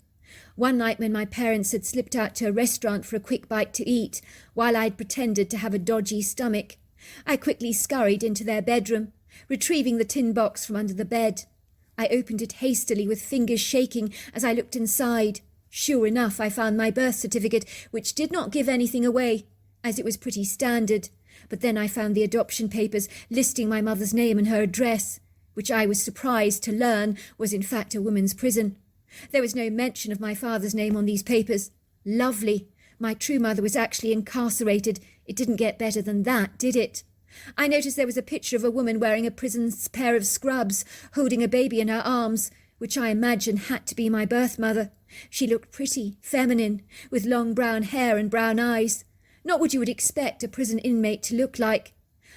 One night when my parents had slipped out to a restaurant for a quick bite to eat, while I'd pretended to have a dodgy stomach, I quickly scurried into their bedroom, retrieving the tin box from under the bed. I opened it hastily with fingers shaking as I looked inside. Sure enough, I found my birth certificate, which did not give anything away, as it was pretty standard. But then I found the adoption papers listing my mother's name and her address, which I was surprised to learn was in fact a woman's prison. There was no mention of my father's name on these papers. Lovely. My true mother was actually incarcerated. It didn't get better than that, did it? I noticed there was a picture of a woman wearing a prison's pair of scrubs, holding a baby in her arms, which I imagine had to be my birth mother. She looked pretty, feminine, with long brown hair and brown eyes. Not what you would expect a prison inmate to look like.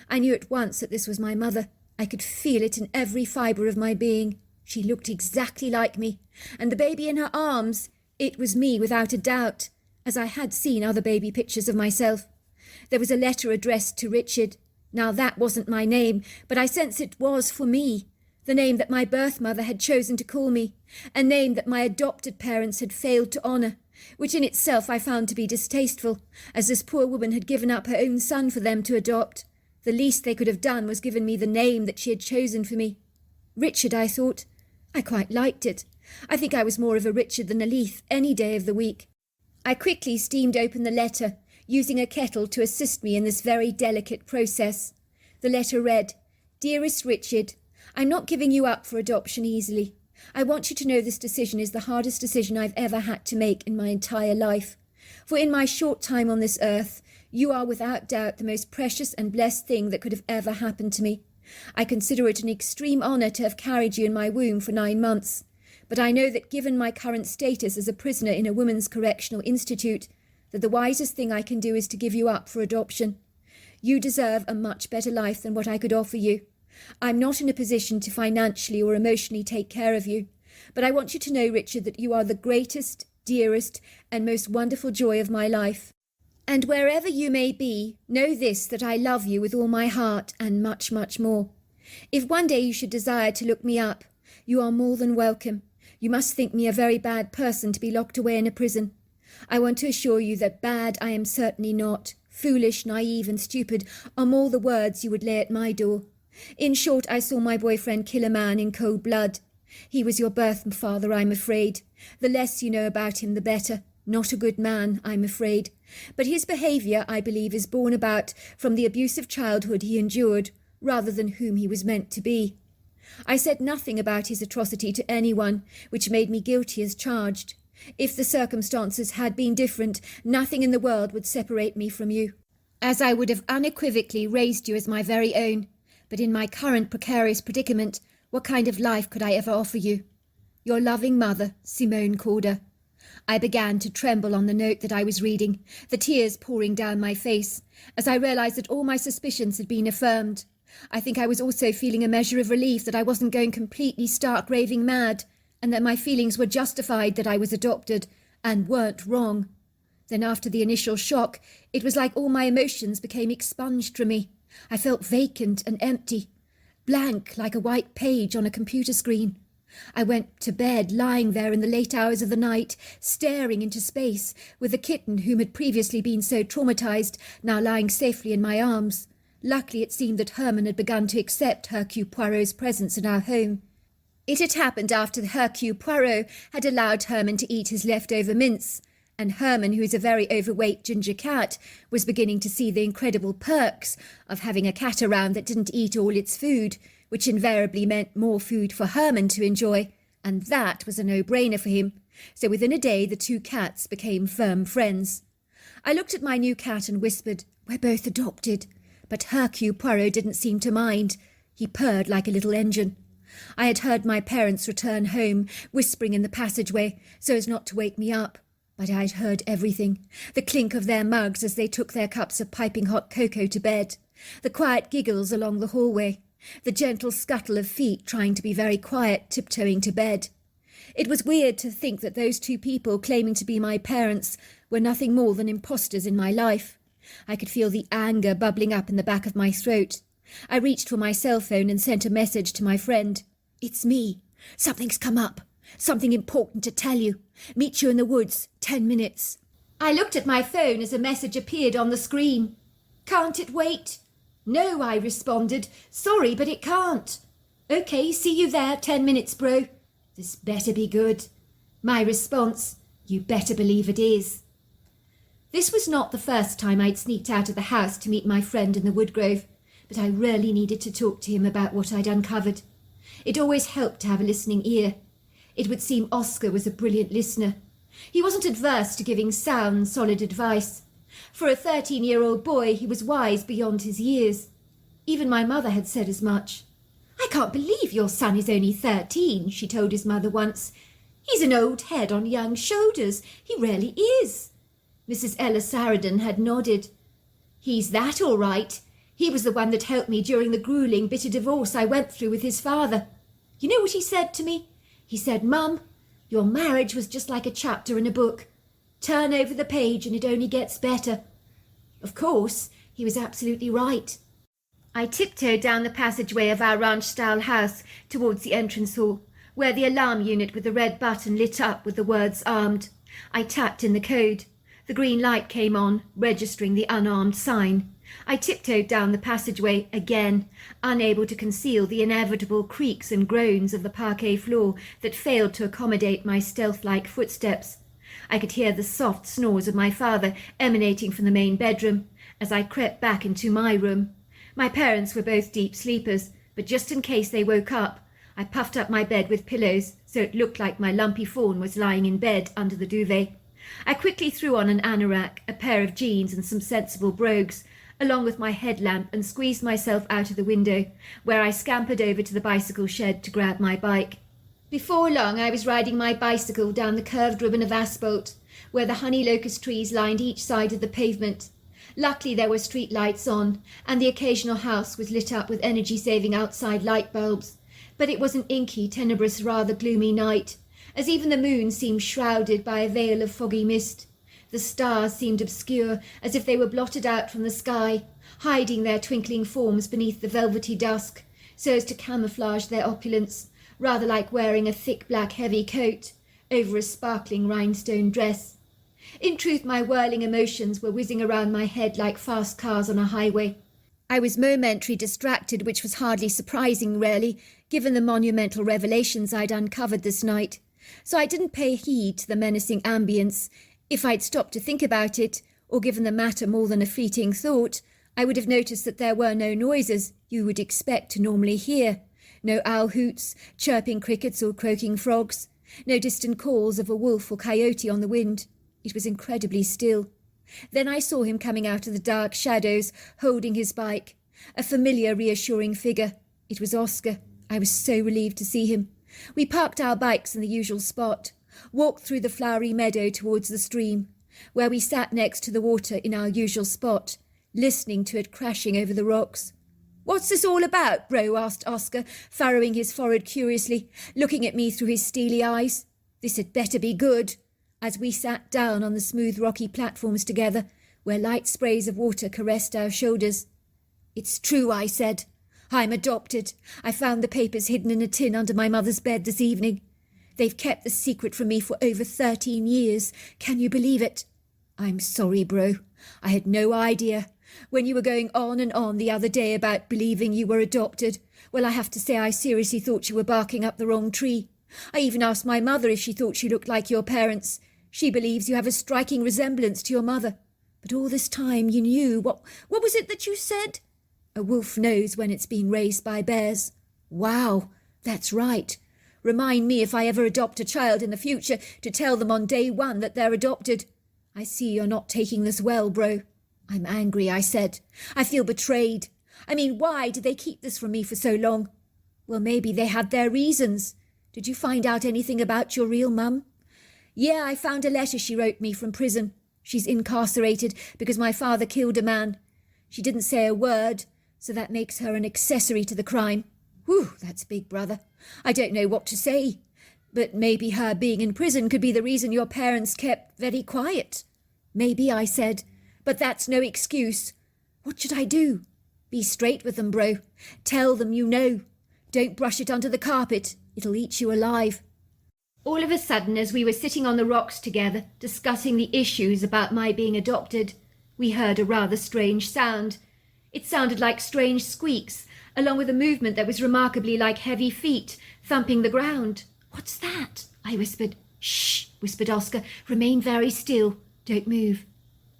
I knew at once that this was my mother. I could feel it in every fibre of my being. She looked exactly like me. And the baby in her arms, it was me without a doubt, as I had seen other baby pictures of myself. There was a letter addressed to Richard. Now that wasn't my name, but I sense it was for me. The name that my birth mother had chosen to call me, a name that my adopted parents had failed to honour, which in itself I found to be distasteful, as this poor woman had given up her own son for them to adopt. The least they could have done was given me the name that she had chosen for me. Richard, I thought. I quite liked it. I think I was more of a Richard than a Leith any day of the week. I quickly steamed open the letter, using a kettle to assist me in this very delicate process. The letter read, "Dearest Richard, I'm not giving you up for adoption easily. I want you to know this decision is the hardest decision I've ever had to make in my entire life. For in my short time on this earth, you are without doubt the most precious and blessed thing that could have ever happened to me. I consider it an extreme honour to have carried you in my womb for 9 months. But I know that given my current status as a prisoner in a women's correctional institute, that the wisest thing I can do is to give you up for adoption. You deserve a much better life than what I could offer you. I'm not in a position to financially or emotionally take care of you, but I want you to know, Richard, that you are the greatest, dearest, and most wonderful joy of my life. And wherever you may be, know this, that I love you with all my heart and much, much more. If one day you should desire to look me up, you are more than welcome. You must think me a very bad person to be locked away in a prison. I want to assure you that bad I am certainly not. Foolish, naive, and stupid are more the words you would lay at my door. In short, I saw my boyfriend kill a man in cold blood. He was your birth father, I'm afraid. The less you know about him, the better. Not a good man, I'm afraid. But his behaviour, I believe, is born about from the abusive childhood he endured, rather than whom he was meant to be. I said nothing about his atrocity to anyone, which made me guilty as charged. If the circumstances had been different, nothing in the world would separate me from you, as I would have unequivocally raised you as my very own. But in my current precarious predicament, what kind of life could I ever offer you? Your loving mother, Simone Corder." I began to tremble on the note that I was reading, the tears pouring down my face, as I realised that all my suspicions had been affirmed. I think I was also feeling a measure of relief that I wasn't going completely stark raving mad, and that my feelings were justified that I was adopted, and weren't wrong. Then after the initial shock, it was like all my emotions became expunged from me. I felt vacant and empty, blank like a white page on a computer screen. I went to bed, lying there in the late hours of the night, staring into space, with the kitten whom had previously been so traumatised, now lying safely in my arms. Luckily it seemed that Herman had begun to accept Hercule Poirot's presence in our home. It had happened after Hercule Poirot had allowed Herman to eat his leftover mince, and Herman, who is a very overweight ginger cat, was beginning to see the incredible perks of having a cat around that didn't eat all its food, which invariably meant more food for Herman to enjoy, and that was a no-brainer for him. So within a day the two cats became firm friends. I looked at my new cat and whispered, "We're both adopted." But Hercule Poirot didn't seem to mind. He purred like a little engine. I had heard my parents return home, whispering in the passageway so as not to wake me up. But I had heard everything. The clink of their mugs as they took their cups of piping hot cocoa to bed. The quiet giggles along the hallway. The gentle scuttle of feet trying to be very quiet, tiptoeing to bed. It was weird to think that those two people claiming to be my parents were nothing more than imposters in my life. I could feel the anger bubbling up in the back of my throat. I reached for my cell phone and sent a message to my friend. "It's me. Something's come up. Something important to tell you. Meet you in the woods, 10 minutes. I looked at my phone as a message appeared on the screen. "Can't it wait?" "No," I responded. "Sorry, but it can't." "Okay, see you there, 10 minutes, bro." "This better be good." My response, "You better believe it is." This was not the first time I'd sneaked out of the house to meet my friend in the woodgrove, but I really needed to talk to him about what I'd uncovered. It always helped to have a listening ear. It would seem Oscar was a brilliant listener. He wasn't adverse to giving sound, solid advice. For a 13-year-old boy, he was wise beyond his years. Even my mother had said as much. "I can't believe your son is only 13, she told his mother once. "He's an old head on young shoulders. He really is." Mrs. Ella Saradin had nodded. "He's that all right. He was the one that helped me during the grueling, bitter divorce I went through with his father. You know what he said to me? He said, 'Mum, your marriage was just like a chapter in a book. Turn over the page and it only gets better.' Of course, he was absolutely right." I tiptoed down the passageway of our ranch-style house towards the entrance hall, where the alarm unit with the red button lit up with the words "armed." I tapped in the code. The green light came on, registering the unarmed sign. I tiptoed down the passageway again, unable to conceal the inevitable creaks and groans of the parquet floor that failed to accommodate my stealth-like footsteps. I could hear the soft snores of my father emanating from the main bedroom as I crept back into my room. My parents were both deep sleepers, but just in case they woke up, I puffed up my bed with pillows so it looked like my lumpy fawn was lying in bed under the duvet. I quickly threw on an anorak, a pair of jeans and some sensible brogues, along with my headlamp, and squeezed myself out of the window, where I scampered over to the bicycle shed to grab my bike. Before long I was riding my bicycle down the curved ribbon of asphalt, where the honey locust trees lined each side of the pavement. Luckily there were street lights on, and the occasional house was lit up with energy-saving outside light bulbs, but it was an inky, tenebrous, rather gloomy night, as even the moon seemed shrouded by a veil of foggy mist. The stars seemed obscure, as if they were blotted out from the sky, hiding their twinkling forms beneath the velvety dusk, so as to camouflage their opulence, rather like wearing a thick black heavy coat over a sparkling rhinestone dress. In truth, my whirling emotions were whizzing around my head like fast cars on a highway. I was momentarily distracted, which was hardly surprising, really, given the monumental revelations I'd uncovered this night. So I didn't pay heed to the menacing ambience. If I'd stopped to think about it, or given the matter more than a fleeting thought, I would have noticed that there were no noises you would expect to normally hear. No owl hoots, chirping crickets or croaking frogs. No distant calls of a wolf or coyote on the wind. It was incredibly still. Then I saw him coming out of the dark shadows, holding his bike. A familiar, reassuring figure. It was Oscar. I was so relieved to see him. We parked our bikes in the usual spot, walked through the flowery meadow towards the stream, where we sat next to the water in our usual spot, listening to it crashing over the rocks. "What's this all about, bro?" asked Oscar, furrowing his forehead curiously, looking at me through his steely eyes. "This had better be good," as we sat down on the smooth rocky platforms together, where light sprays of water caressed our shoulders. "It's true," I said. "I'm adopted. I found the papers hidden in a tin under my mother's bed this evening. They've kept the secret from me for over 13 years. Can you believe it?" "I'm sorry, bro. I had no idea. When you were going on and on the other day about believing you were adopted, well, I have to say I seriously thought you were barking up the wrong tree. I even asked my mother if she thought you looked like your parents. She believes you have a striking resemblance to your mother. But all this time you knew. What was it that you said? A wolf knows when it's being raised by bears. Wow, that's right. Remind me if I ever adopt a child in the future to tell them on day one that they're adopted. I see you're not taking this well, bro. I'm angry, I said. I feel betrayed. I mean, why did they keep this from me for so long? Well, maybe they had their reasons. Did you find out anything about your real mum? Yeah, I found a letter she wrote me from prison. She's incarcerated because my father killed a man. She didn't say a word, so that makes her an accessory to the crime. Whew, that's big, brother. I don't know what to say. But maybe her being in prison could be the reason your parents kept very quiet. Maybe, I said, but that's no excuse. What should I do? Be straight with them, bro. Tell them you know. Don't brush it under the carpet. It'll eat you alive. All of a sudden, as we were sitting on the rocks together, discussing the issues about my being adopted, we heard a rather strange sound. It sounded like strange squeaks, along with a movement that was remarkably like heavy feet thumping the ground. What's that? I whispered. Shh, whispered Oscar. Remain very still. Don't move.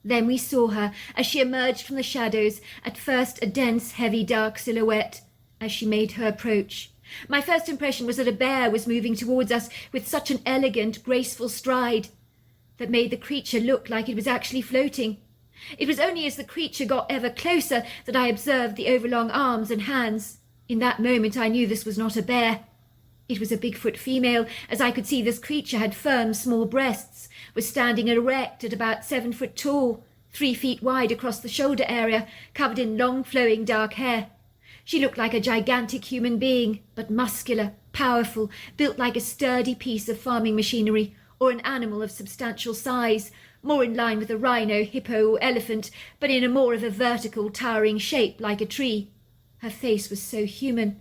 Then we saw her as she emerged from the shadows, at first a dense, heavy, dark silhouette, as she made her approach. My first impression was that a bear was moving towards us with such an elegant, graceful stride that made the creature look like it was actually floating. It was only as the creature got ever closer that I observed the overlong arms and hands. In that moment I knew this was not a bear. It was a Bigfoot female, as I could see this creature had firm, small breasts, was standing erect at about 7 foot tall, 3 feet wide across the shoulder area, covered in long flowing dark hair. She looked like a gigantic human being, but muscular, powerful, built like a sturdy piece of farming machinery, or an animal of substantial size, more in line with a rhino, hippo, or elephant, but in a more of a vertical, towering shape like a tree. Her face was so human.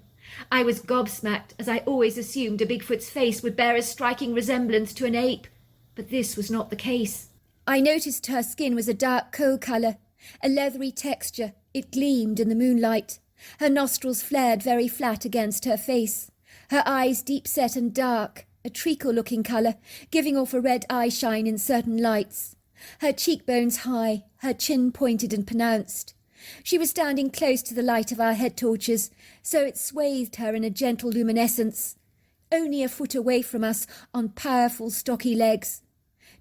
I was gobsmacked, as I always assumed a Bigfoot's face would bear a striking resemblance to an ape, but this was not the case. I noticed her skin was a dark coal colour, a leathery texture. It gleamed in the moonlight. Her nostrils flared very flat against her face. Her eyes deep-set and dark, a treacle-looking colour, giving off a red eye shine in certain lights. Her cheekbones high, her chin pointed and pronounced. She was standing close to the light of our head torches, so it swathed her in a gentle luminescence. Only a foot away from us, on powerful, stocky legs.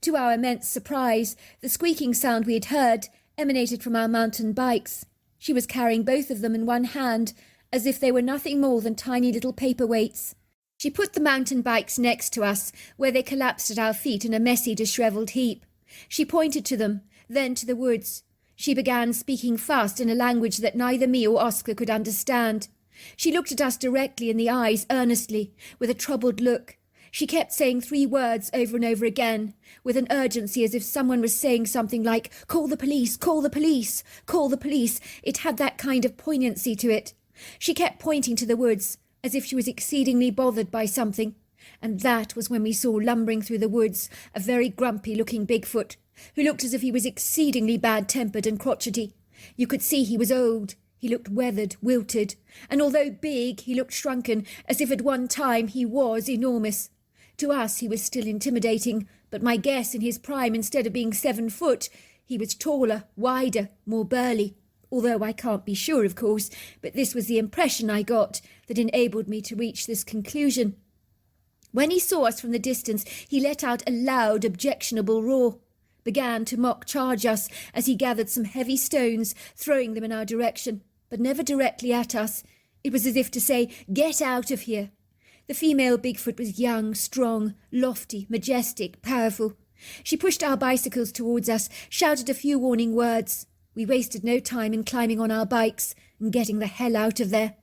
To our immense surprise, the squeaking sound we had heard emanated from our mountain bikes. She was carrying both of them in one hand, as if they were nothing more than tiny little paperweights. She put the mountain bikes next to us, where they collapsed at our feet in a messy, dishevelled heap. She pointed to them, then to the woods. She began speaking fast in a language that neither me or Oscar could understand. She looked at us directly in the eyes, earnestly, with a troubled look. She kept saying 3 words over and over again, with an urgency as if someone was saying something like, "Call the police, call the police, call the police." It had that kind of poignancy to it. She kept pointing to the woods, as if she was exceedingly bothered by something. And that was when we saw lumbering through the woods a very grumpy-looking Bigfoot, who looked as if he was exceedingly bad-tempered and crotchety. You could see he was old. He looked weathered, wilted, and although big, he looked shrunken, as if at one time he was enormous. To us he was still intimidating, but my guess in his prime, instead of being 7 foot, he was taller, wider, more burly. Although I can't be sure, of course, but this was the impression I got that enabled me to reach this conclusion. When he saw us from the distance, he let out a loud, objectionable roar, began to mock charge us as he gathered some heavy stones, throwing them in our direction, but never directly at us. It was as if to say, "Get out of here." The female Bigfoot was young, strong, lofty, majestic, powerful. She pushed our bicycles towards us, shouted a few warning words. We wasted no time in climbing on our bikes and getting the hell out of there.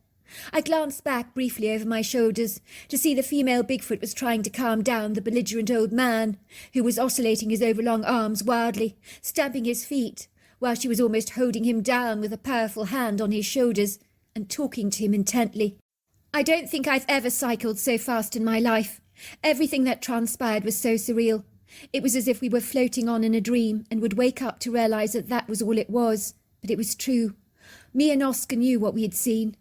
I glanced back briefly over my shoulders to see the female Bigfoot was trying to calm down the belligerent old man, who was oscillating his overlong arms wildly, stamping his feet, while she was almost holding him down with a powerful hand on his shoulders and talking to him intently. I don't think I've ever cycled so fast in my life. Everything that transpired was so surreal. It was as if we were floating on in a dream and would wake up to realise that that was all it was. But it was true. Me and Oscar knew what we had seen.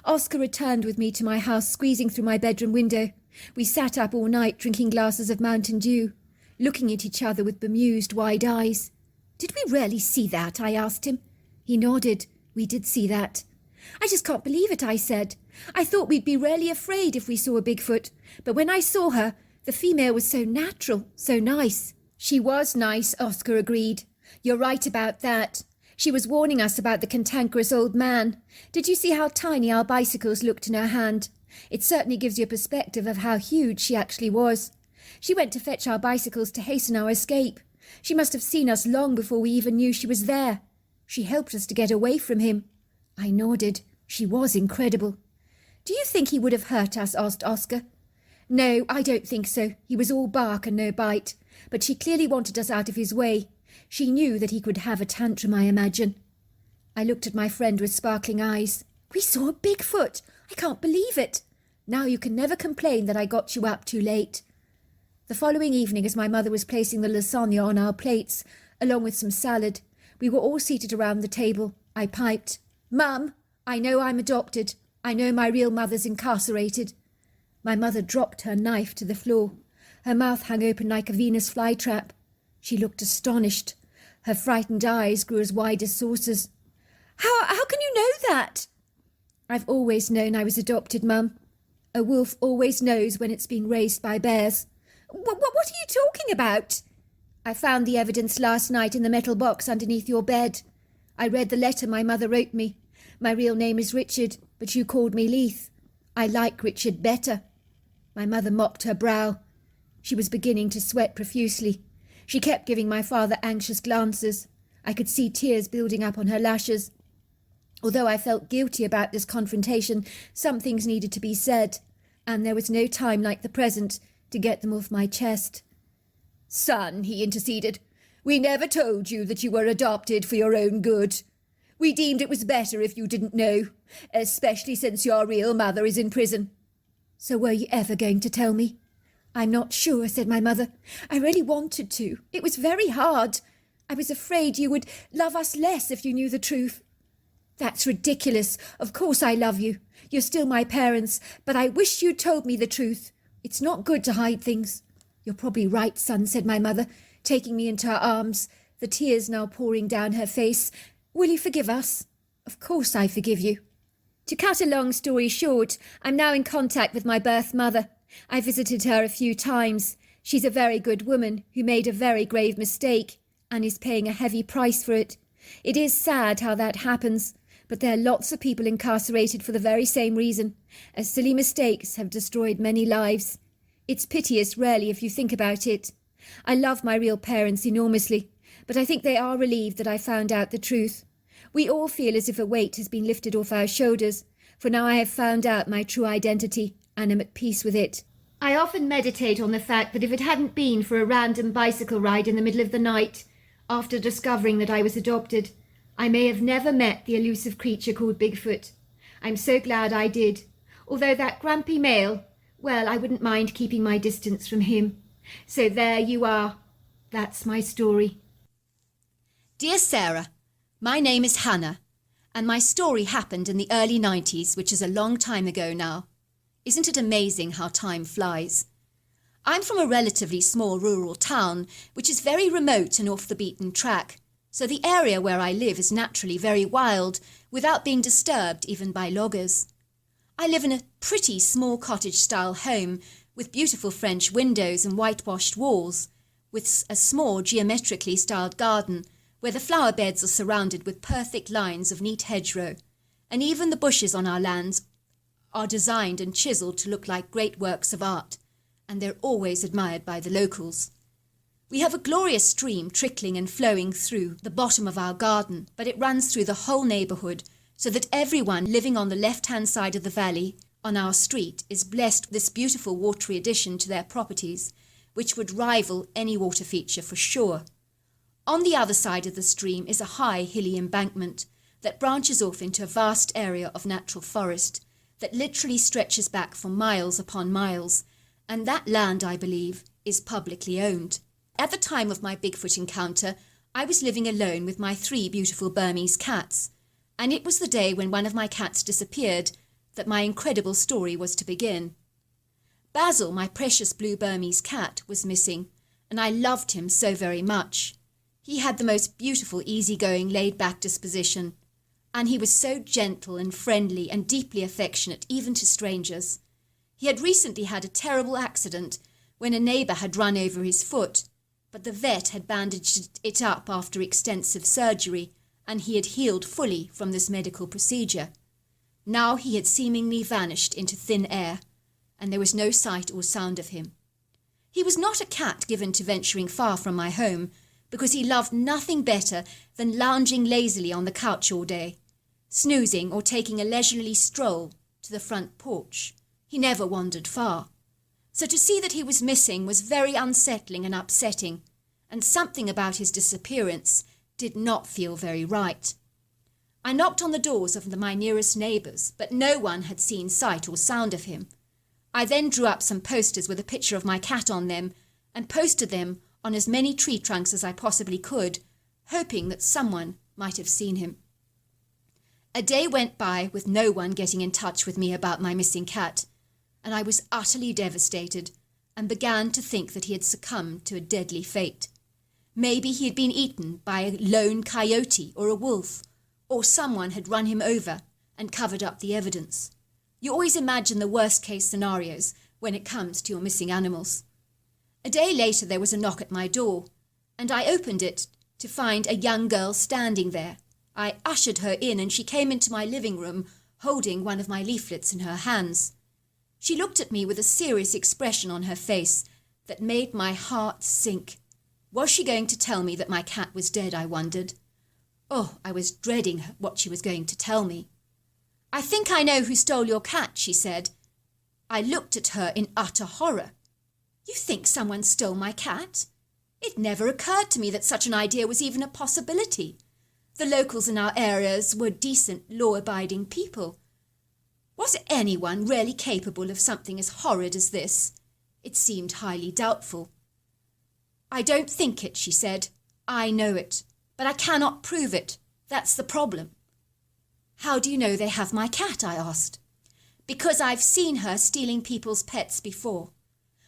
Oscar returned with me to my house, squeezing through my bedroom window. We sat up all night drinking glasses of Mountain Dew, looking at each other with bemused, wide eyes. "Did we really see that?" I asked him. He nodded. "We did see that." "I just can't believe it," I said. "I thought we'd be really afraid if we saw a Bigfoot, but when I saw her, the female was so natural, so nice." "She was nice," Oscar agreed. "You're right about that. She was warning us about the cantankerous old man. Did you see how tiny our bicycles looked in her hand? It certainly gives you a perspective of how huge she actually was. She went to fetch our bicycles to hasten our escape. She must have seen us long before we even knew she was there. She helped us to get away from him." I nodded. She was incredible. "Do you think he would have hurt us?" asked Oscar. "No, I don't think so. He was all bark and no bite. But she clearly wanted us out of his way. She knew that he could have a tantrum, I imagine." I looked at my friend with sparkling eyes. "We saw a Bigfoot! I can't believe it! Now you can never complain that I got you up too late." The following evening, as my mother was placing the lasagna on our plates, along with some salad, we were all seated around the table. I piped, "Mum, I know I'm adopted. I know my real mother's incarcerated." My mother dropped her knife to the floor. Her mouth hung open like a Venus flytrap. She looked astonished. Her frightened eyes grew as wide as saucers. How can you know that?" "I've always known I was adopted, Mum. A wolf always knows when it's been raised by bears." What are you talking about?" "I found the evidence last night in the metal box underneath your bed. I read the letter my mother wrote me. My real name is Richard, but you called me Leith. I like Richard better." My mother mopped her brow. She was beginning to sweat profusely. She kept giving my father anxious glances. I could see tears building up on her lashes. Although I felt guilty about this confrontation, some things needed to be said, and there was no time like the present to get them off my chest. "Son," he interceded, "we never told you that you were adopted for your own good. We deemed it was better if you didn't know, especially since your real mother is in prison." "So were you ever going to tell me?" "I'm not sure," said my mother. "I really wanted to. It was very hard. I was afraid you would love us less if you knew the truth." "That's ridiculous. Of course I love you. You're still my parents, but I wish you'd told me the truth. It's not good to hide things." "You're probably right, son," said my mother, taking me into her arms, the tears now pouring down her face. "Will you forgive us?" "Of course I forgive you." To cut a long story short, I'm now in contact with my birth mother. I visited her a few times. She's a very good woman who made a very grave mistake and is paying a heavy price for it. It is sad how that happens, but there are lots of people incarcerated for the very same reason, as silly mistakes have destroyed many lives. It's piteous, really, if you think about it. I love my real parents enormously, but I think they are relieved that I found out the truth. We all feel as if a weight has been lifted off our shoulders, for now I have found out my true identity and am at peace with it. I often meditate on the fact that if it hadn't been for a random bicycle ride in the middle of the night, after discovering that I was adopted, I may have never met the elusive creature called Bigfoot. I'm so glad I did. Although that grumpy male, well, I wouldn't mind keeping my distance from him. So there you are. That's my story. Dear Sarah, my name is Hannah, and my story happened in the early 90s, which is a long time ago now. Isn't it amazing how time flies? I'm from a relatively small rural town, which is very remote and off the beaten track, so the area where I live is naturally very wild, without being disturbed even by loggers. I live in a pretty small cottage-style home with beautiful French windows and whitewashed walls, with a small geometrically styled garden where the flower beds are surrounded with perfect lines of neat hedgerow, and even the bushes on our lands are designed and chiselled to look like great works of art, and they're always admired by the locals. We have a glorious stream trickling and flowing through the bottom of our garden, but it runs through the whole neighbourhood, so that everyone living on the left-hand side of the valley on our street is blessed with this beautiful watery addition to their properties, which would rival any water feature for sure. On the other side of the stream is a high hilly embankment that branches off into a vast area of natural forest that literally stretches back for miles upon miles, and that land, I believe, is publicly owned. At the time of my Bigfoot encounter, I was living alone with my 3 beautiful Burmese cats, and it was the day when one of my cats disappeared that my incredible story was to begin. Basil, my precious blue Burmese cat, was missing, and I loved him so very much. He had the most beautiful, easygoing, laid-back disposition, and he was so gentle and friendly and deeply affectionate, even to strangers. He had recently had a terrible accident when a neighbour had run over his foot, but the vet had bandaged it up after extensive surgery, and he had healed fully from this medical procedure. Now he had seemingly vanished into thin air, and there was no sight or sound of him. He was not a cat given to venturing far from my home, because he loved nothing better than lounging lazily on the couch all day, snoozing or taking a leisurely stroll to the front porch. He never wandered far. So to see that he was missing was very unsettling and upsetting, and something about his disappearance did not feel very right. I knocked on the doors of my nearest neighbours, but no one had seen sight or sound of him. I then drew up some posters with a picture of my cat on them and posted them on as many tree trunks as I possibly could, hoping that someone might have seen him. A day went by with no one getting in touch with me about my missing cat, and I was utterly devastated and began to think that he had succumbed to a deadly fate. Maybe he had been eaten by a lone coyote or a wolf, or someone had run him over and covered up the evidence. You always imagine the worst-case scenarios when it comes to your missing animals. A day later there was a knock at my door, and I opened it to find a young girl standing there. I ushered her in, and she came into my living room holding one of my leaflets in her hands. She looked at me with a serious expression on her face that made my heart sink. Was she going to tell me that my cat was dead, I wondered. Oh, I was dreading what she was going to tell me. "I think I know who stole your cat," she said. I looked at her in utter horror. "You think someone stole my cat? It never occurred to me that such an idea was even a possibility. The locals in our areas were decent, law-abiding people. Was anyone really capable of something as horrid as this? It seemed highly doubtful. "I don't think it," she said. "I know it, but I cannot prove it. That's the problem." "How do you know they have my cat?" I asked. "Because I've seen her stealing people's pets before.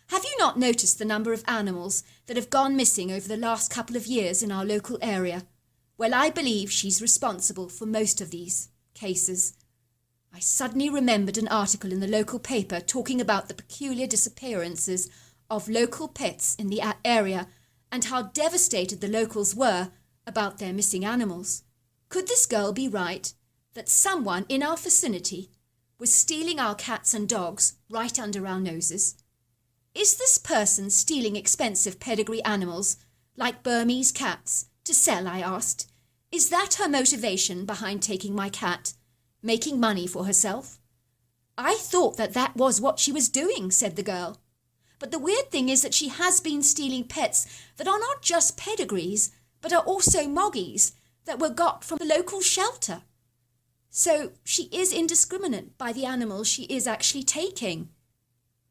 Have you not noticed the number of animals that have gone missing over the last couple of years in our local area? Well, I believe she's responsible for most of these cases." I suddenly remembered an article in the local paper talking about the peculiar disappearances of local pets in the area and how devastated the locals were about their missing animals. Could this girl be right, that someone in our vicinity was stealing our cats and dogs right under our noses? Is this person stealing expensive pedigree animals, like Burmese cats, to sell, I asked? Is that her motivation behind taking my cat? Making money for herself? "I thought that was what she was doing," said the girl. "But the weird thing is that she has been stealing pets that are not just pedigrees, but are also moggies that were got from the local shelter. So she is indiscriminate by the animals she is actually taking."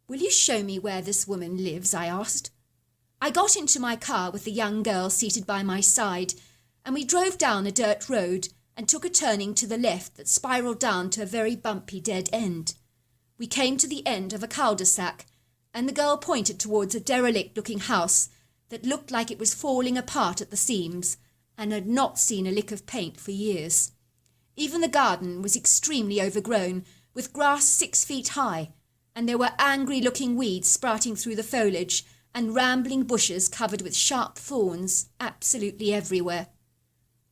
"Will you show me where this woman lives?" I asked. I got into my car with the young girl seated by my side, and we drove down a dirt road and took a turning to the left that spiralled down to a very bumpy dead end. We came to the end of a cul-de-sac, and the girl pointed towards a derelict-looking house that looked like it was falling apart at the seams and had not seen a lick of paint for years. Even the garden was extremely overgrown, with grass 6 feet high, and there were angry-looking weeds sprouting through the foliage and rambling bushes covered with sharp thorns absolutely everywhere.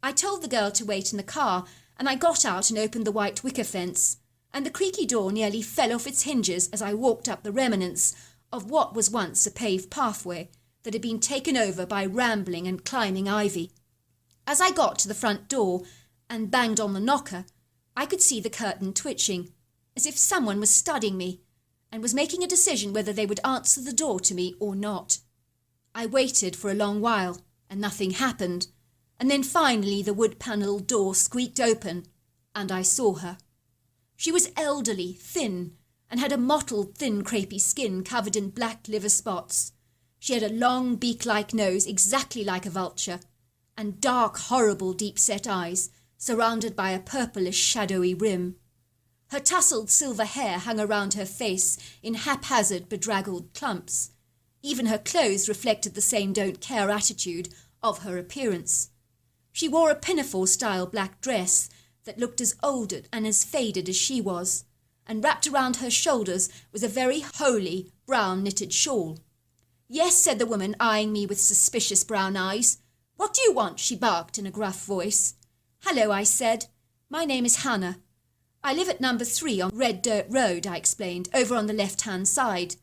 I told the girl to wait in the car, and I got out and opened the white wicker fence, and the creaky door nearly fell off its hinges as I walked up the remnants of what was once a paved pathway that had been taken over by rambling and climbing ivy. As I got to the front door and banged on the knocker, I could see the curtain twitching, as if someone was studying me and was making a decision whether they would answer the door to me or not. I waited for a long while, and nothing happened. And then finally the wood-panelled door squeaked open, and I saw her. She was elderly, thin, and had a mottled, thin, crepey skin covered in black liver spots. She had a long, beak-like nose exactly like a vulture, and dark, horrible, deep-set eyes, surrounded by a purplish, shadowy rim. Her tousled silver hair hung around her face in haphazard, bedraggled clumps. Even her clothes reflected the same don't-care attitude of her appearance. She wore a pinafore-style black dress that looked as old and as faded as she was, and wrapped around her shoulders was a very holy brown knitted shawl. "Yes," said the woman, eyeing me with suspicious brown eyes. "What do you want?" she barked in a gruff voice. "Hello," I said. "My name is Hannah. I live at number 3 on Red Dirt Road," I explained, "over on the left-hand side.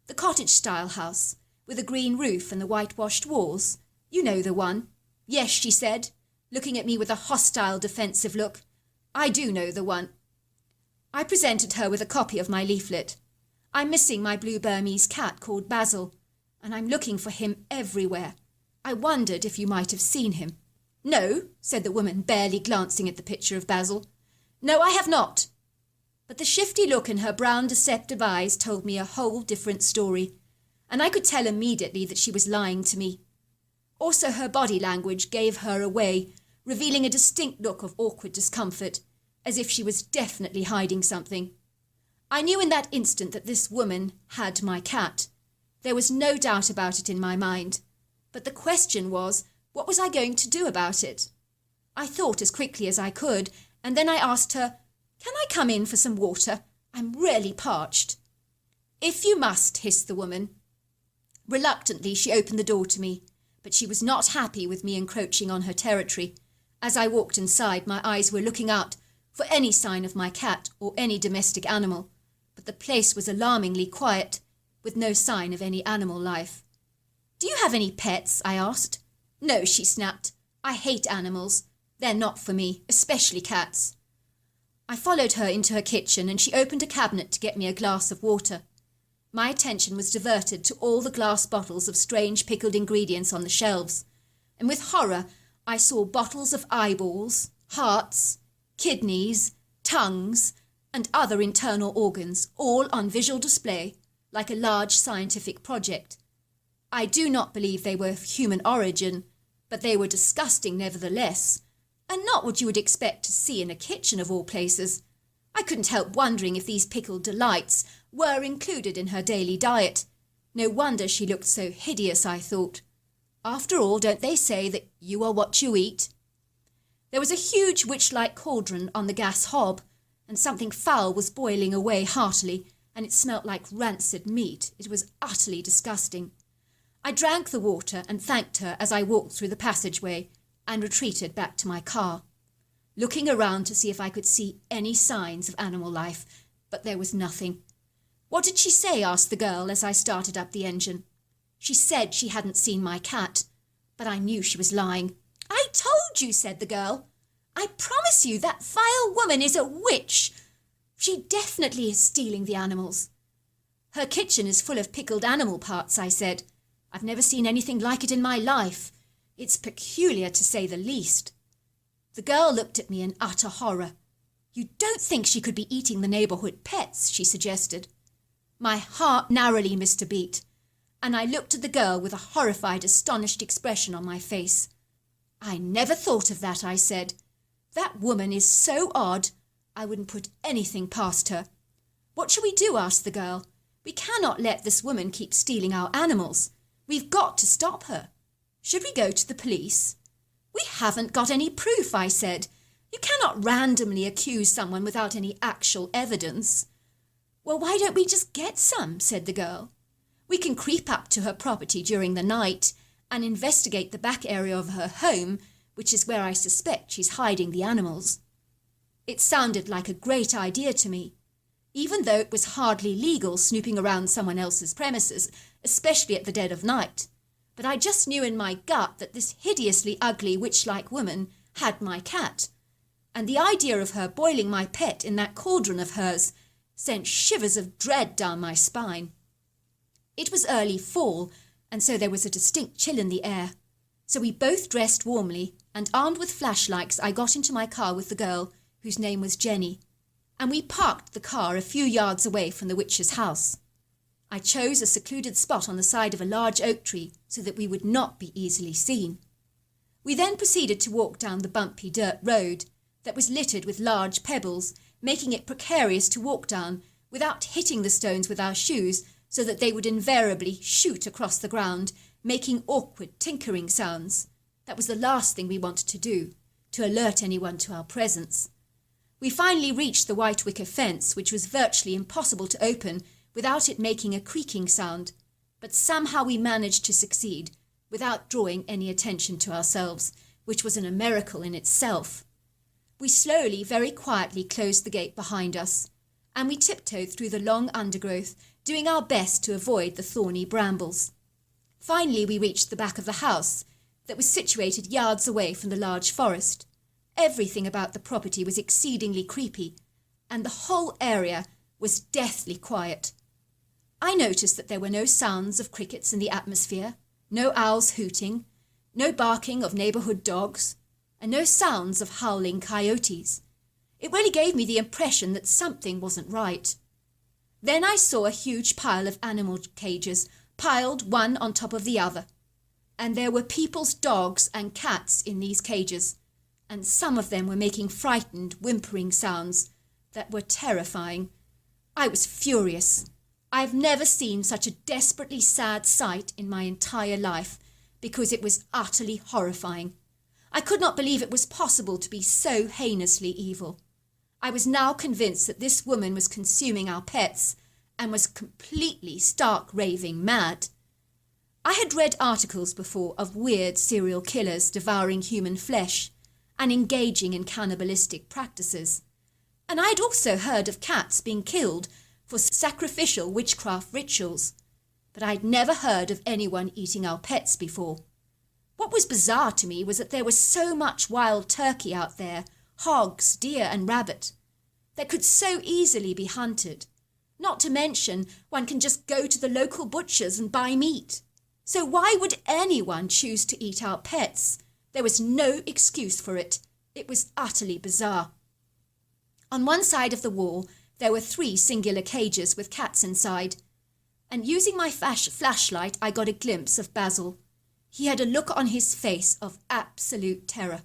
The cottage-style house, with a green roof and the whitewashed walls. You know the one." "Yes," she said, looking at me with a hostile, defensive look. "I do know the one." I presented her with a copy of my leaflet. "I'm missing my blue Burmese cat called Basil, and I'm looking for him everywhere. I wondered if you might have seen him." "No," said the woman, barely glancing at the picture of Basil. "No, I have not." But the shifty look in her brown, deceptive eyes told me a whole different story, and I could tell immediately that she was lying to me. Also, her body language gave her away, revealing a distinct look of awkward discomfort, as if she was definitely hiding something. I knew in that instant that this woman had my cat. There was no doubt about it in my mind. But the question was, what was I going to do about it? I thought as quickly as I could, and then I asked her, "Can I come in for some water? I'm really parched." "If you must," hissed the woman. Reluctantly, she opened the door to me, but she was not happy with me encroaching on her territory. As I walked inside, my eyes were looking out for any sign of my cat or any domestic animal, but the place was alarmingly quiet, with no sign of any animal life. "Do you have any pets?" I asked. "No," she snapped. "I hate animals. They're not for me, especially cats." I followed her into her kitchen, and she opened a cabinet to get me a glass of water. My attention was diverted to all the glass bottles of strange pickled ingredients on the shelves, and with horror I saw bottles of eyeballs, hearts, kidneys, tongues, and other internal organs, all on visual display, like a large scientific project. I do not believe they were of human origin, but they were disgusting nevertheless, and not what you would expect to see in a kitchen of all places. I couldn't help wondering if these pickled delights were included in her daily diet. No wonder she looked so hideous, I thought. After all, don't they say that you are what you eat? There was a huge witch-like cauldron on the gas hob, and something foul was boiling away heartily, and it smelt like rancid meat. It was utterly disgusting. I drank the water and thanked her as I walked through the passageway and retreated back to my car, looking around to see if I could see any signs of animal life, but there was nothing. "What did she say?" asked the girl as I started up the engine. "She said she hadn't seen my cat, but I knew she was lying." "I told you," said the girl. "I promise you that vile woman is a witch. She definitely is stealing the animals." "Her kitchen is full of pickled animal parts," I said. "I've never seen anything like it in my life. It's peculiar, to say the least." The girl looked at me in utter horror. "You don't think she could be eating the neighbourhood pets?" she suggested. My heart narrowly missed a beat, and I looked at the girl with a horrified, astonished expression on my face. "I never thought of that," I said. "That woman is so odd, I wouldn't put anything past her." "What shall we do?" asked the girl. "We cannot let this woman keep stealing our animals. We've got to stop her. Should we go to the police?" "We haven't got any proof," I said. "You cannot randomly accuse someone without any actual evidence." "Well, why don't we just get some?" said the girl. "We can creep up to her property during the night and investigate the back area of her home, which is where I suspect she's hiding the animals." It sounded like a great idea to me, even though it was hardly legal snooping around someone else's premises, especially at the dead of night. But I just knew in my gut that this hideously ugly witch-like woman had my cat, and the idea of her boiling my pet in that cauldron of hers sent shivers of dread down my spine. It was early fall, and so there was a distinct chill in the air. So we both dressed warmly, and armed with flashlights, I got into my car with the girl, whose name was Jenny, and we parked the car a few yards away from the witch's house. I chose a secluded spot on the side of a large oak tree so that we would not be easily seen. We then proceeded to walk down the bumpy dirt road that was littered with large pebbles, making it precarious to walk down without hitting the stones with our shoes so that they would invariably shoot across the ground, making awkward tinkering sounds. That was the last thing we wanted to do, to alert anyone to our presence. We finally reached the white wicker fence, which was virtually impossible to open without it making a creaking sound, but somehow we managed to succeed without drawing any attention to ourselves, which was a miracle in itself. We slowly, very quietly closed the gate behind us, and we tiptoed through the long undergrowth, doing our best to avoid the thorny brambles. Finally, we reached the back of the house that was situated yards away from the large forest. Everything about the property was exceedingly creepy, and the whole area was deathly quiet. I noticed that there were no sounds of crickets in the atmosphere, no owls hooting, no barking of neighbourhood dogs, and no sounds of howling coyotes. It really gave me the impression that something wasn't right. Then I saw a huge pile of animal cages piled one on top of the other, and there were people's dogs and cats in these cages, and some of them were making frightened, whimpering sounds that were terrifying. I was furious. I've never seen such a desperately sad sight in my entire life, because it was utterly horrifying. I could not believe it was possible to be so heinously evil. I was now convinced that this woman was consuming our pets and was completely stark raving mad. I had read articles before of weird serial killers devouring human flesh and engaging in cannibalistic practices, and I had also heard of cats being killed for sacrificial witchcraft rituals, but I had never heard of anyone eating our pets before. What was bizarre to me was that there was so much wild turkey out there, hogs, deer and rabbit, that could so easily be hunted. Not to mention, one can just go to the local butchers and buy meat. So why would anyone choose to eat our pets? There was no excuse for it. It was utterly bizarre. On one side of the wall, there were 3 singular cages with cats inside, and using my flashlight, I got a glimpse of Basil. He had a look on his face of absolute terror.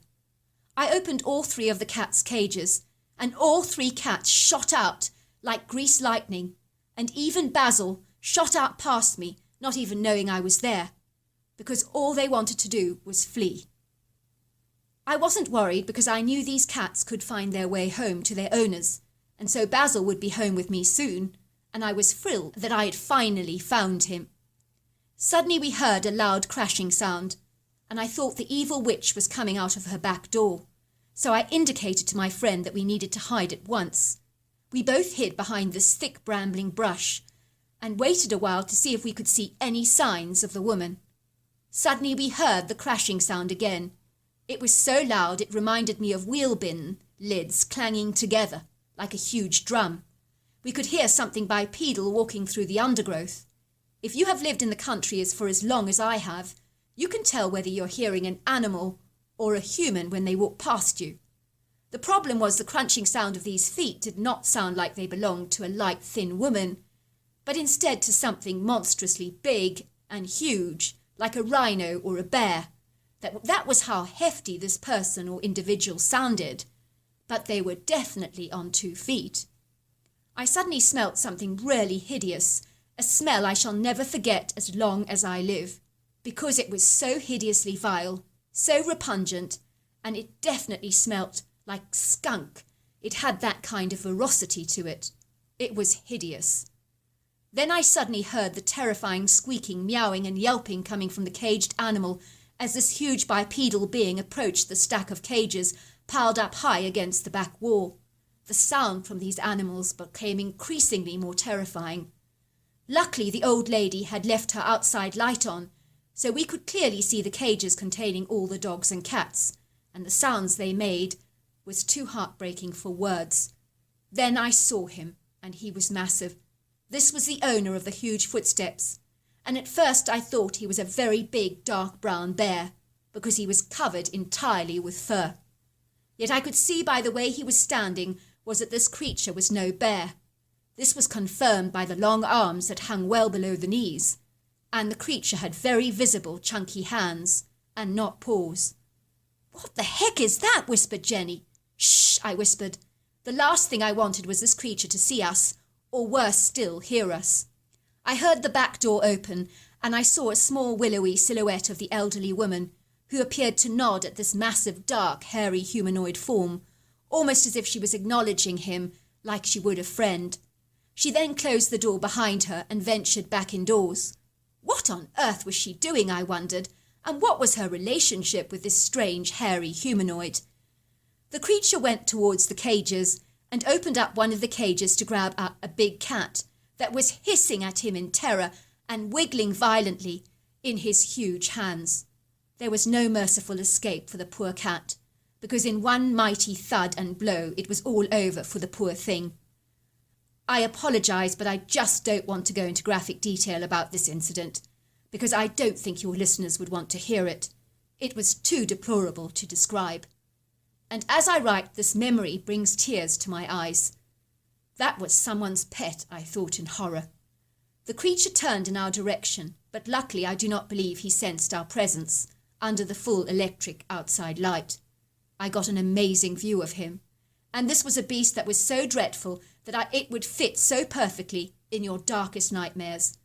I opened all 3 of the cats' cages, and all 3 cats shot out like greased lightning, and even Basil shot out past me, not even knowing I was there, because all they wanted to do was flee. I wasn't worried because I knew these cats could find their way home to their owners, and so Basil would be home with me soon, and I was thrilled that I had finally found him. Suddenly we heard a loud crashing sound, and I thought the evil witch was coming out of her back door, so I indicated to my friend that we needed to hide at once. We both hid behind this thick brambling brush, and waited a while to see if we could see any signs of the woman. Suddenly we heard the crashing sound again. It was so loud it reminded me of wheel bin lids clanging together like a huge drum. We could hear something bipedal walking through the undergrowth. If you have lived in the country for as long as I have, you can tell whether you're hearing an animal or a human when they walk past you. The problem was the crunching sound of these feet did not sound like they belonged to a light, thin woman, but instead to something monstrously big and huge, like a rhino or a bear. That was how hefty this person or individual sounded, but they were definitely on 2 feet. I suddenly smelt something really hideous, a smell I shall never forget as long as I live, because it was so hideously vile, so repugnant, and it definitely smelt like skunk. It had that kind of ferocity to it. It was hideous. Then I suddenly heard the terrifying squeaking, meowing and yelping coming from the caged animal as this huge bipedal being approached the stack of cages piled up high against the back wall. The sound from these animals became increasingly more terrifying. Luckily, the old lady had left her outside light on, so we could clearly see the cages containing all the dogs and cats, and the sounds they made was too heartbreaking for words. Then I saw him, and he was massive. This was the owner of the huge footsteps, and at first I thought he was a very big dark brown bear, because he was covered entirely with fur. Yet I could see by the way he was standing was that this creature was no bear. This was confirmed by the long arms that hung well below the knees, and the creature had very visible chunky hands, and not paws. "What the heck is that?" whispered Jenny. "Shh," I whispered. The last thing I wanted was this creature to see us, or worse still, hear us. I heard the back door open, and I saw a small willowy silhouette of the elderly woman, who appeared to nod at this massive, dark, hairy humanoid form, almost as if she was acknowledging him like she would a friend. She then closed the door behind her and ventured back indoors. What on earth was she doing, I wondered, and what was her relationship with this strange, hairy humanoid? The creature went towards the cages and opened up one of the cages to grab a big cat that was hissing at him in terror and wiggling violently in his huge hands. There was no merciful escape for the poor cat, because in one mighty thud and blow it was all over for the poor thing. I apologise, but I just don't want to go into graphic detail about this incident, because I don't think your listeners would want to hear it. It was too deplorable to describe. And as I write, this memory brings tears to my eyes. That was someone's pet, I thought in horror. The creature turned in our direction, but luckily I do not believe he sensed our presence under the full electric outside light. I got an amazing view of him, and this was a beast that was so dreadful that it would fit so perfectly in your darkest nightmares.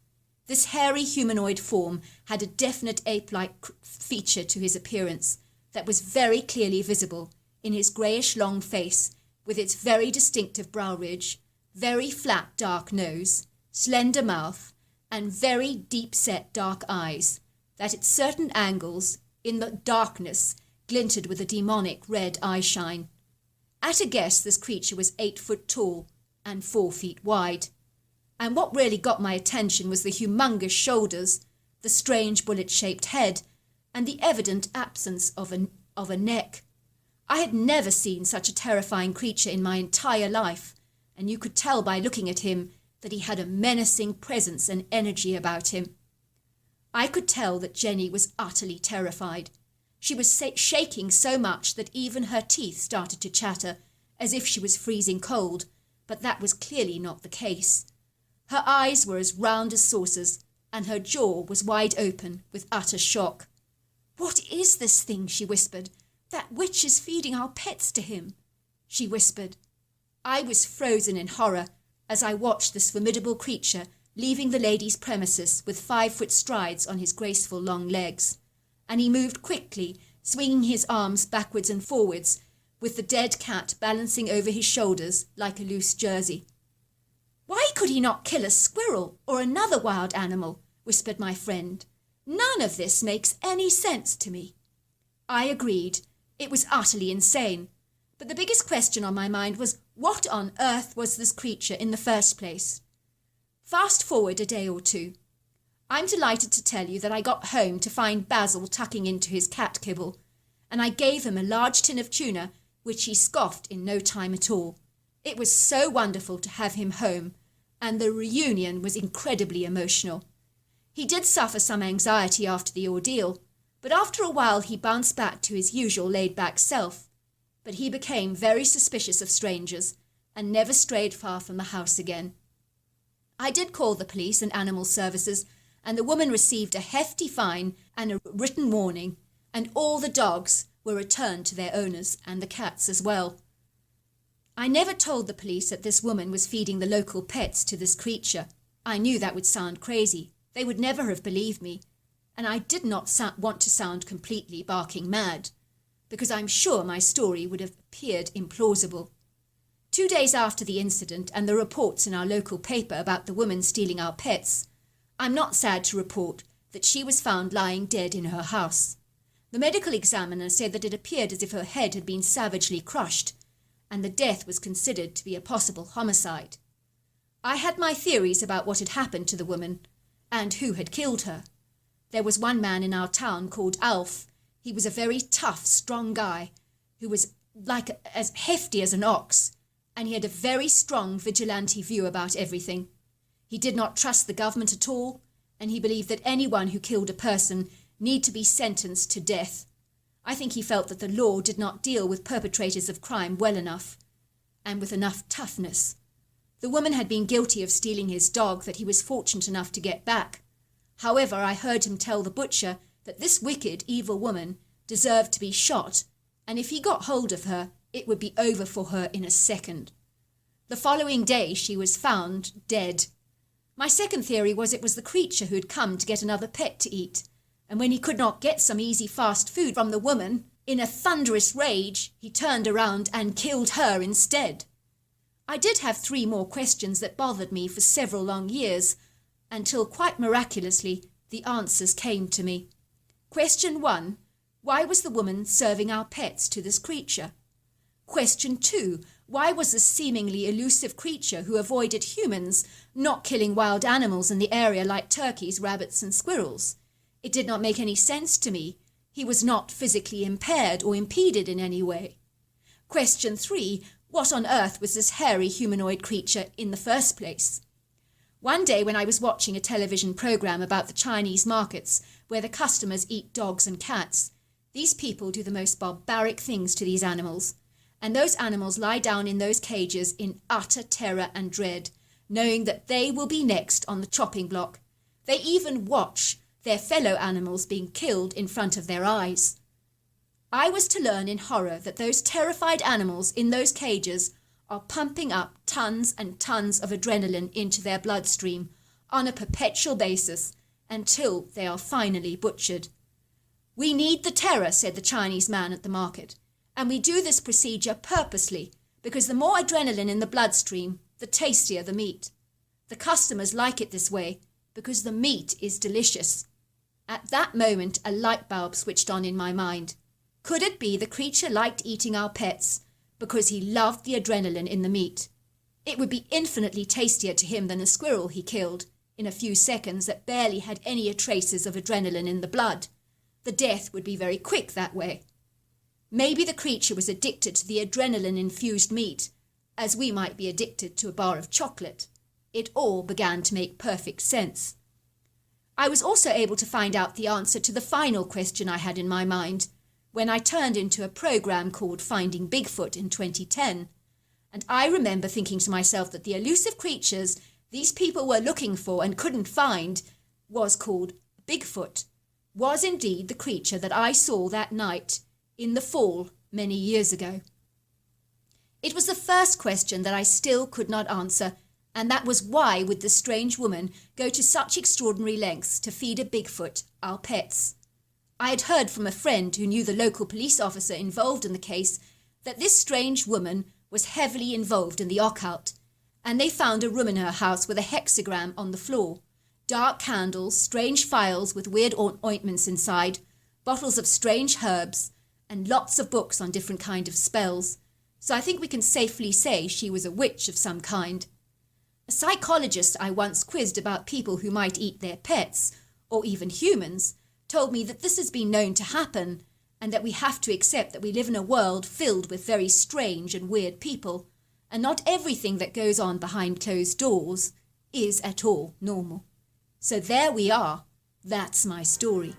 This hairy humanoid form had a definite ape-like feature to his appearance that was very clearly visible in his greyish long face, with its very distinctive brow ridge, very flat dark nose, slender mouth, and very deep-set dark eyes, that at certain angles, in the darkness, glinted with a demonic red eye-shine. At a guess, this creature was 8 foot tall and 4 feet wide. And what really got my attention was the humongous shoulders, the strange bullet-shaped head, and the evident absence of a neck. I had never seen such a terrifying creature in my entire life, and you could tell by looking at him that he had a menacing presence and energy about him. I could tell that Jenny was utterly terrified. She was shaking so much that even her teeth started to chatter, as if she was freezing cold, but that was clearly not the case. Her eyes were as round as saucers, and her jaw was wide open with utter shock. "What is this thing?" she whispered. "That witch is feeding our pets to him," she whispered. I was frozen in horror as I watched this formidable creature leaving the lady's premises with 5-foot strides on his graceful long legs. And he moved quickly, swinging his arms backwards and forwards, with the dead cat balancing over his shoulders like a loose jersey. "Why could he not kill a squirrel or another wild animal?" whispered my friend. "None of this makes any sense to me." I agreed. It was utterly insane. But the biggest question on my mind was, what on earth was this creature in the first place? Fast forward a day or two. I'm delighted to tell you that I got home to find Basil tucking into his cat kibble, and I gave him a large tin of tuna, which he scoffed in no time at all. It was so wonderful to have him home, and the reunion was incredibly emotional. He did suffer some anxiety after the ordeal, but after a while he bounced back to his usual laid-back self. But he became very suspicious of strangers and never strayed far from the house again. I did call the police and animal services, and the woman received a hefty fine and a written warning, and all the dogs were returned to their owners, and the cats as well. I never told the police that this woman was feeding the local pets to this creature. I knew that would sound crazy. They would never have believed me, and I did not want to sound completely barking mad, because I'm sure my story would have appeared implausible. 2 days after the incident and the reports in our local paper about the woman stealing our pets, I'm not sad to report that she was found lying dead in her house. The medical examiner said that it appeared as if her head had been savagely crushed, and the death was considered to be a possible homicide. I had my theories about what had happened to the woman and who had killed her. There was one man in our town called Alf. He was a very tough, strong guy who was as hefty as an ox, and he had a very strong vigilante view about everything. He did not trust the government at all, and he believed that anyone who killed a person need to be sentenced to death. I think he felt that the law did not deal with perpetrators of crime well enough, and with enough toughness. The woman had been guilty of stealing his dog that he was fortunate enough to get back. However, I heard him tell the butcher that this wicked, evil woman deserved to be shot, and if he got hold of her, it would be over for her in a second. The following day she was found dead. My second theory was it was the creature who had come to get another pet to eat, and when he could not get some easy fast food from the woman, in a thunderous rage, he turned around and killed her instead. I did have 3 more questions that bothered me for several long years, until quite miraculously the answers came to me. Question 1, why was the woman serving our pets to this creature? Question 2, why was this seemingly elusive creature who avoided humans not killing wild animals in the area like turkeys, rabbits and squirrels? It did not make any sense to me. He was not physically impaired or impeded in any way. Question 3, what on earth was this hairy humanoid creature in the first place? One day when I was watching a television program about the Chinese markets where the customers eat dogs and cats, these people do the most barbaric things to these animals, and those animals lie down in those cages in utter terror and dread, knowing that they will be next on the chopping block. They even watch their fellow animals being killed in front of their eyes. I was to learn in horror that those terrified animals in those cages are pumping up tons and tons of adrenaline into their bloodstream on a perpetual basis until they are finally butchered. We need the terror, said the Chinese man at the market, and we do this procedure purposely because the more adrenaline in the bloodstream, the tastier the meat. The customers like it this way because the meat is delicious. At that moment, a light bulb switched on in my mind. Could it be the creature liked eating our pets because he loved the adrenaline in the meat? It would be infinitely tastier to him than a squirrel he killed in a few seconds that barely had any traces of adrenaline in the blood. The death would be very quick that way. Maybe the creature was addicted to the adrenaline-infused meat, as we might be addicted to a bar of chocolate. It all began to make perfect sense. I was also able to find out the answer to the final question I had in my mind when I turned into a program called Finding Bigfoot in 2010. And I remember thinking to myself that the elusive creatures these people were looking for and couldn't find was called Bigfoot, was indeed the creature that I saw that night in the fall many years ago. It was the first question that I still could not answer, and that was why would this strange woman go to such extraordinary lengths to feed a Bigfoot our pets? I had heard from a friend who knew the local police officer involved in the case that this strange woman was heavily involved in the occult, and they found a room in her house with a hexagram on the floor, dark candles, strange files with weird ointments inside, bottles of strange herbs, and lots of books on different kind of spells. So I think we can safely say she was a witch of some kind. A psychologist I once quizzed about people who might eat their pets, or even humans, told me that this has been known to happen, and that we have to accept that we live in a world filled with very strange and weird people, and not everything that goes on behind closed doors is at all normal. So there we are. That's my story.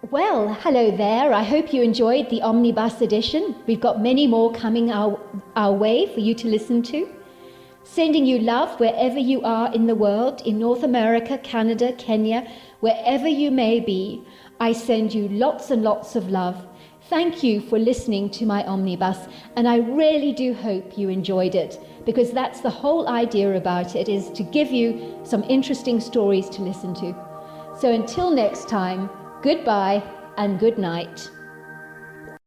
Well, hello there. I hope you enjoyed the Omnibus edition. We've got many more coming our way for you to listen to. Sending you love wherever you are in the world, in North America, Canada, Kenya, wherever you may be. I send you lots and lots of love. Thank you for listening to my Omnibus, and I really do hope you enjoyed it, because that's the whole idea about it, is to give you some interesting stories to listen to. So until next time, goodbye and good night.